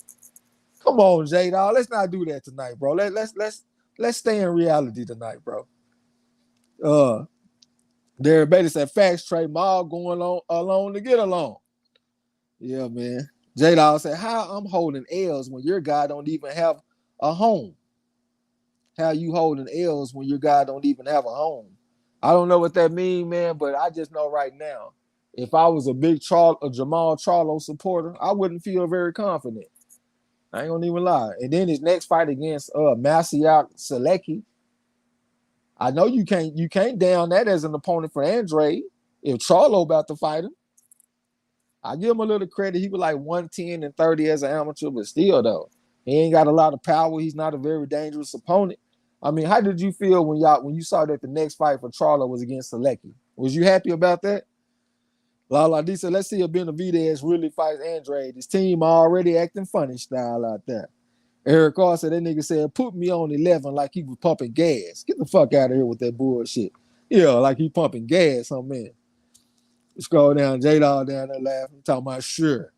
Come on, J-Dog. Let's not do that tonight, bro. Let's stay in reality tonight, bro. Uh Derek Bailey said facts, Trey Maul going on alone to get along. Yeah, man. J-Dog said, how I'm holding L's when your guy don't even have a home. How you holding L's when your guy don't even have a home? I don't know what that means, man, but I just know right now, if I was a big Jamal Charlo supporter, I wouldn't feel very confident. I ain't gonna even lie. And then his next fight against Masiak Selecki, I know you can't down that as an opponent for Andre. If Charlo about to fight him, I give him a little credit. He was like 110 and 30 as an amateur, but still though, he ain't got a lot of power. He's not a very dangerous opponent. I mean, how did you feel when you saw that the next fight for Charlo was against Selecki? Was you happy about that? Lala D said, let's see if Benavidez really fights Andre. This team already acting funny style out there. Eric Carr said, that nigga said, put me on 11 like he was pumping gas. Get the fuck out of here with that bullshit. Yeah, like he pumping gas on man. Scroll down, J-Dog down there laughing, talking about sure.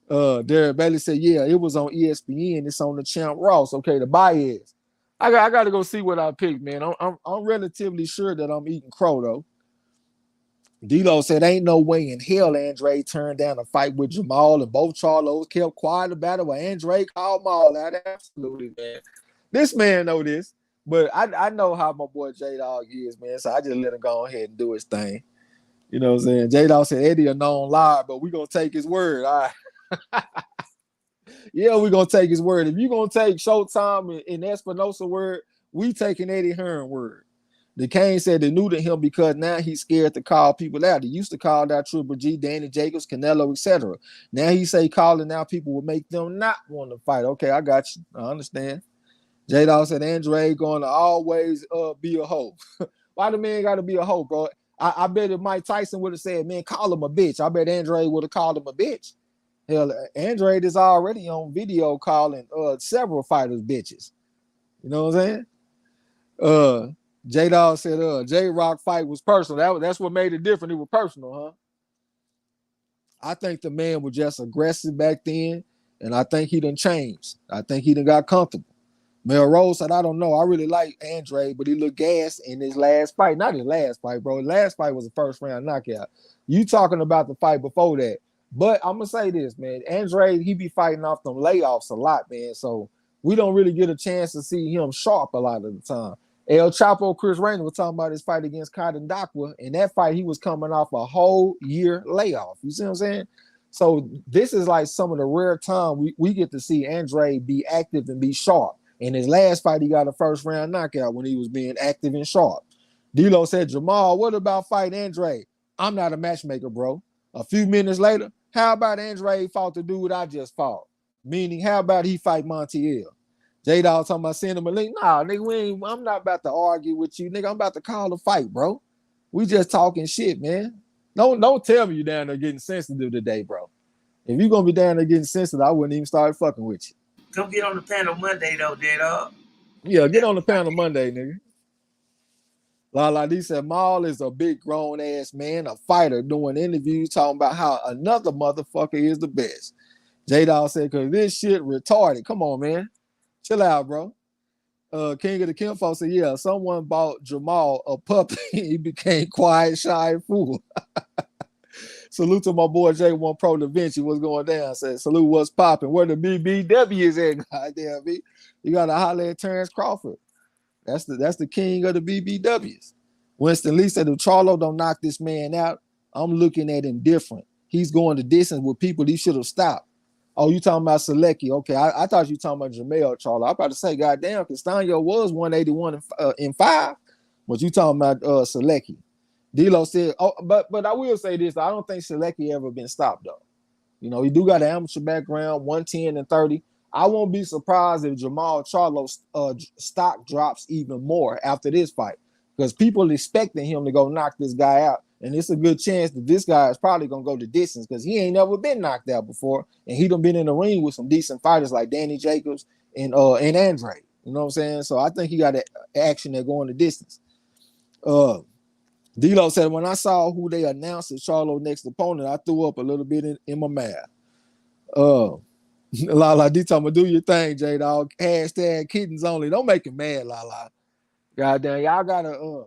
Derek Bailey said, yeah, it was on ESPN. It's on the Champ Ross. Okay, the Baez. I got to go see what I picked, man. I'm relatively sure that I'm eating crow, though. D-Lo said, ain't no way in hell Andre turned down a fight with Jamal, and both Charlos kept quiet about it when Andre called Maul out. Absolutely, man. This man know this, but I know how my boy J-Dog is, man, so I just let him go ahead and do his thing. You know what I'm saying? J-Dog said, Eddie a known liar, but we going to take his word. All right. Yeah, we're going to take his word. If you're going to take Showtime and Espinosa word, we taking Eddie Hearn word. The Kane said they knew to him because now he's scared to call people out. He used to call out Triple G, Danny Jacobs, Canelo, etc. Now he say calling out people will make them not want to fight. Okay, I got you. I understand. J-Dog said Andre going to always be a hoe. Why the man got to be a hoe, bro? I bet if Mike Tyson would have said, man, call him a bitch, I bet Andre would have called him a bitch. Hell, Andre is already on video calling several fighters bitches. You know what I'm saying? J-Dog said, J-Rock fight was personal. That's what made it different. It was personal, huh? I think the man was just aggressive back then, and I think he done changed. I think he done got comfortable. Mel Rose said, I don't know. I really like Andre, but he looked gassed in his last fight. Not his last fight, bro. His last fight was a first-round knockout. You talking about the fight before that. But I'm going to say this, man. Andre, he be fighting off them layoffs a lot, man. So we don't really get a chance to see him sharp a lot of the time. El Chapo Chris Rainer was talking about his fight against Cotton Dakwa. In that fight, he was coming off a whole year layoff. You see what I'm saying? So this is like some of the rare time we get to see Andre be active and be sharp. In his last fight, he got a first-round knockout when he was being active and sharp. D-Lo said, Jamal, what about fighting Andre? I'm not a matchmaker, bro. A few minutes later, how about Andre fought the dude I just fought? Meaning, how about he fight Montiel? J-Dog talking about sending him a link. Nah, nigga, I'm not about to argue with you, nigga. I'm about to call a fight, bro. We just talking shit, man. Don't tell me you down there getting sensitive today, bro. If you gonna be down there getting sensitive, I wouldn't even start fucking with you. Come get on the panel Monday, though, J-Dog. Yeah, get on the panel Monday, nigga. Lala D said, Maul is a big grown-ass man, a fighter, doing interviews talking about how another motherfucker is the best. J-Dog said, because this shit retarded. Come on, man. Chill out, bro. King of the Kinfolk said, yeah, someone bought Jamal a puppy. He became quiet, shy, and fool. Salute to my boy J1 Pro Da Vinci. What's going down? Said, salute, what's popping? Where the BBW is at? Goddamn, B. You got to holler at Terrence Crawford. That's the king of the BBWs. Winston Lee said, if Charlo don't knock this man out, I'm looking at him different. He's going the distance with people he should have stopped. Oh, you talking about Selecki. Okay, I thought you talking about Jamel Charlo. I was about to say, goddamn, Castaño was 181 in 5. But you talking about Selecki. D-Lo said, oh, but I will say this. I don't think Selecki ever been stopped, though. You know, he do got an amateur background, 110 and 30. I won't be surprised if Jamal Charlo's stock drops even more after this fight because people expecting him to go knock this guy out. And it's a good chance that this guy is probably going to go the distance because he ain't never been knocked out before. And he done been in the ring with some decent fighters like Danny Jacobs and Andre. You know what I'm saying? So I think he got action that going the distance. D-Lo said, when I saw who they announced as Charlo's next opponent, I threw up a little bit in my mouth. Lala D talking about do your thing, J-Dog. Hashtag kittens only. Don't make him mad, Lala. Goddamn, y'all gotta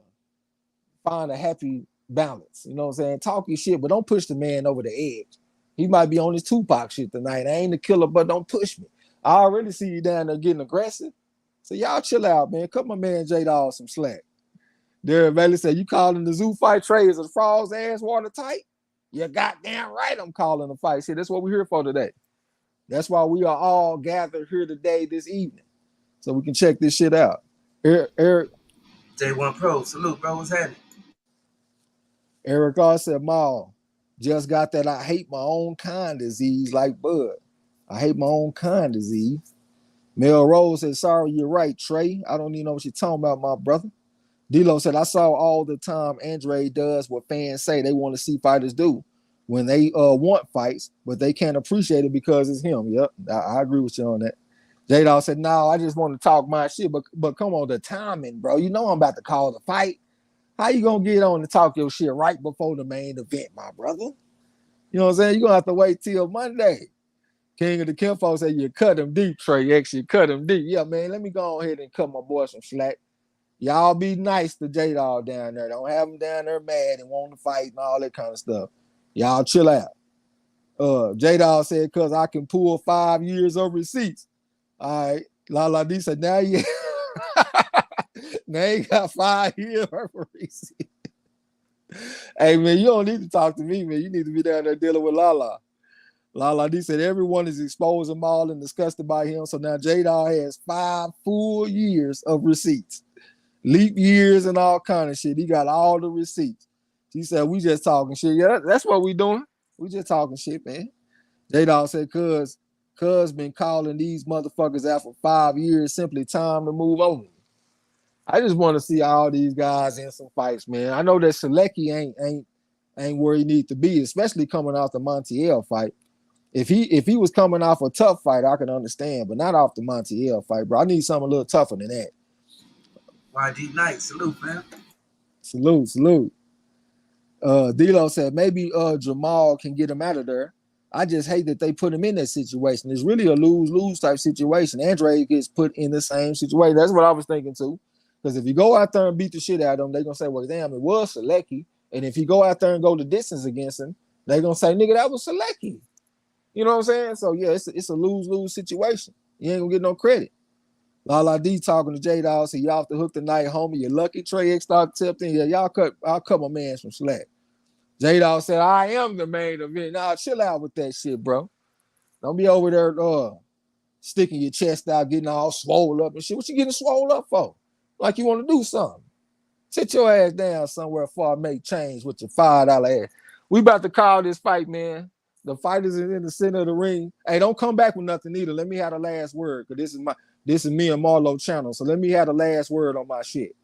find a happy balance. You know what I'm saying? Talk your shit, but don't push the man over the edge. He might be on his Tupac shit tonight. I ain't the killer, but don't push me. I already see you down there getting aggressive. So y'all chill out, man. Cut my man J-Dog some slack. Derek Bailey said, you calling the zoo fight Trey as a frog's ass watertight? You goddamn right I'm calling the fight. See, that's what we're here for today. That's why we are all gathered here today, this evening. So we can check this shit out. Eric. J1 Pro, salute, bro. What's happening? Eric R said, Mal, just got that I hate my own kind disease like Bud. I hate my own kind disease. Mel Rose said, sorry, you're right, Trey. I don't even know what you're talking about, my brother. D-Lo said, I saw all the time Andre does what fans say they want to see fighters do when they want fights, but they can't appreciate it because it's him. Yep, I agree with you on that. J-Dog said, no, I just want to talk my shit, but come on, the timing, bro. You know I'm about to call the fight. How you going to get on and talk your shit right before the main event, my brother? You know what I'm saying? You're going to have to wait till Monday. King of the Kinfolk said, you cut him deep, Trey. Actually, cut him deep. Yeah, man, let me go ahead and cut my boy some slack. Y'all be nice to J-Dog down there. Don't have him down there mad and wanting to fight and all that kind of stuff. Y'all chill out. J-Dog said, because I can pull 5 years of receipts. All right. Lala D said, now you got 5 years of receipts. Hey, man, you don't need to talk to me, man. You need to be down there dealing with Lala. Lala D said, everyone is exposed them all and disgusted by him. So now J-Dog has 5 full years of receipts. Leap years and all kind of shit. He got all the receipts. He said, we just talking shit. Yeah, that's what we doing. We just talking shit, man. J-Dog said, cuz been calling these motherfuckers out for 5 years. Simply time to move on. I just want to see all these guys in some fights, man. I know that Selecki ain't where he need to be, especially coming off the Montiel fight. If he was coming off a tough fight, I can understand, but not off the Montiel fight, bro. I need something a little tougher than that. YG Knight, salute, man. Salute. D-Lo said, maybe Jamal can get him out of there. I just hate that they put him in that situation. It's really a lose-lose type situation. Andre gets put in the same situation. That's what I was thinking too. Because if you go out there and beat the shit out of him, they're going to say, well, damn, it was Selecki. And if you go out there and go the distance against him, they're going to say, nigga, that was Selecki. You know what I'm saying? So, yeah, it's a lose-lose situation. You ain't going to get no credit. Lala D talking to J-Dog, said, you off the hook tonight, homie. You're lucky. Trey X start tipped in. Yeah, I'll cut my man some slack. J-Dog said, I am the main event. Nah, chill out with that shit, bro. Don't be over there sticking your chest out, getting all swole up and shit. What you getting swole up for? Like you want to do something. Sit your ass down somewhere before I make change with your $5 ass. We about to call this fight, man. The fighters is in the center of the ring. Hey, don't come back with nothing either. Let me have the last word, because this is me and Marlo channel. So let me have the last word on my shit.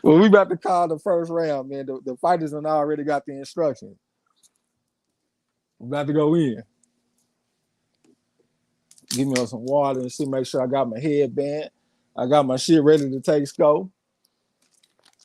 Well, we about to call the first round, man. The fighters have already got the instructions. We about to go in. Give me some water and shit. Make sure I got my headband. I got my shit ready to take scope.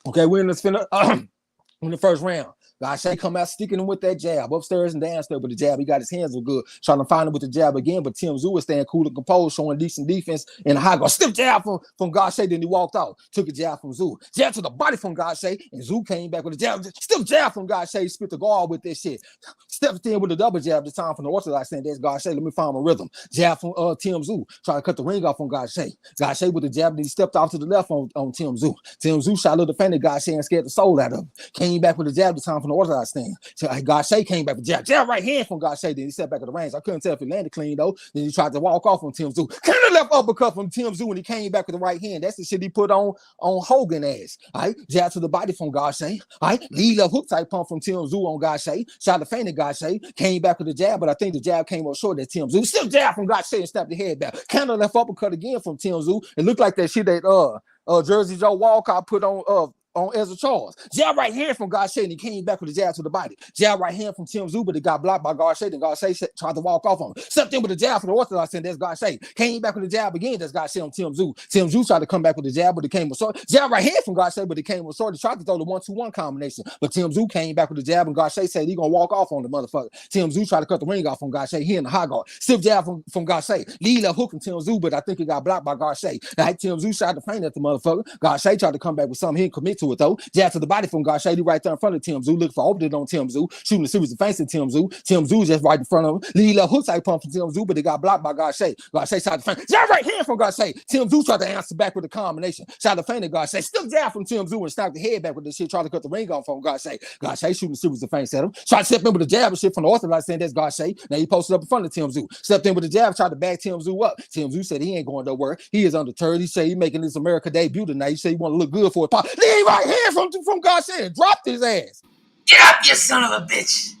Okay, we're in the first round. Gausha come out sticking him with that jab upstairs and downstairs with the jab. He got his hands good, trying to find him with the jab again. But Tim Tszyu was staying cool and composed, showing decent defense in the high guard. Stiff jab from Gausha. Then he walked out, took a jab from Tszyu. Jab to the body from Gausha, and Tszyu came back with a jab. Stiff jab from Gausha. He spit the guard with this shit. Stepped in with a double jab this time from the orthodox. Saying, "There's Gausha. Let me find my rhythm." Jab from Tim Tszyu, trying to cut the ring off on Gausha. Gausha with the jab, and he stepped off to the left on Tim Tszyu. Tim Tszyu shot a little defended Gausha and scared the soul out of him. Came back with a jab this time from the orthodox stand. So Gausha came back with jab right hand from Gausha. Then he stepped back at the range. I couldn't tell if he landed clean though. Then he tried to walk off on Tim Tszyu. Kind of left uppercut from Tim Tszyu when he came back with the right hand. That's the shit he put on Hogan ass. All right, jab to the body from Gausha. All right, lead up hook type pump from Tim Tszyu on Gausha. Shot the feint at Gausha. Came back with the jab, but I think the jab came up short at Tim Tszyu. Still jab from Gausha and snapped the head back. Kind of left uppercut again from Tim Tszyu. It looked like that shit that Jersey Joe Walcott put on on Ezra Charles. Jab right hand from Gausha, and he came back with a jab to the body. Jab right hand from Tszyu, but it got blocked by Gausha, and Gausha tried to walk off on him. Stepped in with a jab for the orthodox, and that's Gausha. Came back with a jab again, that's Gausha on Tszyu. Tszyu tried to come back with a jab, but it came with sword. Jab right hand from Gausha, but it came with sword. He tried to throw the 1-2-1 combination, but Tszyu came back with a jab, and Gausha said he gonna walk off on the motherfucker. Tszyu tried to cut the ring off from Gausha. He in the high guard. Stiff jab from Gausha. Lead left hook from Tszyu, but I think it got blocked by Gausha. Now, Tszyu tried to feint at the motherfucker. Gausha tried to come back with something. He didn't commit to it though. Jab to the body from Gausha. He right there in front of Tszyu. Looking for opening on Tszyu. Shooting a series of feints at Tszyu. Tszyu just right in front of him. Lead left hook type pump from Tszyu, but it got blocked by Gausha. Gausha tried to feint. Jab right hand from Gausha. Tszyu tried to answer back with a combination. Tried to feint at Gausha. Still jab from Tszyu and snapped the head back with this shit. Tried to cut the ring off from Gausha. Gausha shooting a series of feints at him. Tried to step in with a jab and shit from the orthodox saying that's Gausha. Now he posted up in front of Tszyu. Stepped in with a jab, tried to back Tszyu up. Tszyu said he ain't going nowhere. He is undeterred. He said he making his America debut tonight. He said he want to look good for a pop. Lead right hand from Gausha and dropped his ass. Get up, you son of a bitch.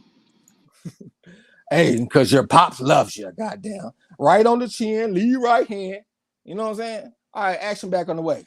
Hey, because your pops loves you, goddamn. Right on the chin, lead right hand. You know what I'm saying? All right, action back on the way.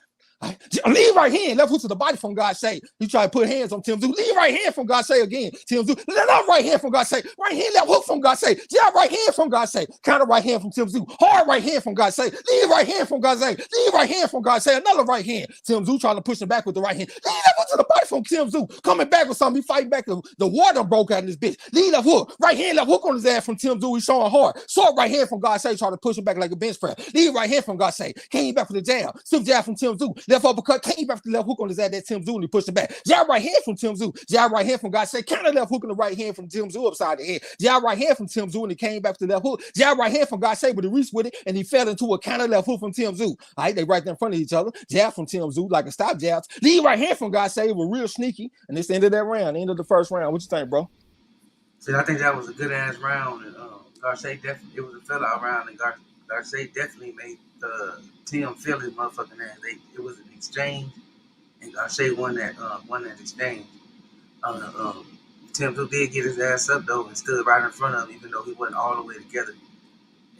Lead right hand, left hook to the body from Gausha. He tried to put hands on Tszyu. Lead right hand from Gausha again. Tszyu, left right hand from Gausha. Right hand, left hook from Gausha. Jab right hand from Gausha. Counter right hand from Tszyu. Hard right hand from Gausha. Lead right hand from Gausha. Lead right hand from Gausha. Another right hand. Tszyu trying to push him back with the right hand. Lead left hook to the body from Tszyu. Coming back with something. He fighting back. The water broke out in this bitch. Lead left hook. Right hand, left hook on his ass from Tszyu. He's showing hard. Sword right hand from Gausha. Trying to push him back like a bench press. Lead right hand from Gausha. Came back with the jab. Stiff jab from Tszyu. Left uppercut. Came back to the left hook on his ass, that Tszyu, and he pushed it back. Jab right hand from Tszyu. Jab right hand from Gausha. Counter left hook on the right hand from Tszyu upside the head. Jab right hand from Tszyu, and he came back to the left hook. Jab right hand from Gausha, but he reached with it, and he fell into a counter left hook from Tszyu. All right, they right there in front of each other. Jab from Tszyu, like a stop jab. Lead right hand from Gausha was real sneaky, and it's the end of that round, the end of the first round. What you think, bro? See, I think that was a good ass round, and Gausha definitely, it was a fill out round, and Gausha definitely made Tim feel his motherfucking ass. It was an exchange. And Gausha won that exchange. Tszyu did get his ass up though and stood right in front of him, even though he wasn't all the way together.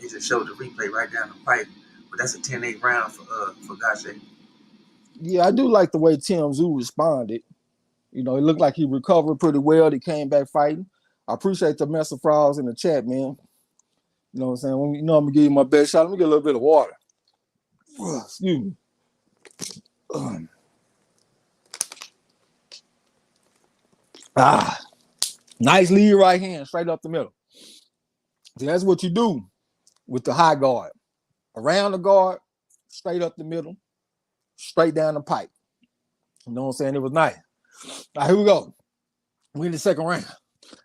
They just showed the replay right down the pipe. But that's a 10-8 round for Gausha. Yeah, I do like the way Tszyu responded. You know, it looked like he recovered pretty well. He came back fighting. I appreciate the mess of frauds in the chat, man. You know what I'm saying? I'm gonna give you my best shot. Let me get a little bit of water. Excuse me. Nice lead right hand, straight up the middle. See, that's what you do with the high guard. Around the guard, straight up the middle, straight down the pipe. You know what I'm saying? It was nice. All right, here we go. We in the second round.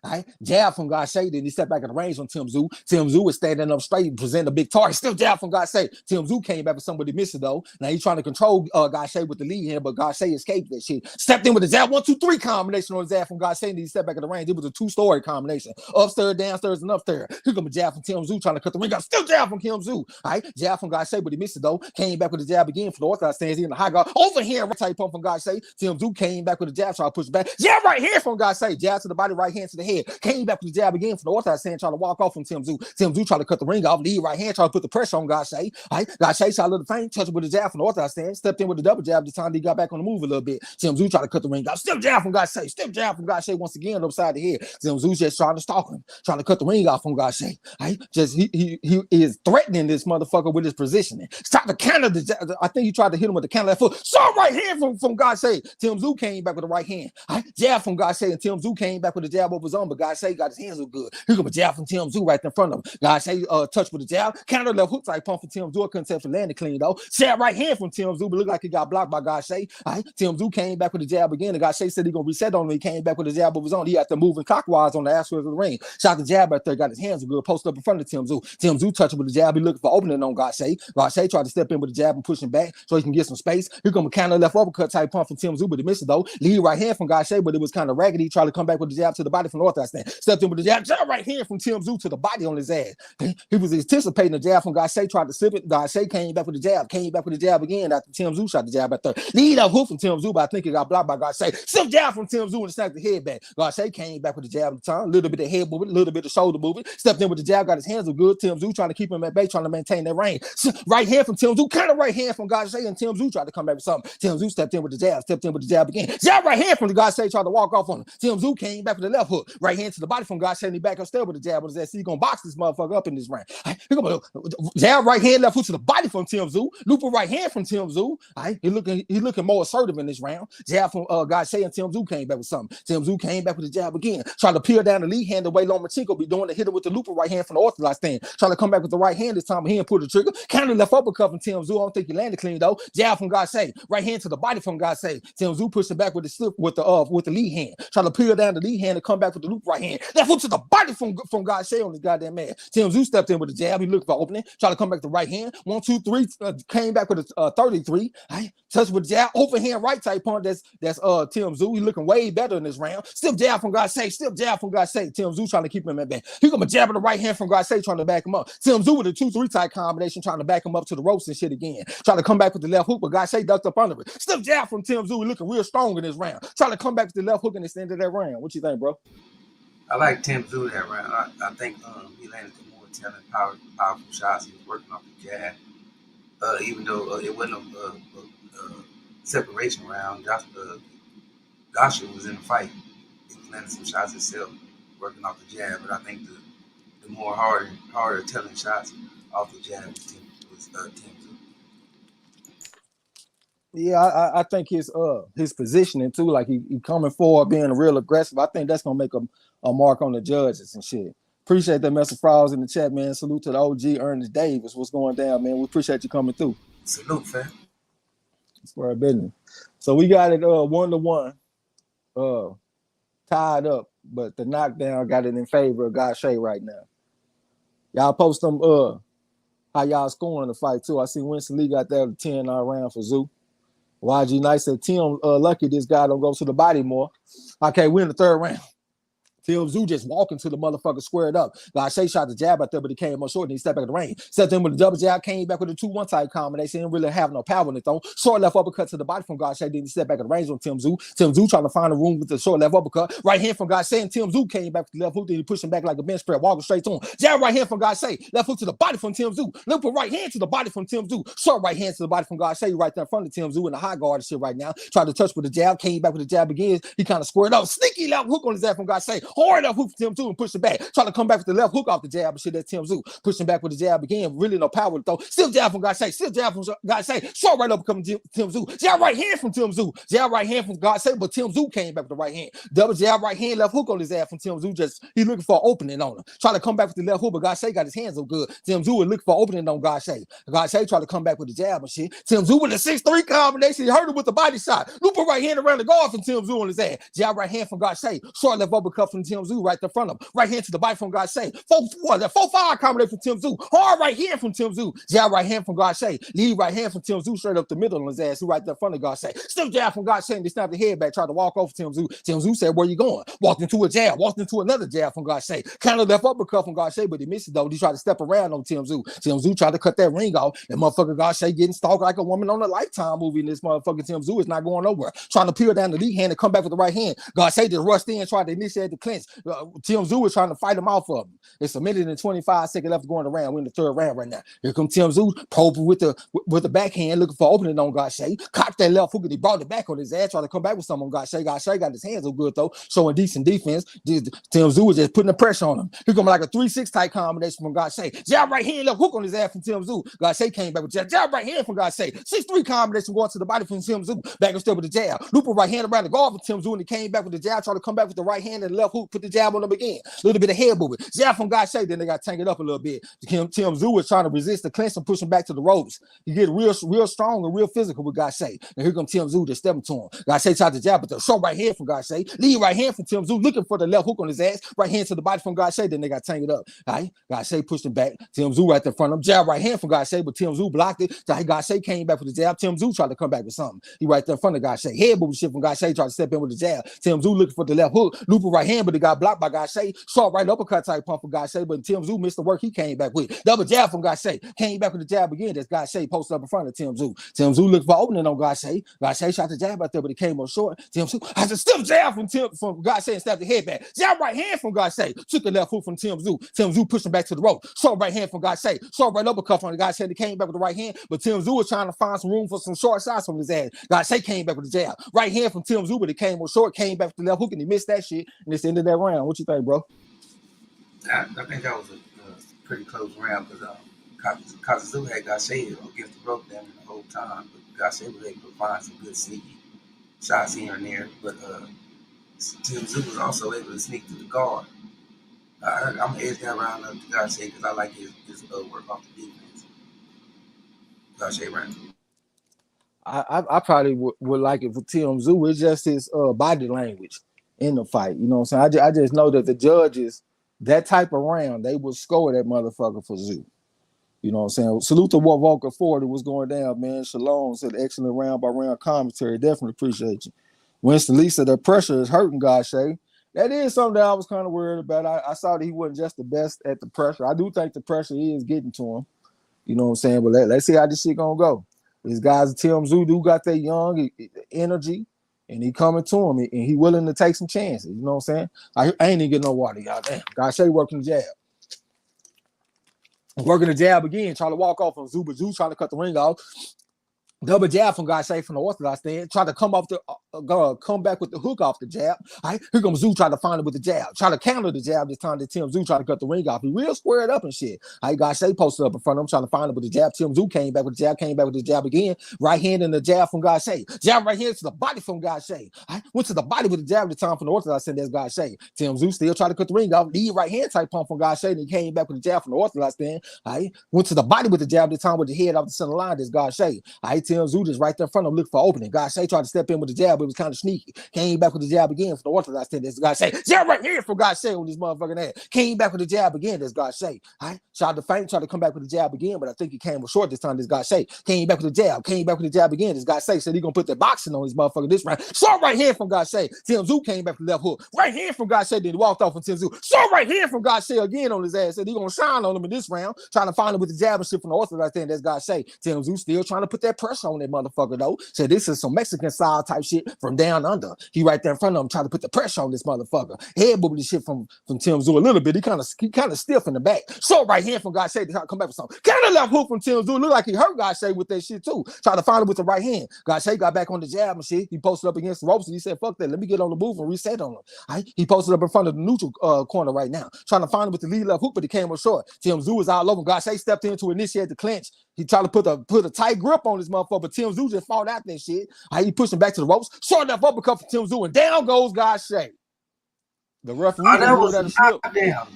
All right, jab from Gausha, then he stepped back in the range on Tszyu. Tszyu was standing up straight, presenting a big target. Still jab from Gausha. Tszyu came back with somebody missing though. Now he's trying to control Gausha with the lead hand, but Gausha escaped that shit. Stepped in with the jab 1-2-3 combination on his jab from Gausha, and he stepped back in the range. It was a two-story combination: upstairs, downstairs, and upstairs. Here comes a jab from Tszyu trying to cut the ring out. Still jab from Tszyu. All right, jab from Gausha, but he missed it though. Came back with the jab again for the orthodox stance. He in the high guard. Over here, right type pump from Gausha. Tszyu came back with the jab, trying to push back. Jab right hand from Gausha. Jab to the body, right hand to the head. Came back with the jab again from the orthodox stand, trying to walk off from Tszyu. Tszyu trying to cut the ring off. Lead right hand, trying to put the pressure on Gausha. All right, Gausha shot a little feint, touched with the jab from the orthodox stand. Stepped in with the double jab. This time he got back on the move a little bit. Tszyu tried to cut the ring off. Still jab from Gausha. Still jab from Gausha once again upside the head. Tszyu just trying to stalk him, trying to cut the ring off from Gausha. All right, just he is threatening this motherfucker with his positioning. Tried to counter the jab. I think he tried to hit him with the counter left foot. Saw right hand from Gausha. Tszyu came back with the right hand. All right, jab from Gausha, and Tszyu came back with the jab over his own, but Gausha got his hands so good. Here comes a jab from Tszyu right in front of him. Gausha touched with the jab. Counter left hook type pump from Tszyu. I couldn't tell if it landed clean though. Jab right hand from Tszyu, but looked like he got blocked by Gausha. All right, Tszyu came back with the jab again, and Gausha said he gonna reset on him. He came back with the jab of his own. He had to move clockwise on the aspect of the ring. Shot the jab right there, got his hands good, posted up in front of Tszyu. Tszyu touched with the jab. He looking for opening on Gausha. Gausha tried to step in with the jab and push him back so he can get some space. Here comes a counter left uppercut type pump from Tszyu, but he missed it though. Lead right hand from Gausha, but it was kind of raggedy. He tried to come back with the jab to the body. body from the orthodox stand. Stepped in with the jab right hand from Tim Tszyu to the body on his ass. He was anticipating the jab from Gausha, tried to slip it. Gausha came back with the jab again after Tim Tszyu shot the jab at third. Lead up hook from Tim Tszyu, but I think it got blocked by Gausha. Slip jab from Tim Tszyu and snapped the head back. Gausha came back with the jab at the time, a little bit of head movement, a little bit of shoulder movement. Stepped in with the jab, got his hands good. Tim Tszyu trying to keep him at bay, trying to maintain that range. Right hand from Tim Tszyu, kind of right hand from Gausha, and Tim Tszyu tried to come back with something. Tim Tszyu stepped in with the jab again. Jab right hand from the Gausha, tried to walk off on him. Tim Tszyu came back with the left hook. Right hand to the body from Gausha, and he back upstairs with the jab on his ass. He's gonna box this motherfucker up in this round. Jab right hand, left hook to the body from Tim Tszyu. Looper right hand from Tim Tszyu. He looking more assertive in this round. Jab from Gausha, and Tim Tszyu came back with something. Tim Tszyu came back with the jab again. Trying to peel down the lead hand the way Lomachenko be doing to hit him with the looper right hand from the orthodox stand. Trying to come back with the right hand this time. He didn't pull the trigger. Kind of left uppercut from Tim Tszyu. I don't think he landed clean though. Jab from Gausha. Right hand to the body from Gausha. Tim Tszyu pushing back with the slip with the lead hand. Trying to peel down the lead hand and come back with the loop right hand. Left hook to the body from Gausha on this goddamn man. Tim Tszyu stepped in with the jab. He looked for opening. Trying to come back to the right hand. 1, 2, 3. Came back with a 33. Touched with the jab. Overhand right type punch. That's Tim Tszyu. He looking way better in this round. Still jab from Gausha. Still jab from Gausha. Tim Tszyu trying to keep him at back. He gonna jab with the right hand from Gausha trying to back him up. Tim Tszyu with a 2-3 type combination trying to back him up to the ropes and shit again. Trying to come back with the left hook, but Gausha ducked up under it. Still jab from Tim Tszyu. He looking real strong in this round. Trying to come back with the left hook and extend that round. What you think, bro? I like Tim Tszyu that round. I think he landed the more telling, powerful shots. He was working off the jab. Even though it wasn't a separation round, Gausha was in the fight. He was landing some shots himself, working off the jab. But I think the more harder telling shots off the jab was Tim Tszyu. Yeah, I think his positioning too, like he coming forward, being real aggressive. I think that's gonna make a mark on the judges and shit. Appreciate that, Mr. Frauds in the chat, man. Salute to the OG Ernest Davis. What's going down, man? We appreciate you coming through. Salute, fam. That's for our business. So we got it 1-1, tied up, but the knockdown got it in favor of Gausha right now. Y'all post them how y'all scoring the fight too. I see Winston Lee got that 10 round for Tszyu. YG Knight said, Tim, lucky this guy don't go to the body more. Okay, we're in the third round. Tim Tszyu just walking to the motherfucker squared up. Gausha shot the jab out there, but he came up short and he stepped back in the range. Stepped in with a double jab, came back with a 2-1 type combination. Didn't really have no power in it though. Short left uppercut to the body from Gausha. Then he stepped back in the range on Tim Tszyu. Tim Tszyu trying to find a room with the short left uppercut. Right hand from Gausha, and Tim Tszyu came back to the left hook. Then he pushed him back like a bench press, walking straight to him. Jab right hand from Gausha. Left hook to the body from Tim Tszyu. Left right hand to the body from Tim Tszyu. Short right hand to the body from Gausha. Right there in front of Tim Tszyu in the high guard and shit right now. Tried to touch with the jab, came back with the jab again. He kind of squared up. Sneaky left hook on his ass from Gausha. Hard left hook from Tim Tszyu and push it back. Trying to come back with the left hook off the jab and shit. That's Tim Tszyu. Pushing back with the jab again. Really no power though. Still jab from Gausha. Still jab from Gausha. Short right up coming Tim Tszyu. Jab right hand from Tim Tszyu. Jab right hand from Gausha, but Tim Tszyu came back with the right hand. Double jab right hand, left hook on his ass from Tim Tszyu. Just he looking for an opening on him. Trying to come back with the left hook, but Gausha got his hands up good. Tim Tszyu was looking for an opening on Gausha. Gausha tried to come back with the jab and shit. Tim Tszyu with a 6-3 combination. He hurt him with the body shot. Looper right hand around the guard from Tim Tszyu on his ass. Jab right hand from Gausha. Short left uppercut from Tim Tszyu right in front of him. Right hand to the body from Gausha. 4-5 combination from Tim Tszyu. Hard right hand from Tim Tszyu. Jab right hand from Gausha. Lead right hand from Tim Tszyu straight up the middle on his ass. Who right there in front of Gausha. Still jab from Gausha and they snapped the head back. Tried to walk over Tim Tszyu. Tim Tszyu said, "Where you going?" Walked into a jab. Walked into another jab from Gausha. Kind of left uppercut from Gausha, but he missed it though. He tried to step around on Tim Tszyu. Tim Tszyu tried to cut that ring off. And motherfucker Gausha getting stalked like a woman on a Lifetime movie. And this motherfucking Tim Tszyu is not going nowhere. Trying to peel down the lead hand and come back with the right hand. Gausha just rushed in and tried to initiate the clinch. Tim Tszyu was trying to fight him off of him. It's a minute and 25 seconds left going around. We're in the third round right now. Here comes Tim Tszyu, probing with the backhand, looking for opening on Gausha. Cocked that left hook and he brought it back on his ass, trying to come back with something on Gausha. Gausha got his hands up good though, showing decent defense. Tim Tszyu was just putting the pressure on him. Here comes like a 3-6 type combination from Gausha. Jab right hand, left hook on his ass from Tim Tszyu. Gausha came back with jab right hand from Gausha. 6-3 combination going to the body from Tim Tszyu. Back and still with the jab. Looper right hand around the guard from Tim Tszyu and he came back with the jab, trying to come back with the right hand and the left hook, put the jab on him again. A little bit of head movement. Jab from Gausha, then they got tangled up a little bit. Tim Tszyu was trying to resist the clinch and push him back to the ropes. He get real strong and real physical with Gausha. And here comes Tim Tszyu just stepping to him. Gausha tried to jab, but the short right hand from Gausha. Lead right hand from Tim Tszyu, looking for the left hook on his ass. Right hand to the body from Gausha, then they got tangled up. All right, Gausha pushed him back. Tim Tszyu right there in front of him. Jab right hand from Gausha, but Tim Tszyu blocked it. Gausha came back with the jab. Tim Tszyu tried to come back with something. He right there in front of Gausha. Head moving shit from Gausha, tried to step in with the jab. Tim Tszyu looking for the left hook. Looper right hand, but it got blocked by Gausha. Short right uppercut type pump for Gausha, but Tim Tszyu missed the work he came back with. Double jab from Gausha. Came back with the jab again. That's Gausha posted up in front of Tim Tszyu. Tim Tszyu looked for opening on Gausha. Gausha shot the jab out there, but it came up short. Tim Tszyu has a stiff jab from Gausha and snapped the head back. Jab right hand from Gausha. Took the left hook from Tim Tszyu. Tim Tszyu pushed him back to the rope. Short right hand from Gausha. Short right uppercut from the Gausha. He came back with the right hand, but Tim Tszyu was trying to find some room for some short shots from his ass. Gausha came back with the jab. Right hand from Tim Tszyu, but it came up short. Came back with the left hook and he missed that shit. And it's the end of that round. What you think, bro? I think that was a pretty close round because Tszyu had Gausha against the rope them the whole time, but Gausha was able to find some good sneaky shots here and there. But Tim Tszyu was also able to sneak to the guard. I'm gonna edge that round up to Gausha because I like his work off the defense. Gausha round. I probably would like it for Tim Tszyu. It's just his body language in the fight. You know what I'm saying? I just know that the judges, that type of round, they would score that motherfucker for Tszyu. You know what I'm saying? Salute to what Volker Ford was going down, man. Shalom said excellent round by round commentary. Definitely appreciate you. Winston Lee said the pressure is hurting Gausha. That is something that I was kind of worried about. I saw that he wasn't just the best at the pressure. I do think the pressure is getting to him. You know what I'm saying? But let's see how this shit gonna go. These guys, Tim Tszyu, do got that young energy, and he coming to him, and he willing to take some chances. You know what I'm saying? I ain't even getting no water, y'all. Damn, Gausha working the jab. Working the jab again, trying to walk off on Tszyu, but Tszyu trying to cut the ring off. Double jab from Gausha from the orthodox stand. Try to come back with the hook off the jab. All right, here comes Tszyu trying to find it with the jab. Try to counter the jab this time. That Tim Tszyu trying to cut the ring off. He real squared up and shit. All right, Gausha posted up in front of him trying to find it with the jab. Tim Tszyu came back with the jab. Came back with the jab again. Right hand and the jab from Gausha. Jab right hand to the body from Gausha. All right, went to the body with the jab this time from the orthodox stand. That's Gausha. Tim Tszyu still trying to cut the ring off. Lead right hand type pump from Gausha. And he came back with the jab from the orthodox stand. All right, went to the body with the jab this time with the head off the center line. That's Gausha. All right, Tim Tszyu just right there in front of him, look for opening. Gausha tried to step in with the jab, but it was kind of sneaky. Came back with the jab again for the orthodox. That's Gausha. Jab right here from Gausha on this motherfucking ass. Came back with the jab again. That's Gausha. All right, tried to feint, tried to come back with the jab again, but I think he came with short this time. This Gausha came back with the jab. Came back with the jab again. This Gausha said he gonna put the boxing on his motherfucker this round. Short right hand from Gausha. Tim Tszyu came back with the left hook. Right hand from Gausha. Then he walked off from Tim Tszyu. Short right hand from Gausha again on his ass. Said he gonna shine on him in this round. Trying to find him with the jab and shit from the orthodox. That's Gausha. Tim Tszyu still trying to put that pressure on that motherfucker though. Said this is some Mexican style type shit from down under. He right there in front of him trying to put the pressure on this motherfucker. Head boobing the shit from Tim Tszyu a little bit. He kind of stiff in the back. Short right hand from Gausha to try to come back with something. Kind of left hook from Tim Tszyu. Look like he hurt Gausha with that shit too. Try to find him with the right hand. Gausha got back on the jab and shit. He posted up against the ropes and he said, fuck that. Let me get on the move and reset on him. Right? He posted up in front of the neutral corner right now. Trying to find him with the lead left hook, but he came up short. Tim Tszyu is all over him. Gausha stepped in to initiate the clinch. He tried to put a tight grip on this motherfucker, but Tim Tszyu just fought out that shit. He pushed him back to the ropes. Short enough uppercut for Tim Tszyu, and down goes Gausha. The referee that slip. Down.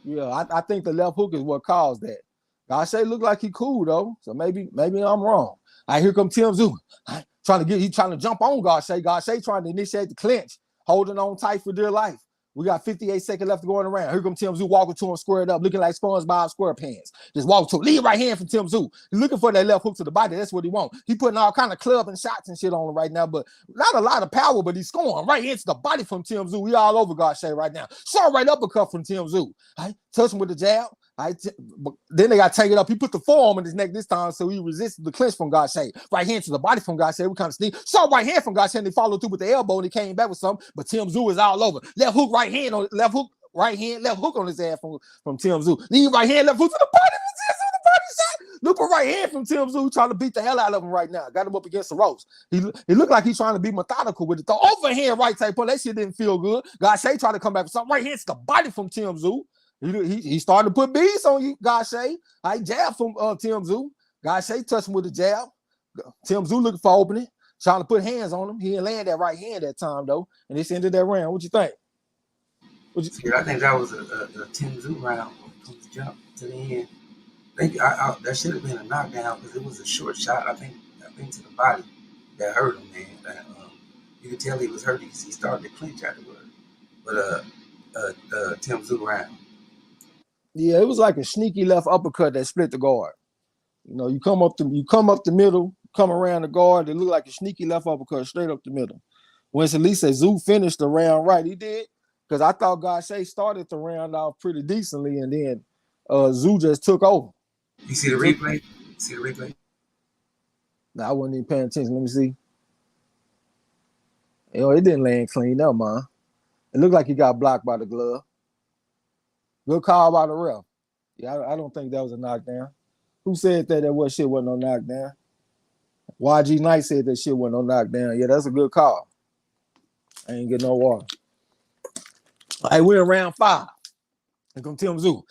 Yeah, I think the left hook is what caused that. Gausha looked like he cool though, so maybe I'm wrong. All right, here comes Tim Tszyu. He's trying to jump on Gausha. Gausha trying to initiate the clinch, holding on tight for dear life. We got 58 seconds left going around. Here comes Tim Tszyu walking to him squared up, looking like SpongeBob SquarePants. Just walk to him. Lead right hand from Tim Tszyu. He's looking for that left hook to the body. That's what he wants. He putting all kind of club and shots and shit on him right now, but not a lot of power, but he's scoring right into the body from Tim Tszyu. We all over Gausha right now. Short right uppercut from Tim Tszyu. Right? Touch him with the jab. Then they got to take it up. He put the forearm in his neck this time, so he resisted the clinch from Gausha. Right hand to the body from Gausha. We kind of sneak. Short right hand from Gausha, and they followed through with the elbow, and he came back with something. But Tim Tszyu is all over. Left hook, right hand on left hook, right hand, left hook on his ass from Tim Tszyu. Lead right hand, left hook to the body. Look for right hand from Tim Tszyu trying to beat the hell out of him right now. Got him up against the ropes. He looked like he's trying to be methodical with it. The overhand right type point. That shit didn't feel good. Gausha tried to come back with something. Right hand to the body from Tim Tszyu. He started to put beats on you, Gausha. I jab from Tim Tszyu. Gausha touched him with the jab. Tim Tszyu looking for opening, trying to put hands on him. He didn't land that right hand that time though, and it's ended that round. What you think? I think that was a Tim Tszyu round from the jump to the end. I think that should have been a knockdown because it was a short shot. I think to the body that hurt him, man. You could tell he was hurt because he started to clinch afterward. But Tim Tszyu round. Yeah, it was like a sneaky left uppercut that split the guard. You know, you come up the middle, come around the guard. It looked like a sneaky left uppercut straight up the middle. Winston Lee said Tszyu finished the round right. He did. because I thought Gausha started the round off pretty decently, and then Tszyu just took over. You see the replay? See the replay? No, I wasn't even paying attention. Let me see. It didn't land clean up, man. It looked like he got blocked by the glove. Good call by the ref. Yeah, I don't think that was a knockdown. Who said that shit wasn't no knockdown? YG Knight said that shit wasn't no knockdown. Yeah, that's a good call. I ain't getting no water. All right, we're in round 5. Here come Tszyu.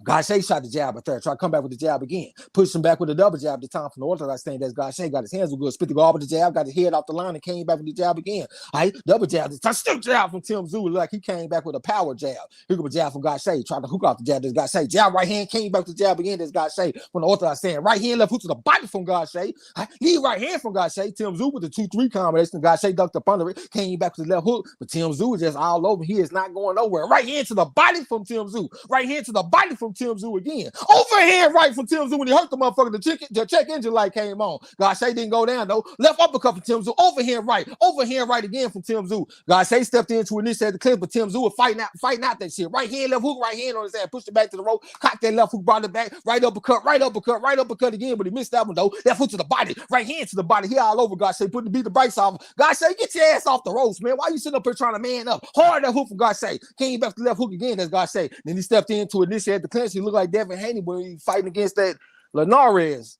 Gausha shot the jab at third. Try to come back with the jab again. Push him back with a double jab. The time from the orthodox stand. That's Gausha. Got his hands good. Spit the guard with the jab. Got his head off the line and came back with the jab again. Double jab. Still jab from Tszyu. Like he came back with a power jab. Here comes a jab from Gausha. Tried to hook off the jab. That's Gausha. Jab right hand. Came back with the jab again. That's Gausha from the orthodox stand. Right hand left hook to the body from Gausha. Lead right hand from Gausha. Tszyu with the 2-3 combination. Gausha ducked up under it. Came back with the left hook. But Tszyu is just all over. He is not going nowhere. Right hand to the body from Tszyu. Right hand to the body from Tszyu again. Overhand right from Tszyu when he hurt the motherfucker. The check engine light came on. Gausha didn't go down though. Left uppercut from Tszyu. Overhand right. Overhand right again from Tszyu. Gausha stepped into initiate the clip, but Tszyu was fighting out that shit. Right hand, left hook, right hand on his ass. Pushed it back to the rope. Cocked that left hook, brought it back. Right uppercut, right uppercut, right uppercut again, but he missed that one though. Left hook to the body. Right hand to the body. He all over Gausha. Put the beat the brakes off. Gausha, get your ass off the ropes, man. Why you sitting up here trying to man up? Hard that hook from Gausha. Came back to the left hook again. That's Gausha. Then he stepped in to initiate the clinch. He looked like Devin Haney when he fighting against that Linares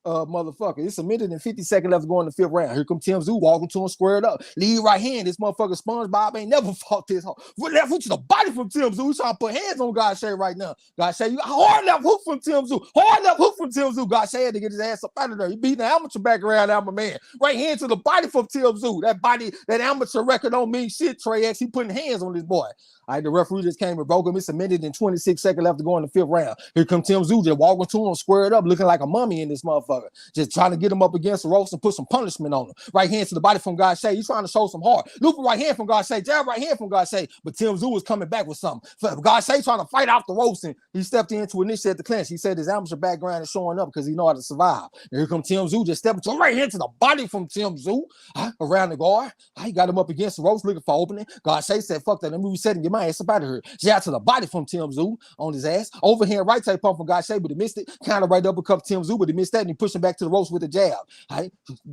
motherfucker. It's a minute and 50 seconds left to go in the 5th round. Here come Tszyu walking to him squared up. Lead right hand. This motherfucker SpongeBob ain't never fought this hard. Left hook to the body from Tszyu. He's trying to put hands on Gausha right now. Gausha, you got hard left hook from Tszyu. Hard left hook from Tszyu. Gausha had to get his ass up out of there. He beating the amateur background out, my man. Right hand to the body from Tszyu. That body, that amateur record don't mean shit, Trey X. He putting hands on this boy. All right, the referee just came and broke him. It's a minute and 26 seconds left to go in the 5th round. Here comes Tszyu just walking to him, squared up, looking like a mummy in this motherfucker. Just trying to get him up against the ropes and put some punishment on him. Right hand to the body from Gausha. He's trying to show some heart. Looping right hand from Gausha. Jab right hand from Gausha. But Tszyu was coming back with something. Gausha trying to fight off the ropes, and he stepped in to initiate the clinch. He said his amateur background is showing up because he know how to survive. And here comes Tszyu just stepping to the right hand to the body from Tszyu. Around the guard. He got him up against the ropes looking for opening. Gausha said, fuck that. Let me reset and get my ass up out of here. Jab to the body from Tszyu on his ass. Overhand right side pump from Gausha, but he missed it. Counter right uppercut Tszyu, but he missed that, and he pushed him back to the ropes with a jab.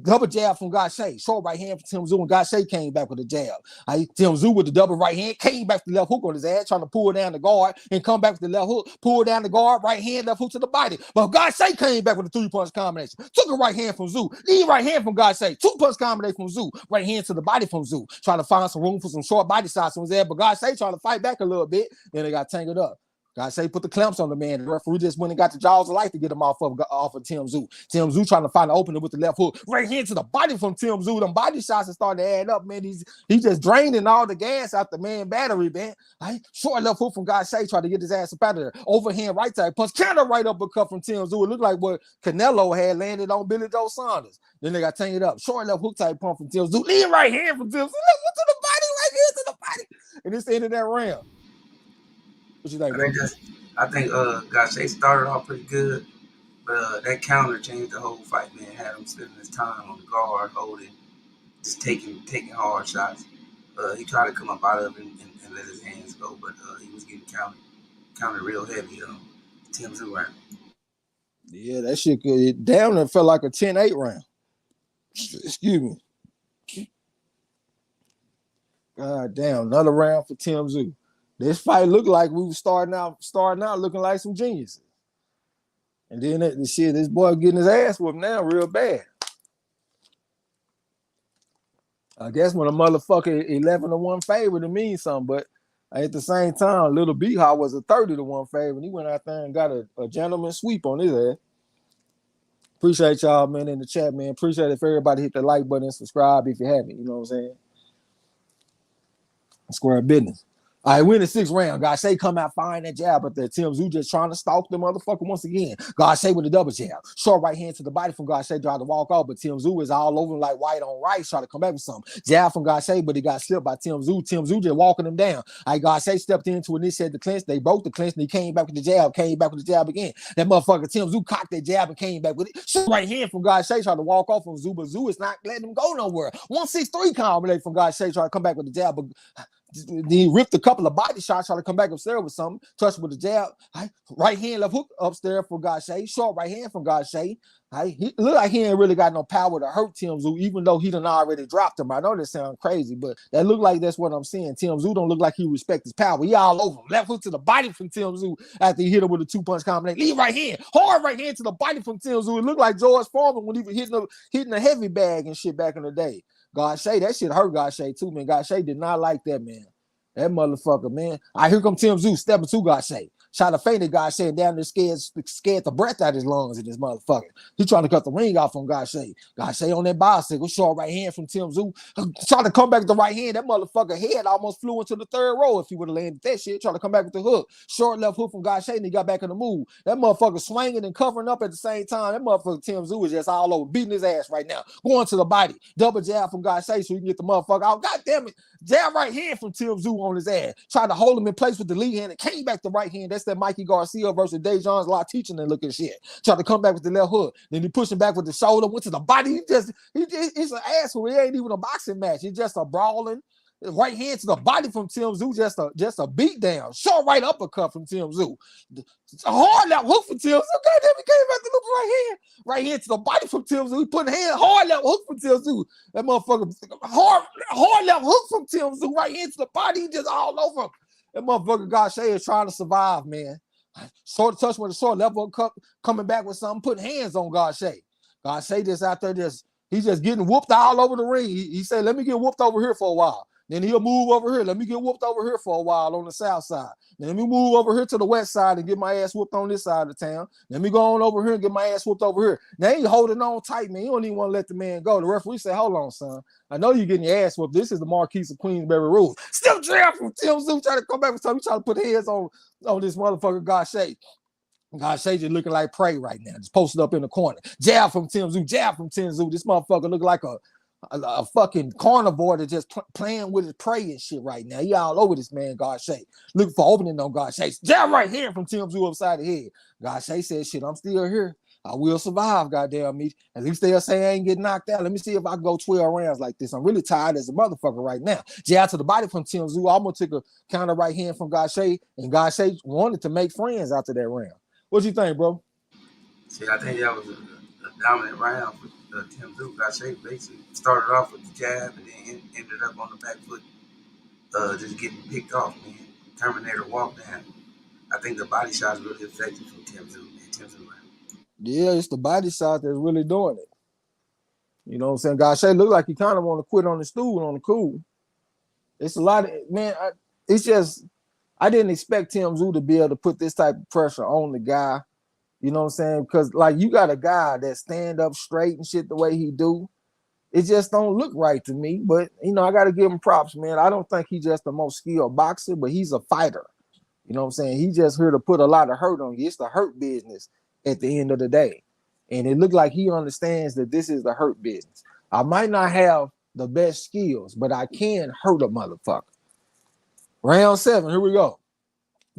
Double jab from Gausha. Short right hand from Tszyu, and Gausha came back with a jab. Tszyu with the double right hand came back with the left hook on his ass, trying to pull down the guard and come back with the left hook. Pull down the guard, right hand, left hook to the body. But Gausha came back with a 3-punch combination. Took a right hand from Tszyu. Lead right hand from Gausha. 2-punch combination from Tszyu. Right hand to the body from Tszyu. Trying to find some room for some short body shots on his ass, but Gausha trying to fight back a little bit. Then they got tangled up. Gausha put the clamps on the man. The referee just went and got the jaws of life to get him off of Tszyu. Tszyu trying to find an opening with the left hook. Right hand to the body from Tszyu. Them body shots are starting to add up, man. He just draining all the gas out the man battery, man. Short left hook from Gausha trying to get his ass up out of there. Overhand right side punch. Counter right uppercut from Tszyu. It looked like what Canelo had landed on Billy Joe Saunders. Then they got tangled up. Short left hook type pump from Tszyu. Lead right hand from Tszyu. Left hook to the body, right hand to the body. And it's the end of that round. What you think, bro? I think Gausha started off pretty good, but that counter changed the whole fight, man. Had him spending his time on the guard, holding, just taking hard shots. He tried to come up out of it and let his hands go, but he was getting counted real heavy. Tszyu round. Yeah, that shit could down there felt like a 10-8 round. Excuse me. God damn, another round for Tszyu. This fight looked like we were starting out looking like some geniuses. And then this boy getting his ass whooped now real bad. I guess when a motherfucker 11-1 favorite, it means something, but at the same time, Little B-Haw was a 30-1 favorite, and he went out there and got a gentleman sweep on his ass. Appreciate y'all, man, in the chat, man. Appreciate it if everybody hit the like button and subscribe if you haven't, you know what I'm saying? Square business. All right, we're in the 6th round. Gausha come out firing that jab, but the Tszyu just trying to stalk the motherfucker once again. Gausha with a double jab. Short right hand to the body from Gausha, tried to walk off, but Tszyu is all over him like white on rice, trying to come back with something. Jab from Gausha, but he got slipped by Tszyu. Tszyu just walking him down. All right, Gausha stepped in to initiate the clinch. They broke the clinch, and he came back with the jab, again. That motherfucker Tszyu cocked that jab and came back with it. Short right hand from Gausha, trying to walk off from Tszyu, but Tszyu is not letting him go nowhere. 1-6-3 combination from Gausha, trying to come back with the jab, but Then he ripped a couple of body shots, trying to come back upstairs with something. Touched with a jab. Right hand, left hook upstairs for Gausha. Short right hand from Gausha. He looked like he ain't really got no power to hurt Tszyu, even though he done already dropped him. I know that sounds crazy, but that look like that's what I'm seeing. Tszyu don't look like he respects his power. He all over him. Left hook to the body from Tszyu after he hit him with a 2-punch combination. Lead right hand, hard right hand to the body from Tszyu. It looked like George Foreman when he was hitting a heavy bag and shit back in the day. Gausha, that shit hurt Gausha too, man. Gausha did not like that, man. That motherfucker, man. Here come Tszyu stepping to Gausha. Shot a fainted Gausha down there, scared the breath out of his lungs in this motherfucker. He trying to cut the ring off from Gausha. Gausha on that bicycle, short right hand from Tszyu. Trying to come back with the right hand. That motherfucker head almost flew into the third row if he would have landed that shit. Trying to come back with the hook. Short left hook from Gausha, and he got back in the move. That motherfucker swinging and covering up at the same time. That motherfucker Tszyu is just all over, beating his ass right now. Going to the body. Double jab from Gausha so he can get the motherfucker out. God damn it. Jab right hand from Tszyu on his ass. Tried to hold him in place with the lead hand and came back the right hand. That's that Mikey Garcia versus Dejon's Law teaching and looking shit. Tried to come back with the left hook. Then he pushed him back with the shoulder, went to the body. It's an asshole. It ain't even a boxing match. It's just a brawling. Right hand to the body from Tszyu, just a beat down. Short right uppercut from Tszyu. Hard left hook from Tszyu. Goddamn, he came back to look right hand. Right hand to the body from Tszyu. He put hand hard left hook from Tszyu. That motherfucker hard left hook from Tszyu. Right hand to the body, he just all over him. That motherfucker Gausha is trying to survive, man. Short touch with a short left hook coming back with something, putting hands on Gausha. Gausha just out there he's just getting whooped all over the ring. He said, let me get whooped over here for a while. Then he'll move over here. Let me get whooped over here for a while on the south side. Then let me move over here to the west side and get my ass whooped on this side of town. Let me go on over here and get my ass whooped over here. Now he's holding on tight, man. You don't even want to let the man go. The referee said, hold on, son. I know you're getting your ass whooped. This is the Marquise of Queensberry rules. Still jab from Tszyu trying to come back with something. He's trying to put hands on this motherfucker Gausha. Gausha just looking like prey right now. Just posted up in the corner. Jab from Tszyu. Jab from Tszyu. This motherfucker look like a fucking carnivore that just playing with his prey and shit right now. He all over this man, Gausha. Looking for opening on Gausha. Jab right here from Tszyu upside the head. Gausha said, shit, I'm still here. I will survive, goddamn me. At least they'll say I ain't getting knocked out. Let me see if I can go 12 rounds like this. I'm really tired as a motherfucker right now. Jab to the body from Tszyu. I almost took a counter right hand from Gausha, and Gausha wanted to make friends after that round. What you think, bro? See, I think that was a dominant round for Tszyu. Gausha basically started off with the jab and then ended up on the back foot, just getting picked off, man. Terminator walk down. I think the body shot is really effective from Tszyu, man. Tszyu round. Yeah, it's the body shot that's really doing it. You know what I'm saying? Gausha looked like he kind of want to quit on the stool on the cool. It's a lot of, man, it's just, I didn't expect Tszyu to be able to put this type of pressure on the guy. You know what I'm saying? Because, like, you got a guy that stand up straight and shit the way he do. It just don't look right to me. But, you know, I got to give him props, man. I don't think he's just the most skilled boxer, but he's a fighter. You know what I'm saying? He just here to put a lot of hurt on you. It's the hurt business at the end of the day. And it looked like he understands that this is the hurt business. I might not have the best skills, but I can hurt a motherfucker. Round 7, here we go.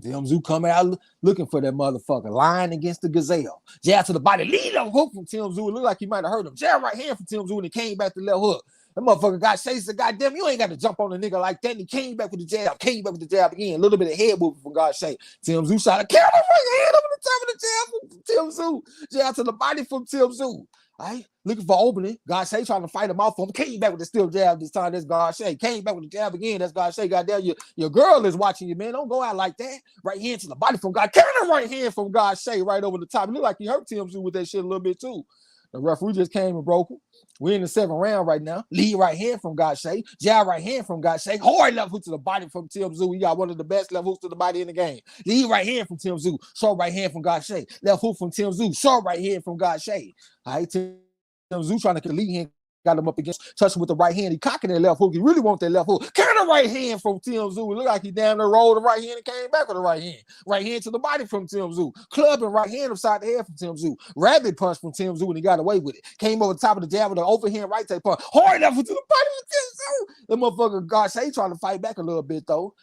Tszyu coming out looking for that motherfucker, lying against the gazelle. Jab to the body, lead up hook from Tszyu. It looked like he might have hurt him. Jab right hand from Tszyu, and he came back to left hook. That motherfucker got chased. Goddamn, you ain't got to jump on a nigga like that. And he came back with the jab, again. A little bit of head movement from Gausha. Tszyu shot a counter right hand over the top of the jab from Tszyu. Jab to the body from Tszyu. All right, looking for opening. Gausha trying to fight him off for him. Came back with the still jab this time. That's Gausha. Came back with the jab again. That's Gausha. Goddamn, your girl is watching you, man. Don't go out like that. Right hand to the body from Gausha. Counter right hand from Gausha right over the top. It looked like he hurt Tszyu with that shit a little bit too. The referee just came and broke him. We're in the 7th round right now. Lead right hand from Gausha. Jab right hand from Gausha. Hard left hook to the body from Tszyu. He got one of the best left hooks to the body in the game. Lead right hand from Tszyu. Short right hand from Gausha. Left hook from Tszyu. Short right hand from Gausha. All right, Tszyu trying to get the lead hand. Got him up against, touching with the right hand. He cocking that left hook. He really want that left hook. Counter right hand from Tszyu. It looked like he down the road the right hand and came back with the right hand. Right hand to the body from Tszyu. Clubbing right hand upside the head from Tszyu. Rabbit punch from Tszyu and he got away with it. Came over the top of the jab with an overhand right punch. Hard left to the body from Tszyu. That motherfucker Gausha trying to fight back a little bit though.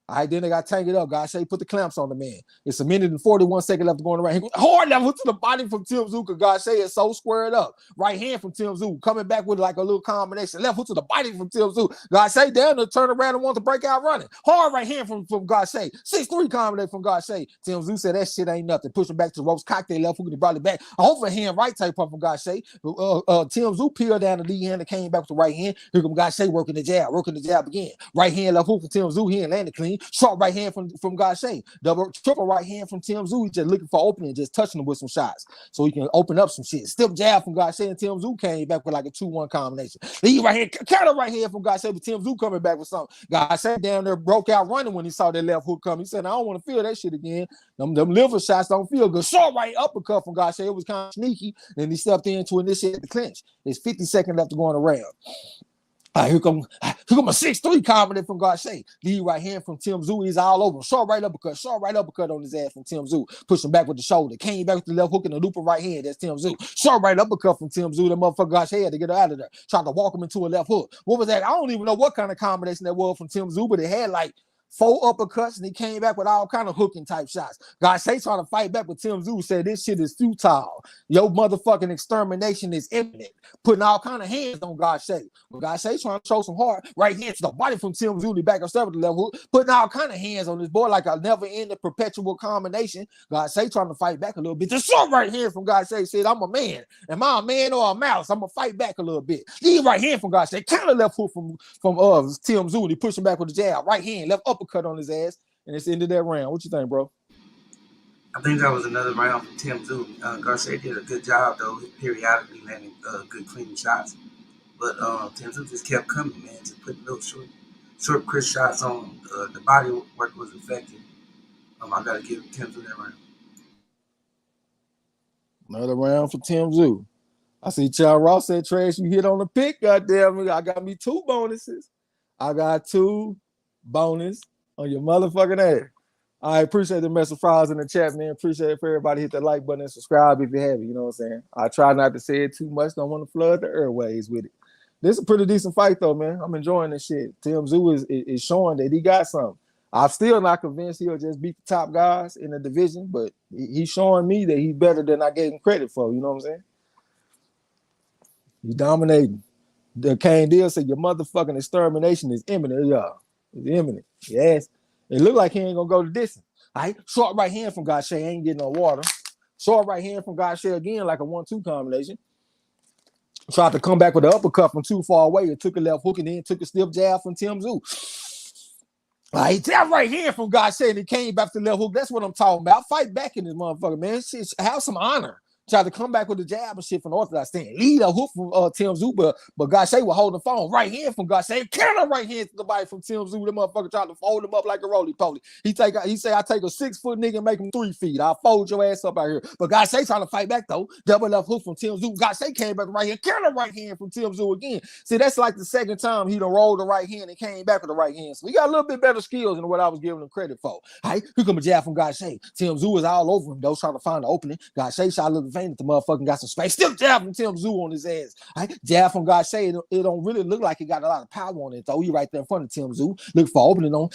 All right, then they got to tank it up. Gausha put the clamps on the man. It's a minute and 41 seconds left to go in the round. He goes hard level to the body from Tszyu because Gausha is so squared up. Right hand from Tszyu coming back with like a little combination. Left hook to the body from Tszyu. Gausha down to turn around and want to break out running. Hard right hand from Gausha. 6-3 combination from Gausha. Tszyu said that shit ain't nothing. Push him back to the ropes. Cocked their left hook and brought it back. Overhand right type pump from Gausha. Tszyu peeled down the lead hand and came back with the right hand. Here come Gausha working the jab again. Right hand left hook from Tszyu. He ain't landed clean. Short right hand from Gausha. Triple right hand from Tszyu. He's just looking for opening, just touching him with some shots so he can open up some shit. Stiff jab from Gausha and Tszyu came back with like a 2-1 combination. Lead right hand, counter right hand from Gausha, but Tszyu coming back with something. Gausha down there broke out running when he saw that left hook come. He said, I don't want to feel that shit again. Them liver shots don't feel good. Short right uppercut from Gausha. It was kind of sneaky. Then he stepped in to initiate the clinch. It's 50 seconds left to go in the round. Here come a 6-3 combination from Gausha. Lead right hand from Tszyu. He's all over. Short right uppercut on his ass from Tszyu. Pushing back with the shoulder. Came back with the left hook and the looper right hand. That's Tszyu. Short right uppercut from Tszyu. The motherfucker Gausha had to get her out of there. Tried to walk him into a left hook. What was that? I don't even know what kind of combination that was from Tszyu, but it had like 4 uppercuts, and he came back with all kind of hooking type shots. Gausha trying to fight back, but Tszyu said this shit is futile. Your motherfucking extermination is imminent. Putting all kind of hands on Gausha. But Gausha trying to show some heart. Right hand to the body from Tszyu, the back of step with the level, putting all kind of hands on this boy like a never-ending perpetual combination. Gausha trying to fight back a little bit. The short right hand from Gausha said, I'm a man. Am I a man or a mouse? I'm going to fight back a little bit. Lead right hand from Gausha. Counter left hook from Tszyu. He pushing back with the jab. Right hand, left uppercut on his ass, and it's ended that round. What you think, bro? I think that was another round for Tszyu. Gausha did a good job, though, periodically landing good, clean shots. But Tszyu just kept coming, man, just putting those short, crisp shots on. The body work was effective. I got to give Tszyu that round. Another round for Tszyu. I see Chad Ross said, Trash, you hit on the pick, goddamn me. I got me 2 bonuses. I got 2 bonus on your motherfucking ass. I appreciate the message files in the chat, man. Appreciate it for everybody. Hit that like button and subscribe if you have it. You know what I'm saying? I try not to say it too much. Don't want to flood the airways with it. This is a pretty decent fight, though, man. I'm enjoying this shit. Tszyu is showing that he got something. I'm still not convinced he'll just beat the top guys in the division, but he's showing me that he's better than I gave him credit for. You know what I'm saying? He's dominating. The Kane Deal said your motherfucking extermination is imminent, y'all. It's imminent. Yes. It looked like he ain't gonna go the distance. All right. Short right hand from Gausha. Ain't getting no water. Short right hand from Gausha again, like a 1-2 combination. Tried to come back with the uppercut from too far away. It took a left hook and then took a stiff jab from Tszyu. All right, that right hand from Gausha and he came back to the left hook. That's what I'm talking about. Fight back in this motherfucker, man. Shit, have some honor. Tried to come back with the jab and shit from the orthodox stand. Lead a hook from Tszyu, but Gausha was holding the phone. Right hand from Gausha. Counter right hand to the body from Tszyu. The motherfucker tried to fold him up like a roly-poly. He say I take a 6-foot nigga and make him 3 feet. I'll fold your ass up out here. But Gausha trying to fight back though. Double left hook from Tszyu. Gausha came back right hand. Counter right hand from Tszyu again. See, that's like the second time he done rolled the right hand and came back with the right hand. So he got a little bit better skills than what I was giving him credit for. All right, here come a jab from Gausha. Tszyu is all over him though, trying to find the opening. Gausha shot a little faint at the motherfucking got some space. Still jab from Tszyu on his ass. Right? Jab from Gausha. It don't really look like he got a lot of power on it, though. He right there in front of Tszyu. Look for opening on.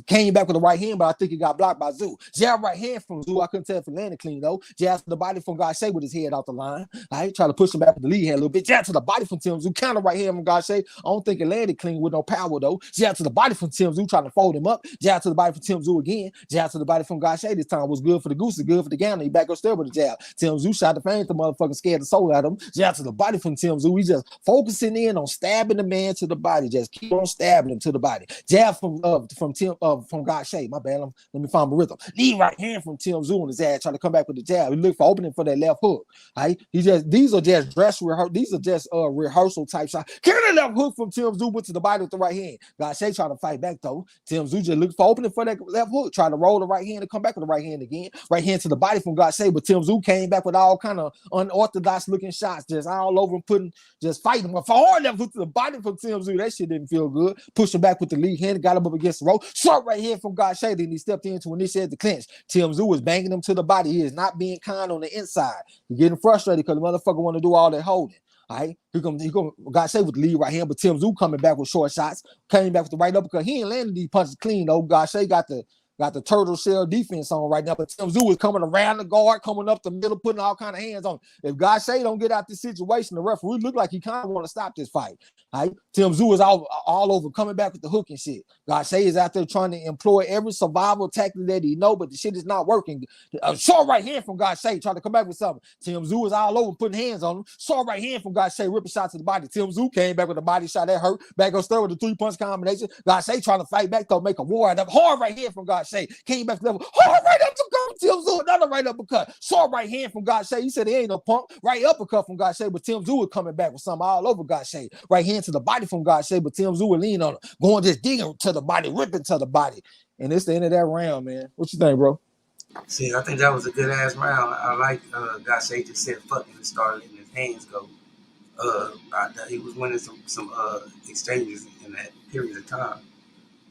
Came back with the right hand, but I think he got blocked by Tszyu. Jab right hand from Tszyu. I couldn't tell if he landed clean, though. Jab to the body from Gausha with his head out the line. Right? Try to push him back with the lead hand a little bit. Jab to the body from Tszyu. Counter right hand from Gausha. I don't think it landed clean with no power, though. Jab to the body from Tszyu, trying to fold him up. Jab to the body from Tszyu again. Jab to the body from Gausha this time was good for the goose, good for the gander. He back up there with the jab. Tszyu shot the faint, the motherfucker scared the soul out of him. Jab to the body from Tszyu. He just focusing in on stabbing the man to the body. Just keep on stabbing him to the body. Jab from Gausha. My bad. Let me find my rhythm. Lead right hand from Tszyu on his ass, trying to come back with the jab. He look for opening for that left hook. Right? These are just rehearsal type shots. Carry the left hook from Tszyu went to the body with the right hand. Gausha trying to fight back though. Tszyu just looking for opening for that left hook, trying to roll the right hand and come back with the right hand again. Right hand to the body from Gausha, but Tszyu came back with all kind of unorthodox looking shots, just all over him, just fighting him. For hard left hook to the body from Tszyu, that shit didn't feel good. Pushed him back with the lead hand, got him up against the rope. Short right here from Gausha, then he stepped in to initiate the clinch. Tszyu was banging him to the body. He is not being kind on the inside. He's getting frustrated because the motherfucker want to do all that holding. All right, he got saved with the lead right hand, but Tim Tszyu coming back with short shots, came back with the right uppercut. He ain't landing these punches clean though. Gausha got the turtle shell defense on right now, but Tim Tszyu is coming around the guard, coming up the middle, putting all kind of hands on. If Gausha don't get out this situation, the referee look like he kind of want to stop this fight. Right? Tim Tszyu is all over, coming back with the hook and shit. Gausha is out there trying to employ every survival tactic that he know, but the shit is not working. A short right hand from Gausha trying to come back with something. Tim Tszyu is all over, putting hands on him. Short right hand from Gausha, ripping shots to the body. Tim Tszyu came back with a body shot that hurt. Back up there with a 3-punch combination. Gausha trying to fight back, though, make a war out of hard right hand from Gausha. Came back level. Hard right uppercut from Tim Tszyu. Another right uppercut. Short right hand from Gausha. He said he ain't no punk. Right uppercut from Gausha, but Tim Tszyu was coming back with something all over Gausha. Right hand to the body from Gausha, but Tim Tszyu would lean on him. Going just digging to the body, ripping to the body. And it's the end of that round, man. What you think, bro? See, I think that was a good ass round. I like Gausha just said fuck it and started letting his hands go. He was winning some exchanges in that period of time.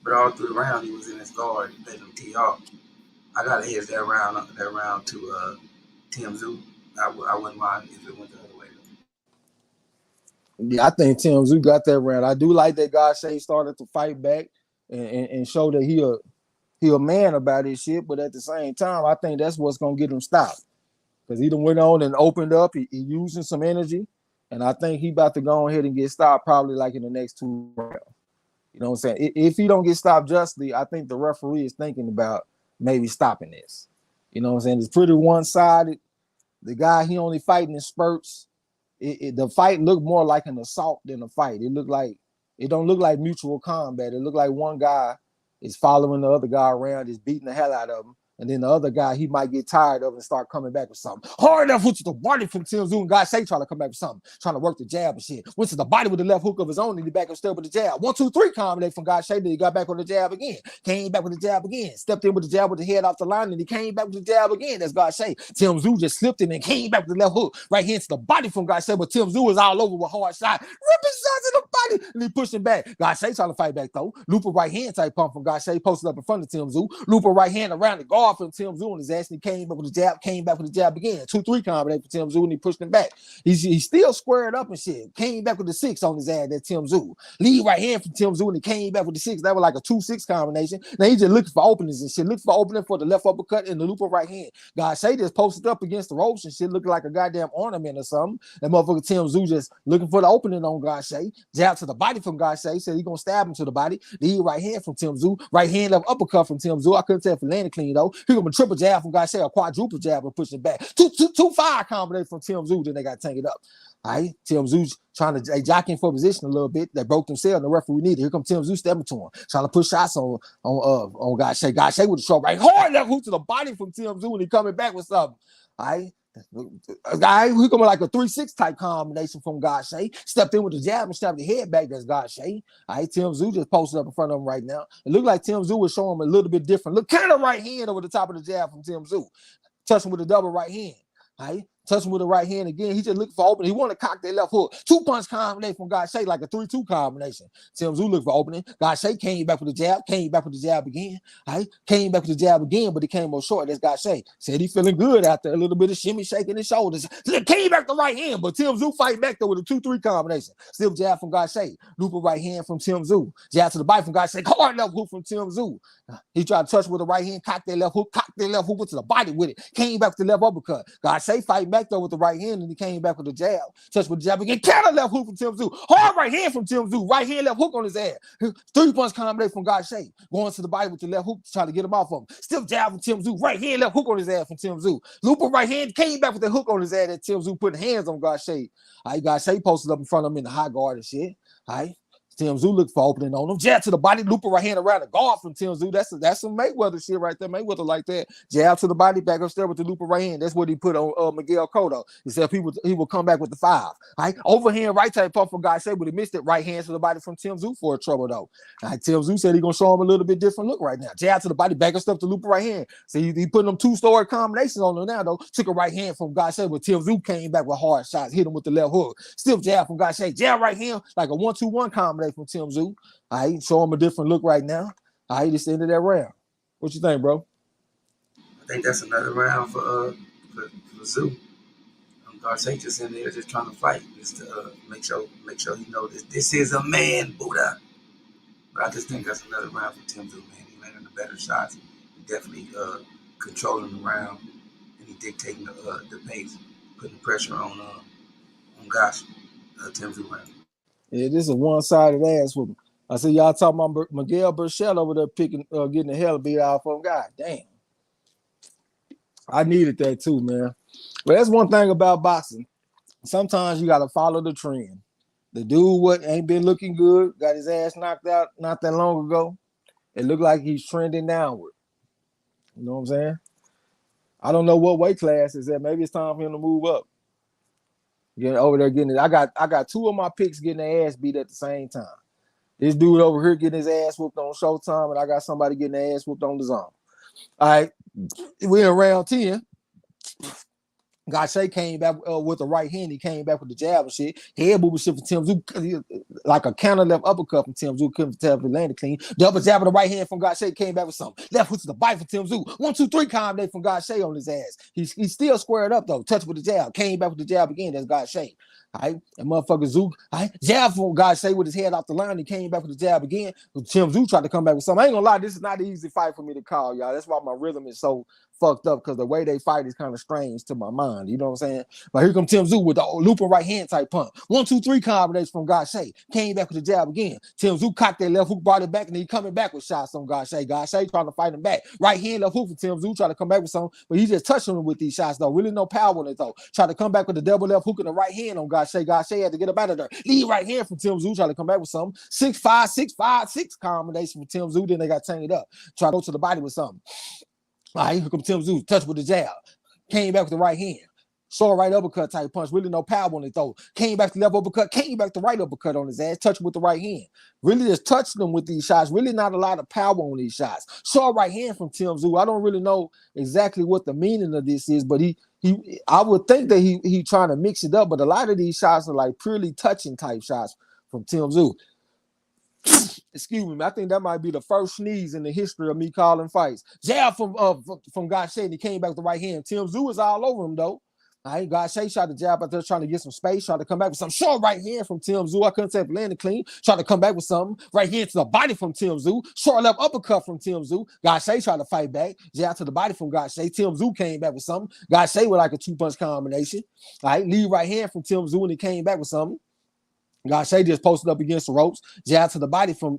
But all through the round, he was in his guard, letting him tee off. I gotta hedge that round to Tim Tszyu. I wouldn't mind if it went the other way. Yeah, I think Tim Tszyu got that round. I do like that Gausha started to fight back and show that he a man about his shit, but at the same time, I think that's what's gonna get him stopped. Because he done went on and opened up, he using some energy, and I think he about to go ahead and get stopped probably like in the next 2 rounds. You know what I'm saying? If he don't get stopped justly, I think the referee is thinking about maybe stopping this. You know what I'm saying? It's pretty one-sided. The guy, he only fighting in spurts. The fight looked more like an assault than a fight. It don't look like mutual combat. It looked like one guy is following the other guy around, is beating the hell out of him. And then the other guy, he might get tired of it and start coming back with something. Hard enough hook to the body from Tim Tszyu, and Gausha trying to come back with something, trying to work the jab and shit. Went to the body with the left hook of his own, and he back up step with the jab. 1, 2, 3 combination from Gausha, then he got back with the jab again. Came back with the jab again. Stepped in with the jab with the head off the line, and he came back with the jab again. That's Gausha. Tim Tszyu just slipped in and came back with the left hook right here into the body from Gausha, but Tim Tszyu is all over with hard shot. Ripping shots in the body, and he pushing back. Gausha trying to fight back, though. Looper right hand type pump from Gausha, posted up in front of Tim Tszyu. Looper right hand around the guard from Tim Tszyu, and his ass, and he came back with the jab, came back with the jab again. 2, 3 combination for Tim Tszyu, and he pushed him back. He's still squared up and shit. Came back with the 6 on his ass, that Tim Tszyu. Lead right hand from Tim Tszyu, and he came back with the 6. That was like a 2-6 combination. Now he's just looking for openings and shit. Looking for opening for the left uppercut and the looper right hand. Gausha just posted up against the ropes and shit, looking like a goddamn ornament or something. That motherfucker Tim Tszyu just looking for the opening on Gausha. Jab to the body from Gausha. He said he gonna stab him to the body. Lead right hand from Tim Tszyu. Right hand left uppercut from Tim Tszyu. I couldn't tell if he landed clean though. He gonna triple jab from Gausha, a quadruple jab and push it back. 2-5 combination from Tim Tszyu. Then they got to tank it up. All right, Tim Tszyu trying to jockeying for position a little bit. They broke themselves. And the referee needed. Here comes Tim Tszyu stepping to him, trying to push shots on Gausha. Gausha with a short right hard left hook to the body from Tim Tszyu, and he coming back with something. All right. A guy who coming like a 3-6 type combination from Gausha. Stepped in with the jab and stabbed the head back. That's Gausha. All right, Tim Tszyu just posted up in front of him right now. It looked like Tim Tszyu was showing him a little bit different. Look, kind of right hand over the top of the jab from Tim Tszyu. Touching with a double right hand. All right. Touching with the right hand again. He just looking for opening. He want to cock that left hook. 2-punch combination from Gausha, like a 3-2 combination. Tim Tszyu looking for opening. Gausha came back with the jab. Came back with the jab again. All right. Came back with the jab again, but he came more short. That's Gausha. Said he feeling good out there. A little bit of shimmy shaking his shoulders. Came back the right hand, but Tim Tszyu fight back there with a 2-3 combination. Still jab from Gausha. Looper right hand from Tim Tszyu. Jab to the body from Gausha. Hard left hook from Tim Tszyu. He tried to touch with the right hand, cock that left hook, went to the body with it. Came back with the left uppercut. Gausha fight back there with the right hand, and he came back with the jab. Touched with the jab again. Counter left hook from Tim Tszyu. Hard right hand from Tim Tszyu. Right hand left hook on his ass. 3-punch combination from Gausha. Going to the body with the left hook to try to get him off of him. Still jab from Tim Tszyu. Right hand left hook on his ass from Tim Tszyu. Looper right hand came back with the hook on his ass that Tim Tszyu putting hands on Gausha. All right, Gausha posted up in front of him in the high guard and shit. All right. Tim Tszyu looked for opening on him. Jab to the body, looper right hand around the guard from Tim Tszyu. That's some Mayweather shit right there. Mayweather like that. Jab to the body, back upstairs with the looper right hand. That's what he put on Miguel Cotto. He said he will come back with the 5. All right, overhand right type pump from Gausha, but he missed it. Right hand to the body from Tim Tszyu for a trouble though. All right, Tim Tszyu said he gonna show him a little bit different look right now. Jab to the body, back upstairs to looper right hand. So he putting them 2-story combinations on him now though. Took a right hand from Gausha, but Tim Tszyu came back with hard shots, hit him with the left hook. Still jab from Gausha. Jab right hand like a 1-2-1 combination from Tim Tszyu. All right, show him a different look right now. All right, it's the end of that round. What you think, bro? I think that's another round for Tszyu. Garcia just in there just trying to fight, just to make sure he know this is a man, Buddha. But I just think that's another round for Tszyu, man. He landing the better shots. He definitely controlling the round, and he dictating the pace, putting pressure on Gausha, Tszyu round. Yeah, this is a one-sided ass whooping. I see y'all talking about Miguel Burchell over there getting the hell beat out of him. God damn. I needed that too, man. But that's one thing about boxing. Sometimes you got to follow the trend. The dude what ain't been looking good, got his ass knocked out not that long ago. It looked like he's trending downward. You know what I'm saying? I don't know what weight class is that. Maybe it's time for him to move up. Getting over there getting it. I got two of my picks getting their ass beat at the same time. This dude over here getting his ass whooped on Showtime, and I got somebody getting their ass whooped on the Zone. All right, we're in round 10. Gausha came back with the right hand. He came back with the jab and shit. Head moving shit for Tszyu, like a counter left uppercut from Tszyu. Couldn't tell if it landed clean. Double jab with the right hand from Gausha. Came back with something. Left hook to the bite for Tszyu. 1, 2, 3 combination from Gausha on his ass. He's still squared up though. Touch with the jab. Came back with the jab again. That's Gausha. All right, and motherfucker Zook, all right, jab from Gausha with his head off the line. He came back with the jab again. Tszyu tried to come back with something. I ain't gonna lie, this is not an easy fight for me to call, y'all. That's why my rhythm is so fucked up, because the way they fight is kind of strange to my mind. You know what I'm saying? But here comes Tszyu with the looping right hand type punch. 1, 2, 3 combination from Gausha. Came back with the jab again. Tszyu cocked that left hook, brought it back, and he coming back with shots on Gausha. Gausha trying to fight him back. Right hand left hook for Tszyu, trying to come back with something, but he just touching him with these shots though. Really no power on it though. Try to come back with the double left hook and the right hand on Gausha. Gausha had to get up out of there. Lead right hand from Tszyu, trying to come back with something. 6-5, 6-5, 6 combination from Tszyu. Then they got tamed up. Try to go to the body with something. All right, here comes Tszyu, touch with the jab. Came back with the right hand. Saw a right uppercut type punch. Really no power on it though. Came back to left uppercut. Came back to right uppercut on his ass. Touched with the right hand. Really just touched him with these shots. Really not a lot of power on these shots. Saw a right hand from Tszyu. I don't really know exactly what the meaning of this is, but I would think that he trying to mix it up. But a lot of these shots are like purely touching type shots from Tszyu. Excuse me, I think that might be the first sneeze in the history of me calling fights. Jab from Gausha, and he came back with the right hand. Tszyu is all over him though. All right, Gausha shot the jab out there trying to get some space, trying to come back with some short right hand from Tszyu. I couldn't say if it landed clean. Trying to come back with something. Right hand to the body from Tszyu. Short left uppercut from Tszyu. Gausha tried to fight back. Jab to the body from Gausha. Tszyu came back with something. Gausha with like a 2-punch combination. All right, lead right hand from Tszyu, and he came back with something. Gausha just posted up against the ropes. Jab to the body from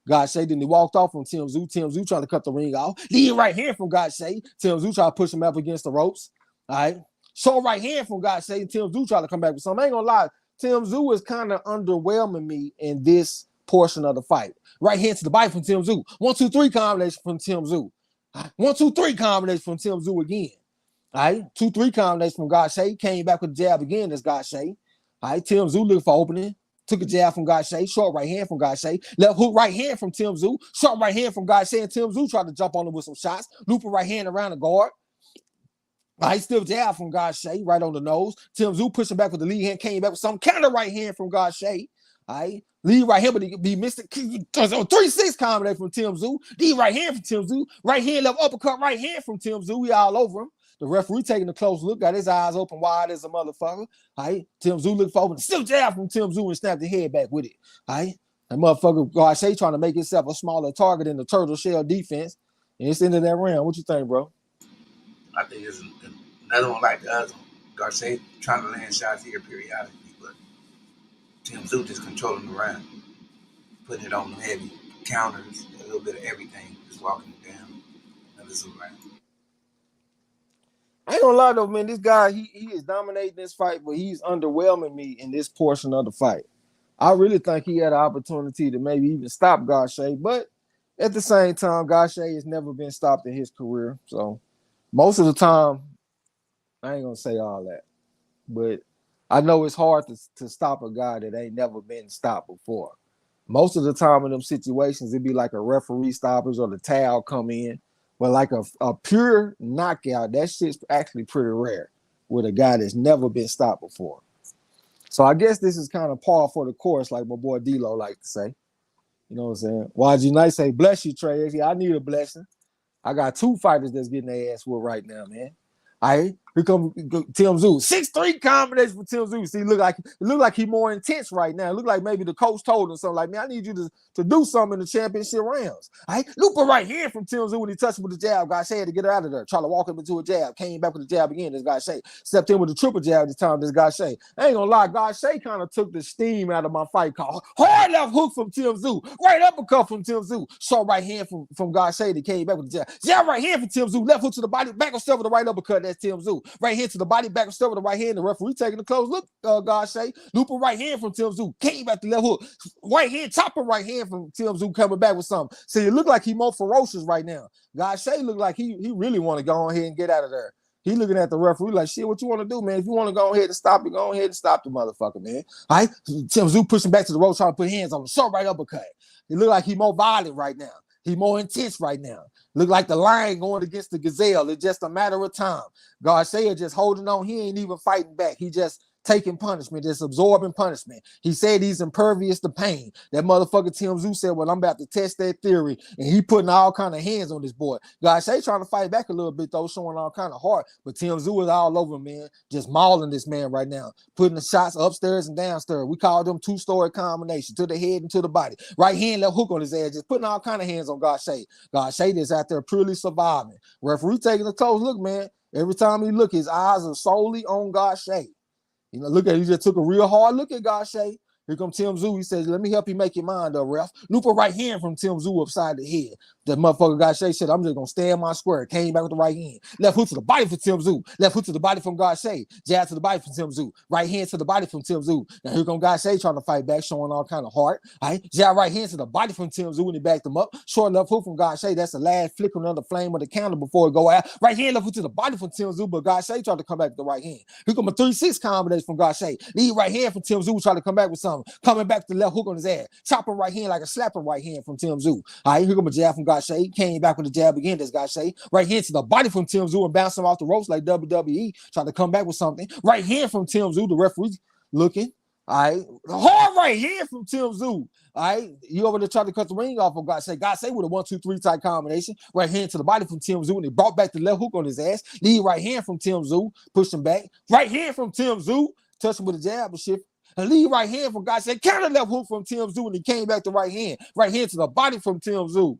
Gausha. Then he walked off from Tszyu. Tszyu trying to cut the ring off. Lead right hand from Gausha. Tszyu trying to push him up against the ropes. All right. Short right hand from Gausha. Tszyu trying to come back with something. I ain't gonna lie. Tszyu is kind of underwhelming me in this portion of the fight. Right hand to the body from Tszyu. 1, 2, 3 combination from Tszyu. 1, 2, 3 combination from Tszyu again. All right. 2, 3 combination from Gausha. Came back with the jab again. That's Gausha. All right, Tszyu looking for opening. Took a jab from Gausha. Short right hand from Gausha. Left hook right hand from Tszyu. Short right hand from Gausha. And Tszyu tried to jump on him with some shots. Looping right hand around the guard. All right, still jab from Gausha right on the nose. Tszyu pushing back with the lead hand. Came back with some counter right hand from Gausha. All right, lead right hand, but he missed it. 3-6 combination from Tszyu. Lead right hand from Tszyu. Right hand left uppercut right hand from Tszyu. We all over him. The referee taking a close look, got his eyes open wide as a motherfucker. All right, Tszyu looked for open, still jab from Tszyu and snapped the head back with it. All right, that motherfucker Gausha trying to make himself a smaller target in the turtle shell defense. And it's into that round. What you think, bro? I think it's another one like the other one. Gausha trying to land shots here periodically, but Tszyu just controlling the round, putting it on the heavy counters, a little bit of everything, just walking it down. Another round. I ain't gonna lie though, man. This guy, he is dominating this fight, but he's underwhelming me in this portion of the fight. I really think he had an opportunity to maybe even stop Gausha, but at the same time, Gausha has never been stopped in his career. So most of the time, I ain't gonna say all that, but I know it's hard to stop a guy that ain't never been stopped before. Most of the time in them situations, it'd be like a referee stoppage or the towel come in. But like a pure knockout, that shit's actually pretty rare with a guy that's never been stopped before. So I guess this is kind of par for the course, like my boy D-Lo like to say. You know what I'm saying? YG Knight say, bless you, Trey. Yeah, I need a blessing. I got 2 fighters that's getting their ass whooped right now, man. All right, Here come Tim Tszyu. 6'3" combination for Tim Tszyu. See, it look like he more intense right now. It look like maybe the coach told him something like, man, I need you to do something in the championship rounds. All right, looper right here from Tim Tszyu when he touched him with the jab. Gausha had to get out of there. Try to walk him into a jab. Came back with the jab again. This Gausha stepped in with the triple jab this time. This Gausha. I ain't gonna lie, Gausha kind of took the steam out of my fight call. Hard left hook from Tim Tszyu. Right uppercut from Tim Tszyu. Short right hand from Gausha that came back with the jab. Jab right hand from Tim Tszyu. Left hook to the body. Back on step with the right uppercut. That's Tim Tszyu. Right hand to the body. Back on step with the right hand. The referee taking the close look. Gausha. Looper right hand from Tim Tszyu. Came back to left hook. Right hand. Chopper right hand from Tim Tszyu coming back with something. See, it look like he more ferocious right now. Gausha look like he really want to go ahead and get out of there. He looking at the referee like, shit, what you want to do, man? If you want to go ahead and stop it, go ahead and stop the motherfucker, man. All right? Tim Tszyu pushing back to the rope, trying to put hands on him. Short right uppercut. He look like he more violent right now. He more intense right now. Look like the lion going against the gazelle. It's just a matter of time. Gausha just holding on. He ain't even fighting back. He just taking punishment, just absorbing punishment. He said he's impervious to pain. That motherfucker Tim Tszyu said, well, I'm about to test that theory. And he putting all kind of hands on this boy. Gausha trying to fight back a little bit, though, showing all kind of heart. But Tim Tszyu is all over, man. Just mauling this man right now. Putting the shots upstairs and downstairs. We call them two-story combination, to the head and to the body. Right hand, left hook on his ass. Just putting all kind of hands on Gausha. Gausha is out there purely surviving. Referee taking a close look, man. Every time he look, his eyes are solely on Gausha. You know, look at, he just took a real hard look at Gausha. Here comes Tim Tszyu. He says, let me help you make your mind up, ref. Looper right hand from Tim Tszyu upside the head. That motherfucker Gausha said, I'm just going to stay in my square. Came back with the right hand. Left hook to the body for Tim Tszyu. Left hook to the body from Gausha. Jab to the body from Tim Tszyu. Right hand to the body from Tim Tszyu. Now here comes Gausha trying to fight back, showing all kind of heart. All right, jab right hand to the body from Tim Tszyu when he backed him up. Short left hook from Gausha. That's the last flicker on the flame of the counter before it go out. Right hand left hook to the body from Tim Tszyu, but Gausha tried to come back with the right hand. Here comes a 3-6 combination from Gausha. Lead right hand from Tim Tszyu, trying to come back with something. Coming back to the left hook on his ass. Chopping right hand like a slapping right hand from Tim Tszyu. All right, here comes a jab from Gausha. Came back with the jab again, this Gausha. Right hand to the body from Tim Tszyu and bouncing off the ropes like WWE. Trying to come back with something. Right hand from Tim Tszyu, the referee looking. All right, hard right hand from Tim Tszyu. All right, you over there trying to cut the ring off of Gausha. Gausha with a 1-2-3 type combination. Right hand to the body from Tim Tszyu, and he brought back the left hook on his ass. Lead right hand from Tim Tszyu, pushing back. Right hand from Tim Tszyu, touching with a jab and shit. And lead right hand from Gausha. Counter left hook from Tim Tszyu, and he came back to right hand. Right hand to the body from Tim Tszyu. All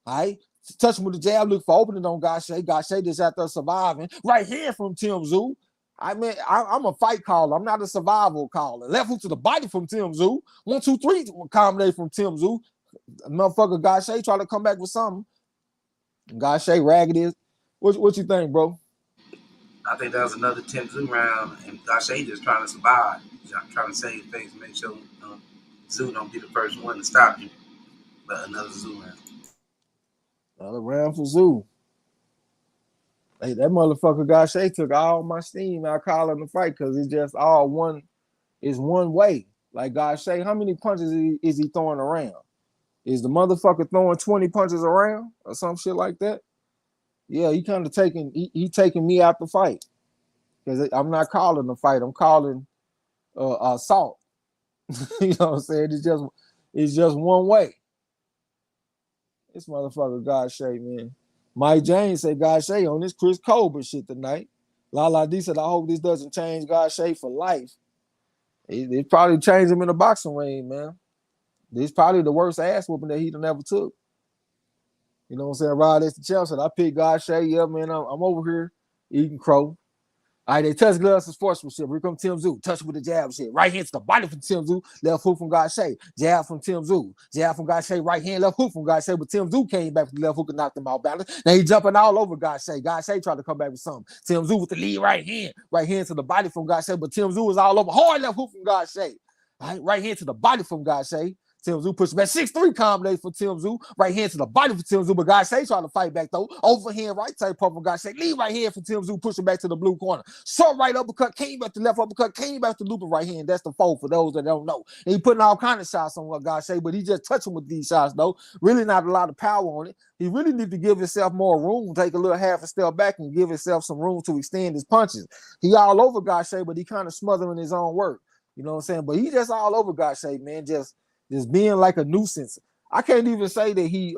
right. Touching with the jab, look for opening on Gausha. Gausha just out there surviving. Right hand from Tim Tszyu. I mean, I'm a fight caller. I'm not a survival caller. Left hook to the body from Tim Tszyu. 1-2-3 combination from Tim Tszyu. Motherfucker Gausha trying to come back with something. Gausha ragged is. What you think, bro? I think that was another Tim Tszyu round, and Gausha just trying to survive. He's trying to save face, make sure Tszyu don't be the first one to stop him. But another Tszyu round. Another round for Tszyu. Hey, that motherfucker Gausha took all my steam out calling the fight because it's just all one. It's one way. Like Gausha, how many punches is he throwing around? Is the motherfucker throwing 20 punches around or some shit like that? Yeah, he kind of taking he taking me out the fight because I'm not calling the fight. I'm calling assault. You know what I'm saying? It's just one way. This motherfucker Gausha, man. Mike James said Gausha on this Chris Colbert shit tonight. Lala D said, I hope this doesn't change Gausha for life. It probably changed him in the boxing ring, man. This probably the worst ass whooping that he done ever took. You know what I'm saying? Rod S. the champ said, I picked Gausha. Yeah, man, I'm over here eating crow. All right, they touch gloves and sportsmanship. Here comes Tim Tszyu. Touch with the jab shit. Right hand to the body from Tim Tszyu. Left hook from Gausha. Jab from Tim Tszyu. Jab from Gausha. Right hand, left hook from Gausha. But Tim Tszyu came back with the left hook and knocked him out balance. Now he jumping all over Gausha. Gausha tried to come back with something. Tim Tszyu with the lead right hand. Right hand to the body from Gausha. But Tim Tszyu was all over. Hard left hook from Gausha. All right hand to the body from Gausha. Tim Tszyu pushed back. 6-3 combination for Tim Tszyu. Right hand to the body for Tim Tszyu, but Gausha trying to fight back though. Overhand right type pump from Gausha. Lead right hand for Tim Tszyu, pushing back to the blue corner. Short right uppercut, came back to left uppercut, came back to looping right hand. That's the foe for those that don't know. And he putting all kind of shots on Gausha, but he just touching with these shots though. Really not a lot of power on it. He really need to give himself more room, take a little half a step back and give himself some room to extend his punches. He all over Gausha, but he kind of smothering his own work. You know what I'm saying? But he just all over Gausha, man. Just being like a nuisance. I can't even say that he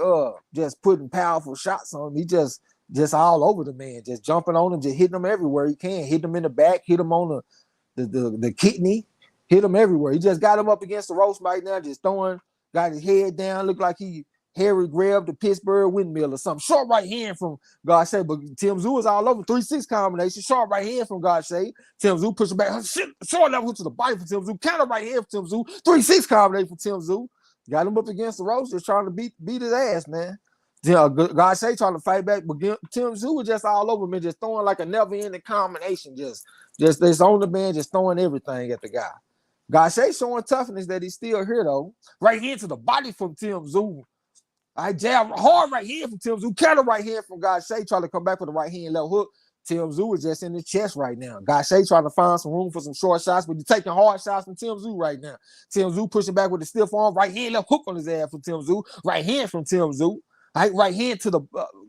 just putting powerful shots on him. He just just all over the man, just jumping on him, just hitting him everywhere he can, hit him in the back, hit him on the kidney, hit him everywhere. He just got him up against the ropes right now, just throwing, got his head down, looked like he Harry grabbed the Pittsburgh windmill or something. Short right hand from Gausha, but Tim Tszyu is all over 3-6 combination. Short right hand from Gausha. Tim Tszyu pushes back. Short level to the body for Tim Tszyu. Counter right hand for Tim Tszyu. 3-6 combination for Tim Tszyu. Got him up against the ropes, just trying to beat his ass, man. Gausha trying to fight back, but Tim Tszyu was just all over me, just throwing like a never-ending combination, just this on the man, just throwing everything at the guy. Gausha showing toughness that he's still here though. Right into the body from Tim Tszyu. I jab hard right here from Tim Tszyu, counter right here from Gausha, trying to come back with a right hand left hook. Tim Tszyu is just in the chest right now. Gausha trying to find some room for some short shots, but you're taking hard shots from Tim Tszyu right now. Tim Tszyu pushing back with the stiff arm, right hand left hook on his ass from Tim Tszyu, right hand from Tim Tszyu. Right hand to the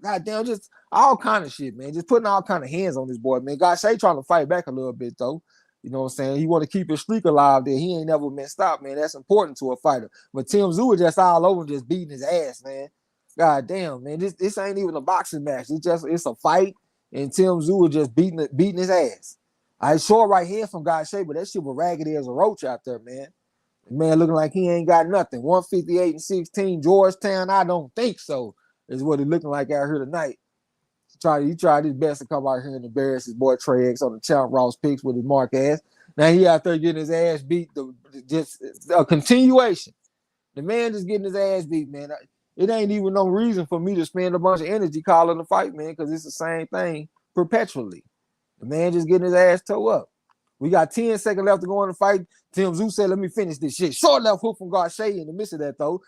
goddamn, just all kind of shit, man. Just putting all kind of hands on this boy, man. Gausha trying to fight back a little bit though. You know what I'm saying? He want to keep his streak alive there. He ain't never been stopped, man. That's important to a fighter. But Tim Tszyu is just all over, just beating his ass, man. God damn, man. This ain't even a boxing match. It's a fight, and Tim Tszyu is just beating his ass. I saw right here from Gausha, but that shit was raggedy as a roach out there, man. The man looking like he ain't got nothing. 158-16, Georgetown. I don't think so. Is what he looking like out here tonight. He tried his best to come out here and embarrass his boy Trey X on the Champ Ross picks with his mark ass. Now he out there getting his ass beat. Just a continuation. The man just getting his ass beat, man. It ain't even no reason for me to spend a bunch of energy calling the fight, man, because it's the same thing perpetually. The man just getting his ass towed up. We got 10 seconds left to go in the fight. Tim Tszyu said, let me finish this shit. Short left hook from Gausha in the midst of that, though.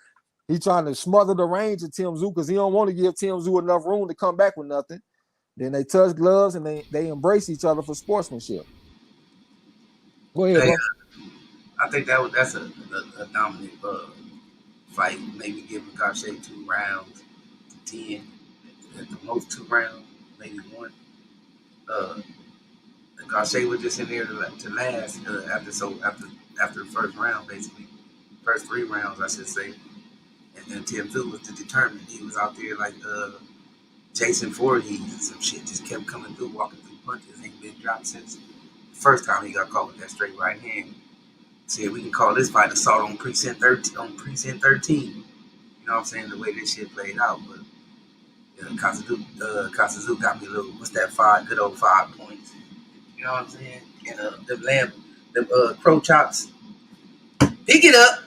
He trying to smother the range of Tim Tszyu because he don't want to give Tim Tszyu enough room to come back with nothing. Then they touch gloves and they embrace each other for sportsmanship. Go ahead, bro. I think that's a dominant fight. Maybe giving Gausha 2 rounds to 10. At the most 2 rounds, maybe 1. Gausha was just in there to last after the first round, basically. First 3 rounds, I should say. And then Tim Tszyu was determined. He was out there like Jason Voorhees and some shit. Just kept coming through, walking through punches. Ain't been dropped since the first time he got caught with that straight right hand. Said we can call this fight assault on precinct 13. You know what I'm saying? The way this shit played out, but Kasazu got me a little. What's that? 5 good old 5 points. You know what I'm saying? And the crow chops. Pick it up.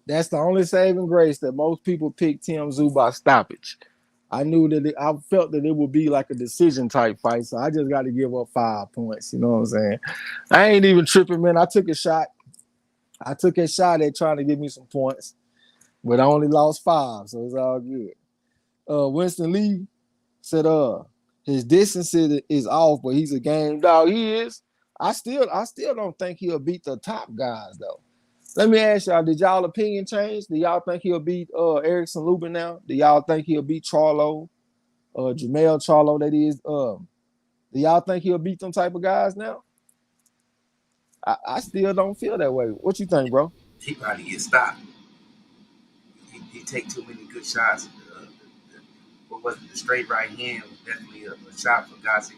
That's the only saving grace that most people pick Tim Tszyu by stoppage. I knew that I felt that it would be like a decision type fight, so I just got to give up 5 points. You know what I'm saying? I ain't even tripping, man. I took a shot. I took a shot at trying to give me some points, but I only lost 5, so it's all good. Winston Lee said, his distance is off, but he's a game dog. He is. I still don't think he'll beat the top guys though. Let me ask y'all, did y'all opinion change? Do y'all think he'll beat Erickson Lubin now? Do y'all think he'll beat Charlo? Jamel Charlo, that is. Do y'all think he'll beat them type of guys now? I still don't feel that way. What you think, bro? He probably get stopped. He take too many good shots. What was it? The straight right hand was definitely a shot for Gausha.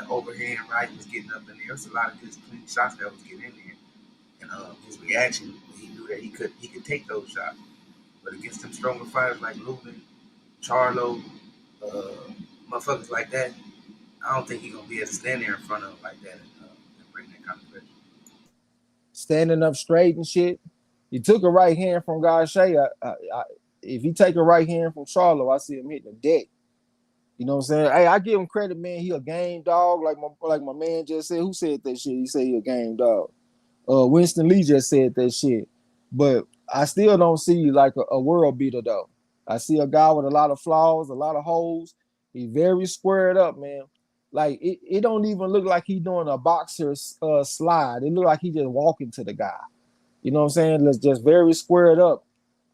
Overhand right was getting up in there. There's a lot of good clean shots that was getting in there. And his reaction, he knew that he could take those shots. But against them stronger fighters like Lubin, Charlo, motherfuckers like that, I don't think he's gonna be able to stand there in front of them like that and bring that kind of pressure. Standing up straight and shit. He took a right hand from Gausha. If he take a right hand from Charlo, I see him hitting the deck. You know what I'm saying? Hey, I give him credit, man. He a game dog, like my man just said. Who said that shit? He said he a game dog. Winston Lee just said that shit. But I still don't see like a world beater though. I see a guy with a lot of flaws, a lot of holes. He very squared up, man. Like it don't even look like he doing a boxer's slide. It look like he just walking to the guy. You know what I'm saying? It's just very squared up.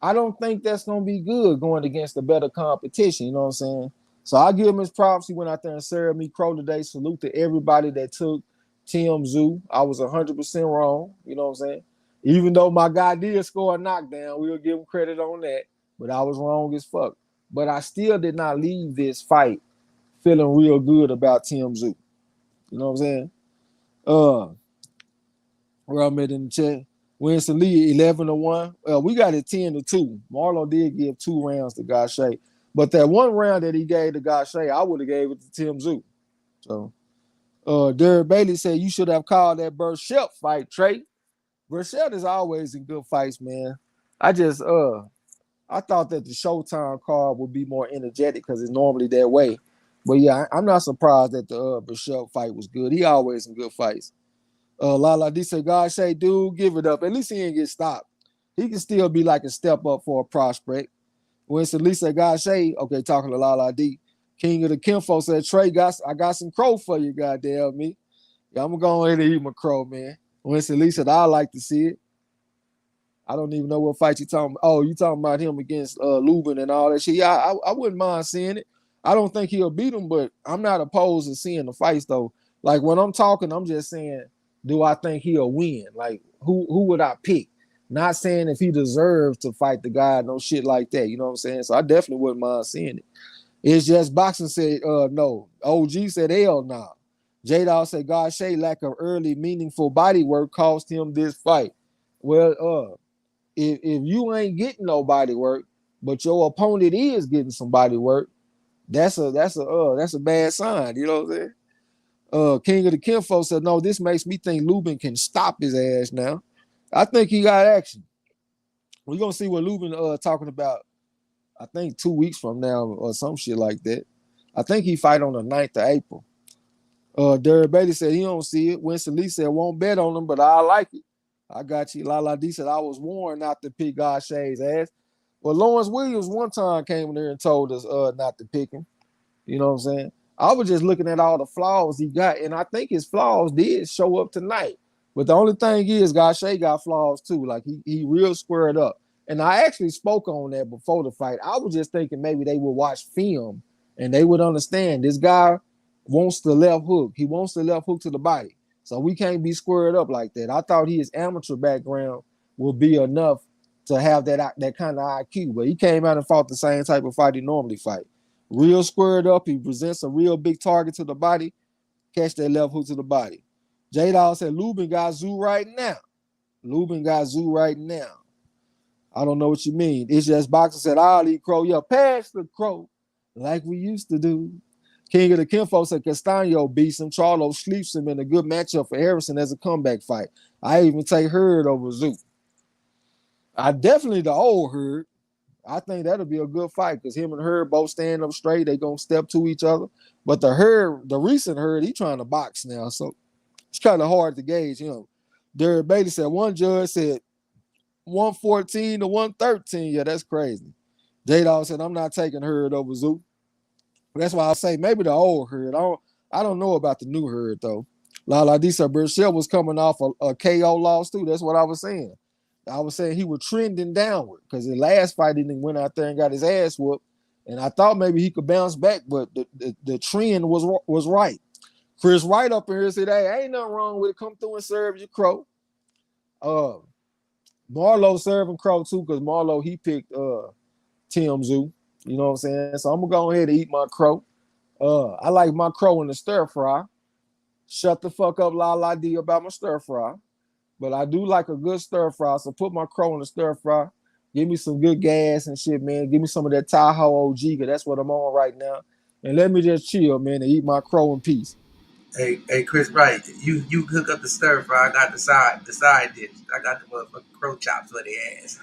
I don't think that's gonna be good going against a better competition. You know what I'm saying? So I give him his props. He went out there and served me crow today. Salute to everybody that took Tim Tszyu. I was 100% wrong. You know what I'm saying? Even though my guy did score a knockdown, we'll give him credit on that. But I was wrong as fuck. but I still did not leave this fight feeling real good about Tszyu. You know what I'm saying? Where I'm at in the chat. Winston Lee 11-1. We got it 10-2. Marlo did give 2 rounds to Gausha, but that one round that he gave to Gausha, I would have gave it to Tszyu. So, Derek Bailey said you should have called that Burchell fight, Trey. Burchell is always in good fights, man. I thought that the Showtime card would be more energetic because it's normally that way. But yeah, I'm not surprised that the Burchell fight was good. He always in good fights. Lala D said, God say, dude, give it up. At least he ain't get stopped. He can still be like a step up for a prospect. Winston Lee said, God say, okay, talking to Lala D. King of the Kinfo said, Trey, I got some crow for you, goddamn me. Yeah, I'm gonna go ahead and eat my crow, man. Winston Lee said, I like to see it. I don't even know what fight you talking about. Oh, you talking about him against Lubin and all that shit. Yeah, I wouldn't mind seeing it. I don't think he'll beat him, but I'm not opposed to seeing the fights, though. Like, when I'm talking, I'm just saying, do I think he'll win? Like, who would I pick? Not saying if he deserves to fight the guy, no shit like that. You know what I'm saying? So I definitely wouldn't mind seeing it. It's just boxing said no. OG said hell no. Nah. J-Dawg said Gausha lack of early meaningful body work cost him this fight. Well, if you ain't getting no body work, but your opponent is getting some body work, that's a bad sign. You know what I'm saying? King of the Kinfo said, no, this makes me think Lubin can stop his ass now. I think he got action. We're gonna see what Lubin talking about, I think 2 weeks from now or some shit like that. I think he fight on the 9th of April. Derek Bailey said he don't see it. Winston Lee said won't bet on him, but I like it. I got you. Lala D said I was warned not to pick Gausha's ass. Well, Lawrence Williams one time came in there and told us not to pick him. You know what I'm saying? I was just looking at all the flaws he got, and I think his flaws did show up tonight. But the only thing is, Gausha got flaws too. Like he real squared up. And I actually spoke on that before the fight. I was just thinking maybe they would watch film and they would understand this guy wants the left hook. He wants the left hook to the body. So we can't be squared up like that. I thought his amateur background would be enough to have that kind of IQ, but he came out and fought the same type of fight he normally fight. Real squared up. He presents a real big target to the body. Catch that left hook to the body. J-Dawg said Lubin got Zoo right now. Lubin got Zoo right now. I don't know what you mean. It's just boxer said, I'll eat crow. Yeah, pass the crow like we used to do. King of the Kinfo said Castaño beats him. Charlo sleeps him in a good matchup for Harrison as a comeback fight. I even take Hurd over Zoo. I definitely the old Hurd. I think that'll be a good fight because him and Hurd both stand up straight. They gonna step to each other. But the recent Hurd, he trying to box now, so it's kind of hard to gauge him. Derek Bailey said one judge said 114 to 113. Yeah, that's crazy. J-Dawg said I'm not taking Hurd over Zoo. That's why I say maybe the old Hurd. I don't know about the new Hurd though. Lala D said Burchell was coming off a KO loss too. That's what I was saying. I was saying he was trending downward because the last fight he went out there and got his ass whooped. And I thought maybe he could bounce back, but the trend was right. Chris Wright up in here said, hey, ain't nothing wrong with it. Come through and serve your crow. Marlo serving crow too, because Marlo, he picked Tszyu. You know what I'm saying? So I'm going to go ahead and eat my crow. I like my crow in the stir fry. Shut the fuck up, Lala D, about my stir fry. But I do like a good stir fry, so put my crow in the stir fry. Give me some good gas and shit, man. Give me some of that Tahoe OG, because that's what I'm on right now. And let me just chill, man, and eat my crow in peace. Hey, Chris Wright, you hook up the stir fry. I got the side dish. I got the motherfucking crow chops for the ass.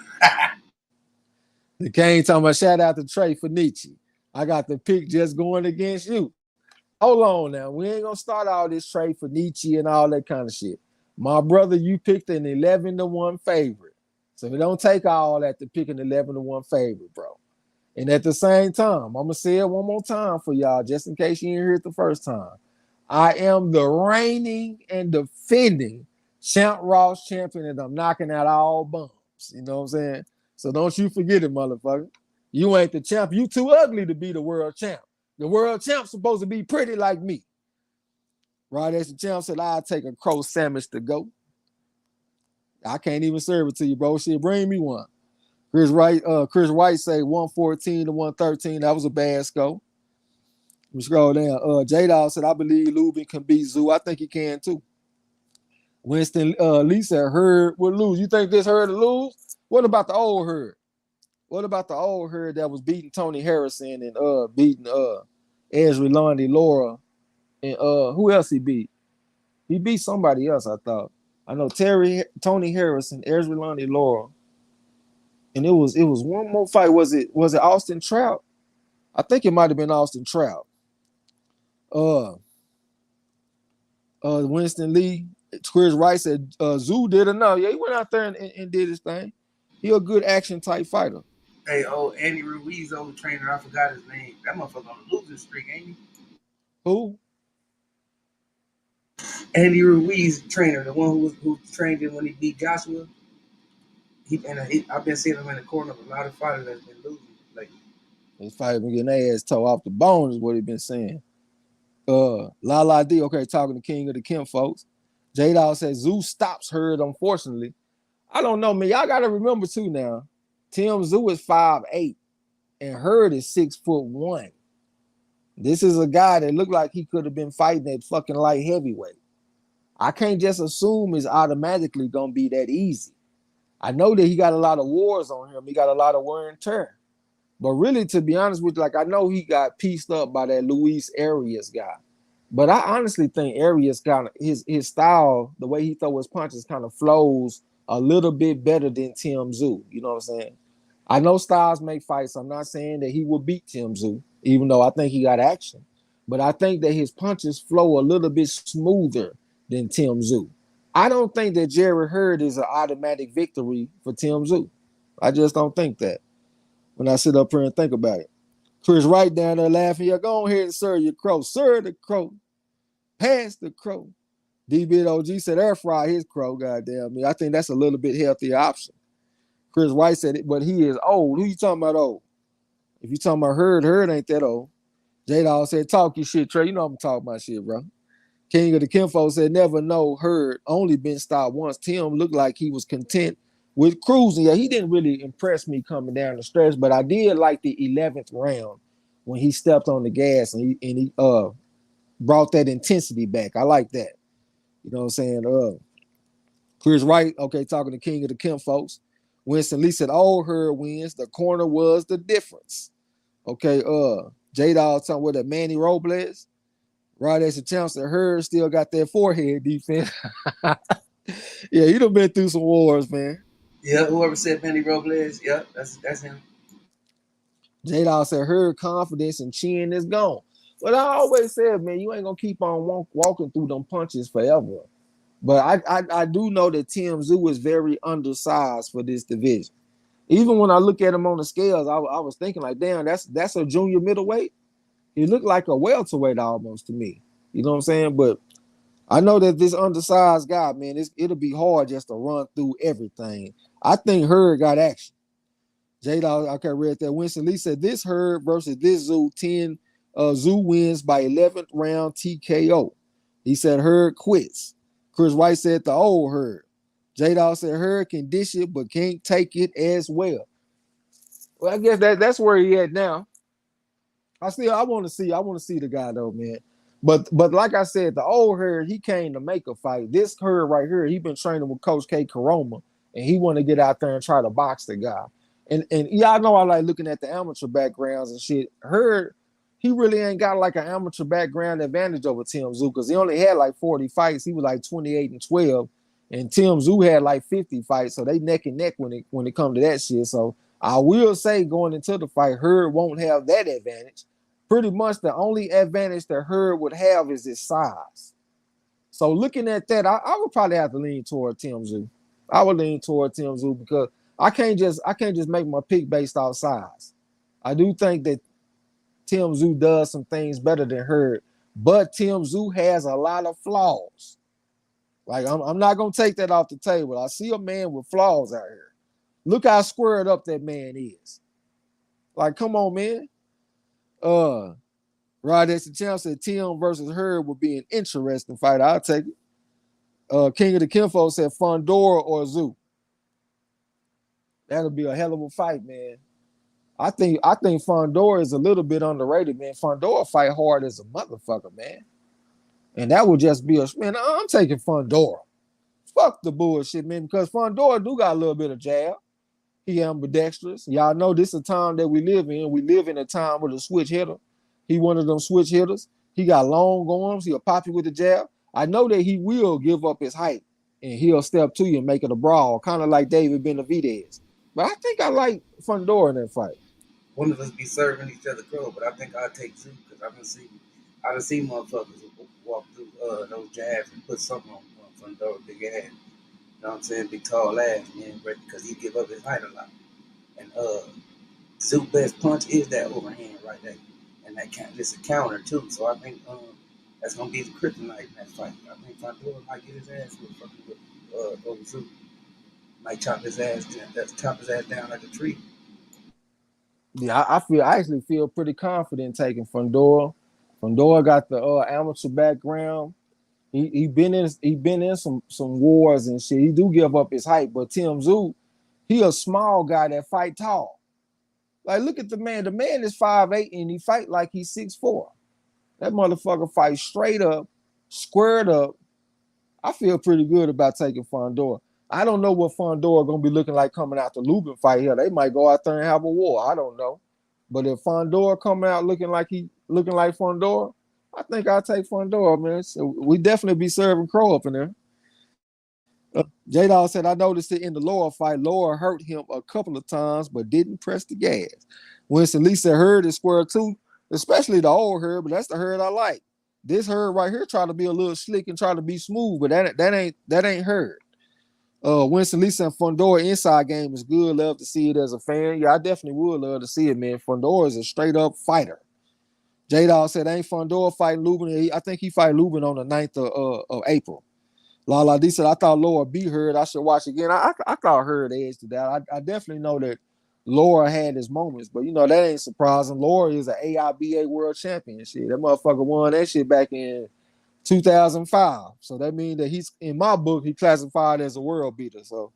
The Kane talking about shout out to Trey Fanici. I got the pick just going against you. Hold on now. We ain't gonna start all this Trey Fanici and all that kind of shit. My brother, you picked an 11-1 favorite. So we don't take all that to pick an 11-1 favorite, bro. And at the same time, I'm gonna say it one more time for y'all, just in case you didn't hear it the first time. I am the reigning and defending Champ Ross champion, and I'm knocking out all bums. You know what I'm saying? So don't you forget it, motherfucker. You ain't the champ. You too ugly to be the world champ. The world champ's supposed to be pretty like me. Right as the champ said, I'll take a crow sandwich to go. I can't even serve it to you, bro. Shit, bring me one. Chris White say 114 to 113. That was a bad score. We scroll down. J-Dawg said, I believe Lubin can beat Tszyu. I think he can too. Winston Lee said, Hurd will lose. You think this Hurd will lose? What about the old Hurd? What about the old Hurd that was beating Tony Harrison and beating Ezra Lundy, Laura, and who else he beat? He beat somebody else, I thought. I know Tony Harrison, Ezra Lundy, Laura. And it was one more fight. Was it Austin Trout? I think it might have been Austin Trout. Winston Lee, Chris Rice said Tszyu did enough. Yeah, he went out there and did his thing. He a good action type fighter. Hey, Andy Ruiz, old trainer, I forgot his name. That motherfucker on the losing streak, ain't he? Who? Andy Ruiz, trainer, the one who trained him when he beat Gausha. I've been seeing him in the corner of a lot of fighters that's been losing lately. His fighter been getting their ass toe off the bone is what he been saying. La D, okay, talking to King of the Kim folks. J-Dawg says Tszyu stops Hurd, unfortunately. I don't know, man. Y'all got to remember, too, now. Tim Tszyu is 5'8", and Hurd is 6'1". This is a guy that looked like he could have been fighting at fucking light heavyweight. I can't just assume it's automatically going to be that easy. I know that he got a lot of wars on him. He got a lot of wear and tear. But really, to be honest with you, like I know he got pieced up by that Luis Arias guy. But I honestly think Arias kind of his style, the way he throws his punches kind of flows a little bit better than Tim Tszyu. You know what I'm saying? I know styles make fights. I'm not saying that he will beat Tim Tszyu, even though I think he got action. But I think that his punches flow a little bit smoother than Tim Tszyu. I don't think that Jarrett Hurd is an automatic victory for Tim Tszyu. I just don't think that when I sit up here and think about it. Chris Wright down there laughing. Yeah, go on here and serve your crow. Serve the crow. Pass the crow. D-Bit OG said air fry his crow, goddamn me. I think that's a little bit healthier option. Chris Wright said it, but he is old. Who you talking about old? If you talking about Hurd ain't that old. J-Dawg said, talk your shit, Trey. You know I'm talking about shit, bro. King of the Kinfolk said, never know Hurd only been stopped once. Tim looked like he was content with cruising. Yeah, he didn't really impress me coming down the stretch, but I did like the 11th round when he stepped on the gas and he brought that intensity back. I like that. You know what I'm saying? Chris Wright, okay, talking to King of the Kim folks. Winston Lee said, all Hurd wins. The corner was the difference. Okay, J-Dawg talking with a Manny Robles. Right as a chance that Hurd still got that forehead defense. Yeah, he done been through some wars, man. Yeah, whoever said Manny Robles, yeah, that's him. J-Dawg said Hurd confidence and chin is gone. But I always said, man, you ain't gonna keep on walking through them punches forever. But I do know that Tim Tszyu is very undersized for this division. Even when I look at him on the scales, I was thinking like, damn, that's a junior middleweight. He looked like a welterweight almost to me. You know what I'm saying? But I know that this undersized guy, man, it'll be hard just to run through everything. I think Hurd got action. J-Dawg, okay, read that. Winston Lee said this Hurd versus this Tszyu, 10 Tszyu wins by 11th round TKO. He said Hurd quits. Chris White said the old Hurd. J-Dawg said Hurd can dish it but can't take it as well. Well, I guess that's where he at now. I want to see the guy though, man. But like I said, the old Hurd, he came to make a fight. This Hurd right here, he been training with Coach K Karoma, and he want to get out there and try to box the guy. And yeah, I know I like looking at the amateur backgrounds and shit. Hurd, he really ain't got like an amateur background advantage over Tim Tszyu because he only had like 40 fights. He was like 28-12, and Tim Tszyu had like 50 fights. So they neck and neck when it comes to that shit. So I will say going into the fight, Hurd won't have that advantage. Pretty much the only advantage that Hurd would have is his size. So looking at that, I would probably have to lean toward Tim Tszyu. I would lean toward Tim Tszyu because I can't just make my pick based off size. I do think that Tim Tszyu does some things better than Hurd, but Tim Tszyu has a lot of flaws. Like I'm not gonna take that off the table. I see a man with flaws out here. Look how squared up that man is. Like, come on, man. Rod that's the champ said Tim versus Hurd would be an interesting fight. I'll take it. King of the Kinfolk said Fondora or Tszyu. That'll be a hell of a fight, man. I think Fondor is a little bit underrated, man. Fondor fight hard as a motherfucker, man. And that would just be a man. I'm taking Fondor. Fuck the bullshit, man, because Fondor do got a little bit of jab. He ambidextrous. Y'all know this is a time that we live in. We live in a time with a switch hitter. He one of them switch hitters. He got long arms. He'll pop you with the jab. I know that he will give up his height and he'll step to you and make it a brawl, kind of like David Benavidez. But I think I like Fondor in that fight. One of us be serving each other crow, but I think I'll take Tszyu because I done seen motherfuckers walk through those jabs and put something on Fondor, big ass. You know what I'm saying? Big tall ass, man, because he give up his height a lot. And Tszyu best punch is that overhand right there. And that it's a counter too. So I think that's gonna be the kryptonite in that fight. I think Fondor might get his ass with over Tszyu. Might chop his ass down like a tree. Yeah, I actually feel pretty confident taking Fondor. Fondor got the amateur background. He been in some wars and shit. He do give up his height, but Tszyu, he a small guy that fight tall. Like, look at the man. The man is 5'8" and he fight like he's 6'4". That motherfucker fights straight up, squared up. I feel pretty good about taking Fondor. I don't know what Fondor gonna be looking like coming out the Lubin fight here. They might go out there and have a war. I don't know. But if Fondor coming out looking like Fondor, I think I'll take Fondor, man. So we definitely be serving crow up in there. J-Dawg said, I noticed it in the Lower fight. Lower hurt him a couple of times, but didn't press the gas. Winston Lee said Hurd is square too, especially the old Hurd, but that's the Hurd I like. This Hurd right here try to be a little slick and try to be smooth, but that ain't Hurd. Winston Lee said Fondor inside game is good. Love to see it as a fan. Yeah, I definitely would love to see it, man. Fondor is a straight up fighter. J-Dawg said ain't Fondor fighting Lubin. I think he fight Lubin on the 9th of April. Lala D said, I thought Laura beat Hurd. I should watch again. I thought Hurd edged to that. I definitely know that Laura had his moments, but you know, that ain't surprising. Laura is an AIBA world champion. Shit, that motherfucker won that shit back in 2005. So that means that he's, in my book, he classified as a world beater. So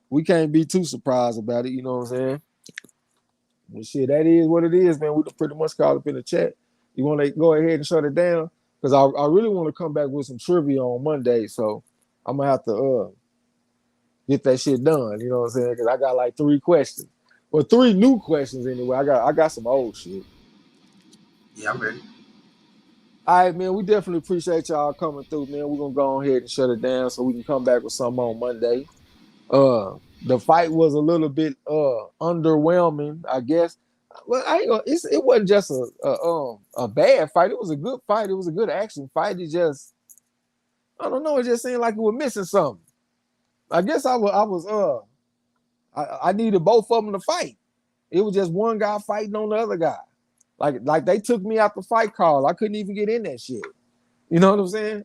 we can't be too surprised about it. You know what I'm saying? Well, shit, that is what it is, man. We pretty much called up in the chat. You want to go ahead and shut it down? Because I really want to come back with some trivia on Monday. So I'm going to have to get that shit done. You know what I'm saying? Because I got like 3 questions. Well, 3 new questions anyway. I got some old shit. Yeah, I'm ready. All right, man. We definitely appreciate y'all coming through, man. We're going to go ahead and shut it down so we can come back with something on Monday. The fight was a little bit underwhelming, I guess. Well, it wasn't just a bad fight. It was a good fight. It was a good action fight. It just, I don't know. It just seemed like it was missing something. I guess I needed both of them to fight. It was just one guy fighting on the other guy. Like they took me out the fight call. I couldn't even get in that shit. You know what I'm saying?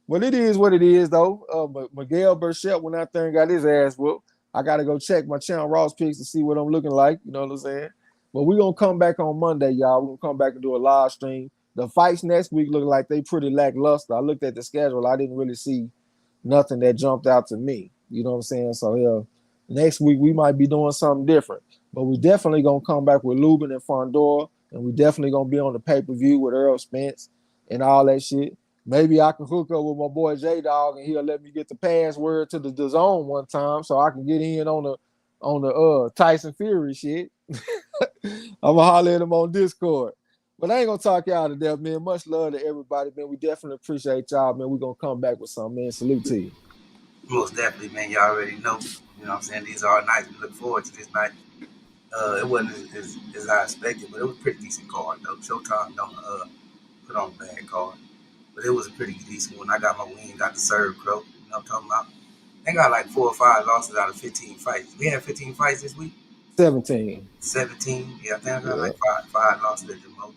But it is what it is, though. Miguel Burchett went out there and got his ass whooped. I got to go check my channel Ross picks to see what I'm looking like. You know what I'm saying? But we're going to come back on Monday, y'all. We're going to come back and do a live stream. The fights next week look like they pretty lackluster. I looked at the schedule. I didn't really see nothing that jumped out to me. You know what I'm saying? So, yeah, next week we might be doing something different. But we definitely going to come back with Lubin and Fondor. And we definitely going to be on the pay-per-view with Earl Spence and all that shit. Maybe I can hook up with my boy J-Dawg and he'll let me get the password to the DAZN one time so I can get in on the Tyson Fury shit. I'm gonna holler at him on Discord. But I ain't gonna talk y'all to death, man. Much love to everybody, man. We definitely appreciate y'all, man. We're gonna come back with something, man. Salute to you. Most definitely, man. Y'all already know. You know what I'm saying? These are our nights. We look forward to this night. It wasn't as I expected, but it was a pretty decent card, though. Showtime don't put on a bad card. But it was a pretty decent one. I got my win, got the serve, bro. You know what I'm talking about? They got like 4 or 5 losses out of 15 fights. We had 15 fights this week. 17. 17. Yeah, I think I got like five losses at the most.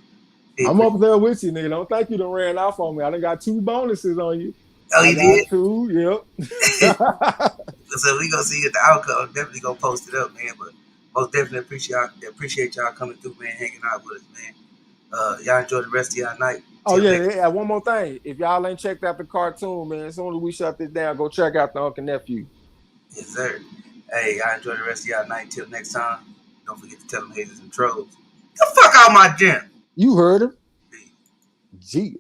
I'm up there with you, nigga. Don't think you done ran off on me. I done got 2 bonuses on you. Oh, you did? 2, yep. So we gonna see at the outcome. Definitely gonna post it up, man. But most definitely appreciate y'all coming through, man, hanging out with us, man. Y'all enjoy the rest of y'all night. Oh, yeah. One more thing. If y'all ain't checked out the cartoon, man, as soon as we shut this down, go check out the Uncle Nephew. Yes, sir. Hey, I enjoy the rest of y'all night. Till next time. Don't forget to tell them haters and trolls. Get the fuck out my gym. You heard him. Peace. Gee.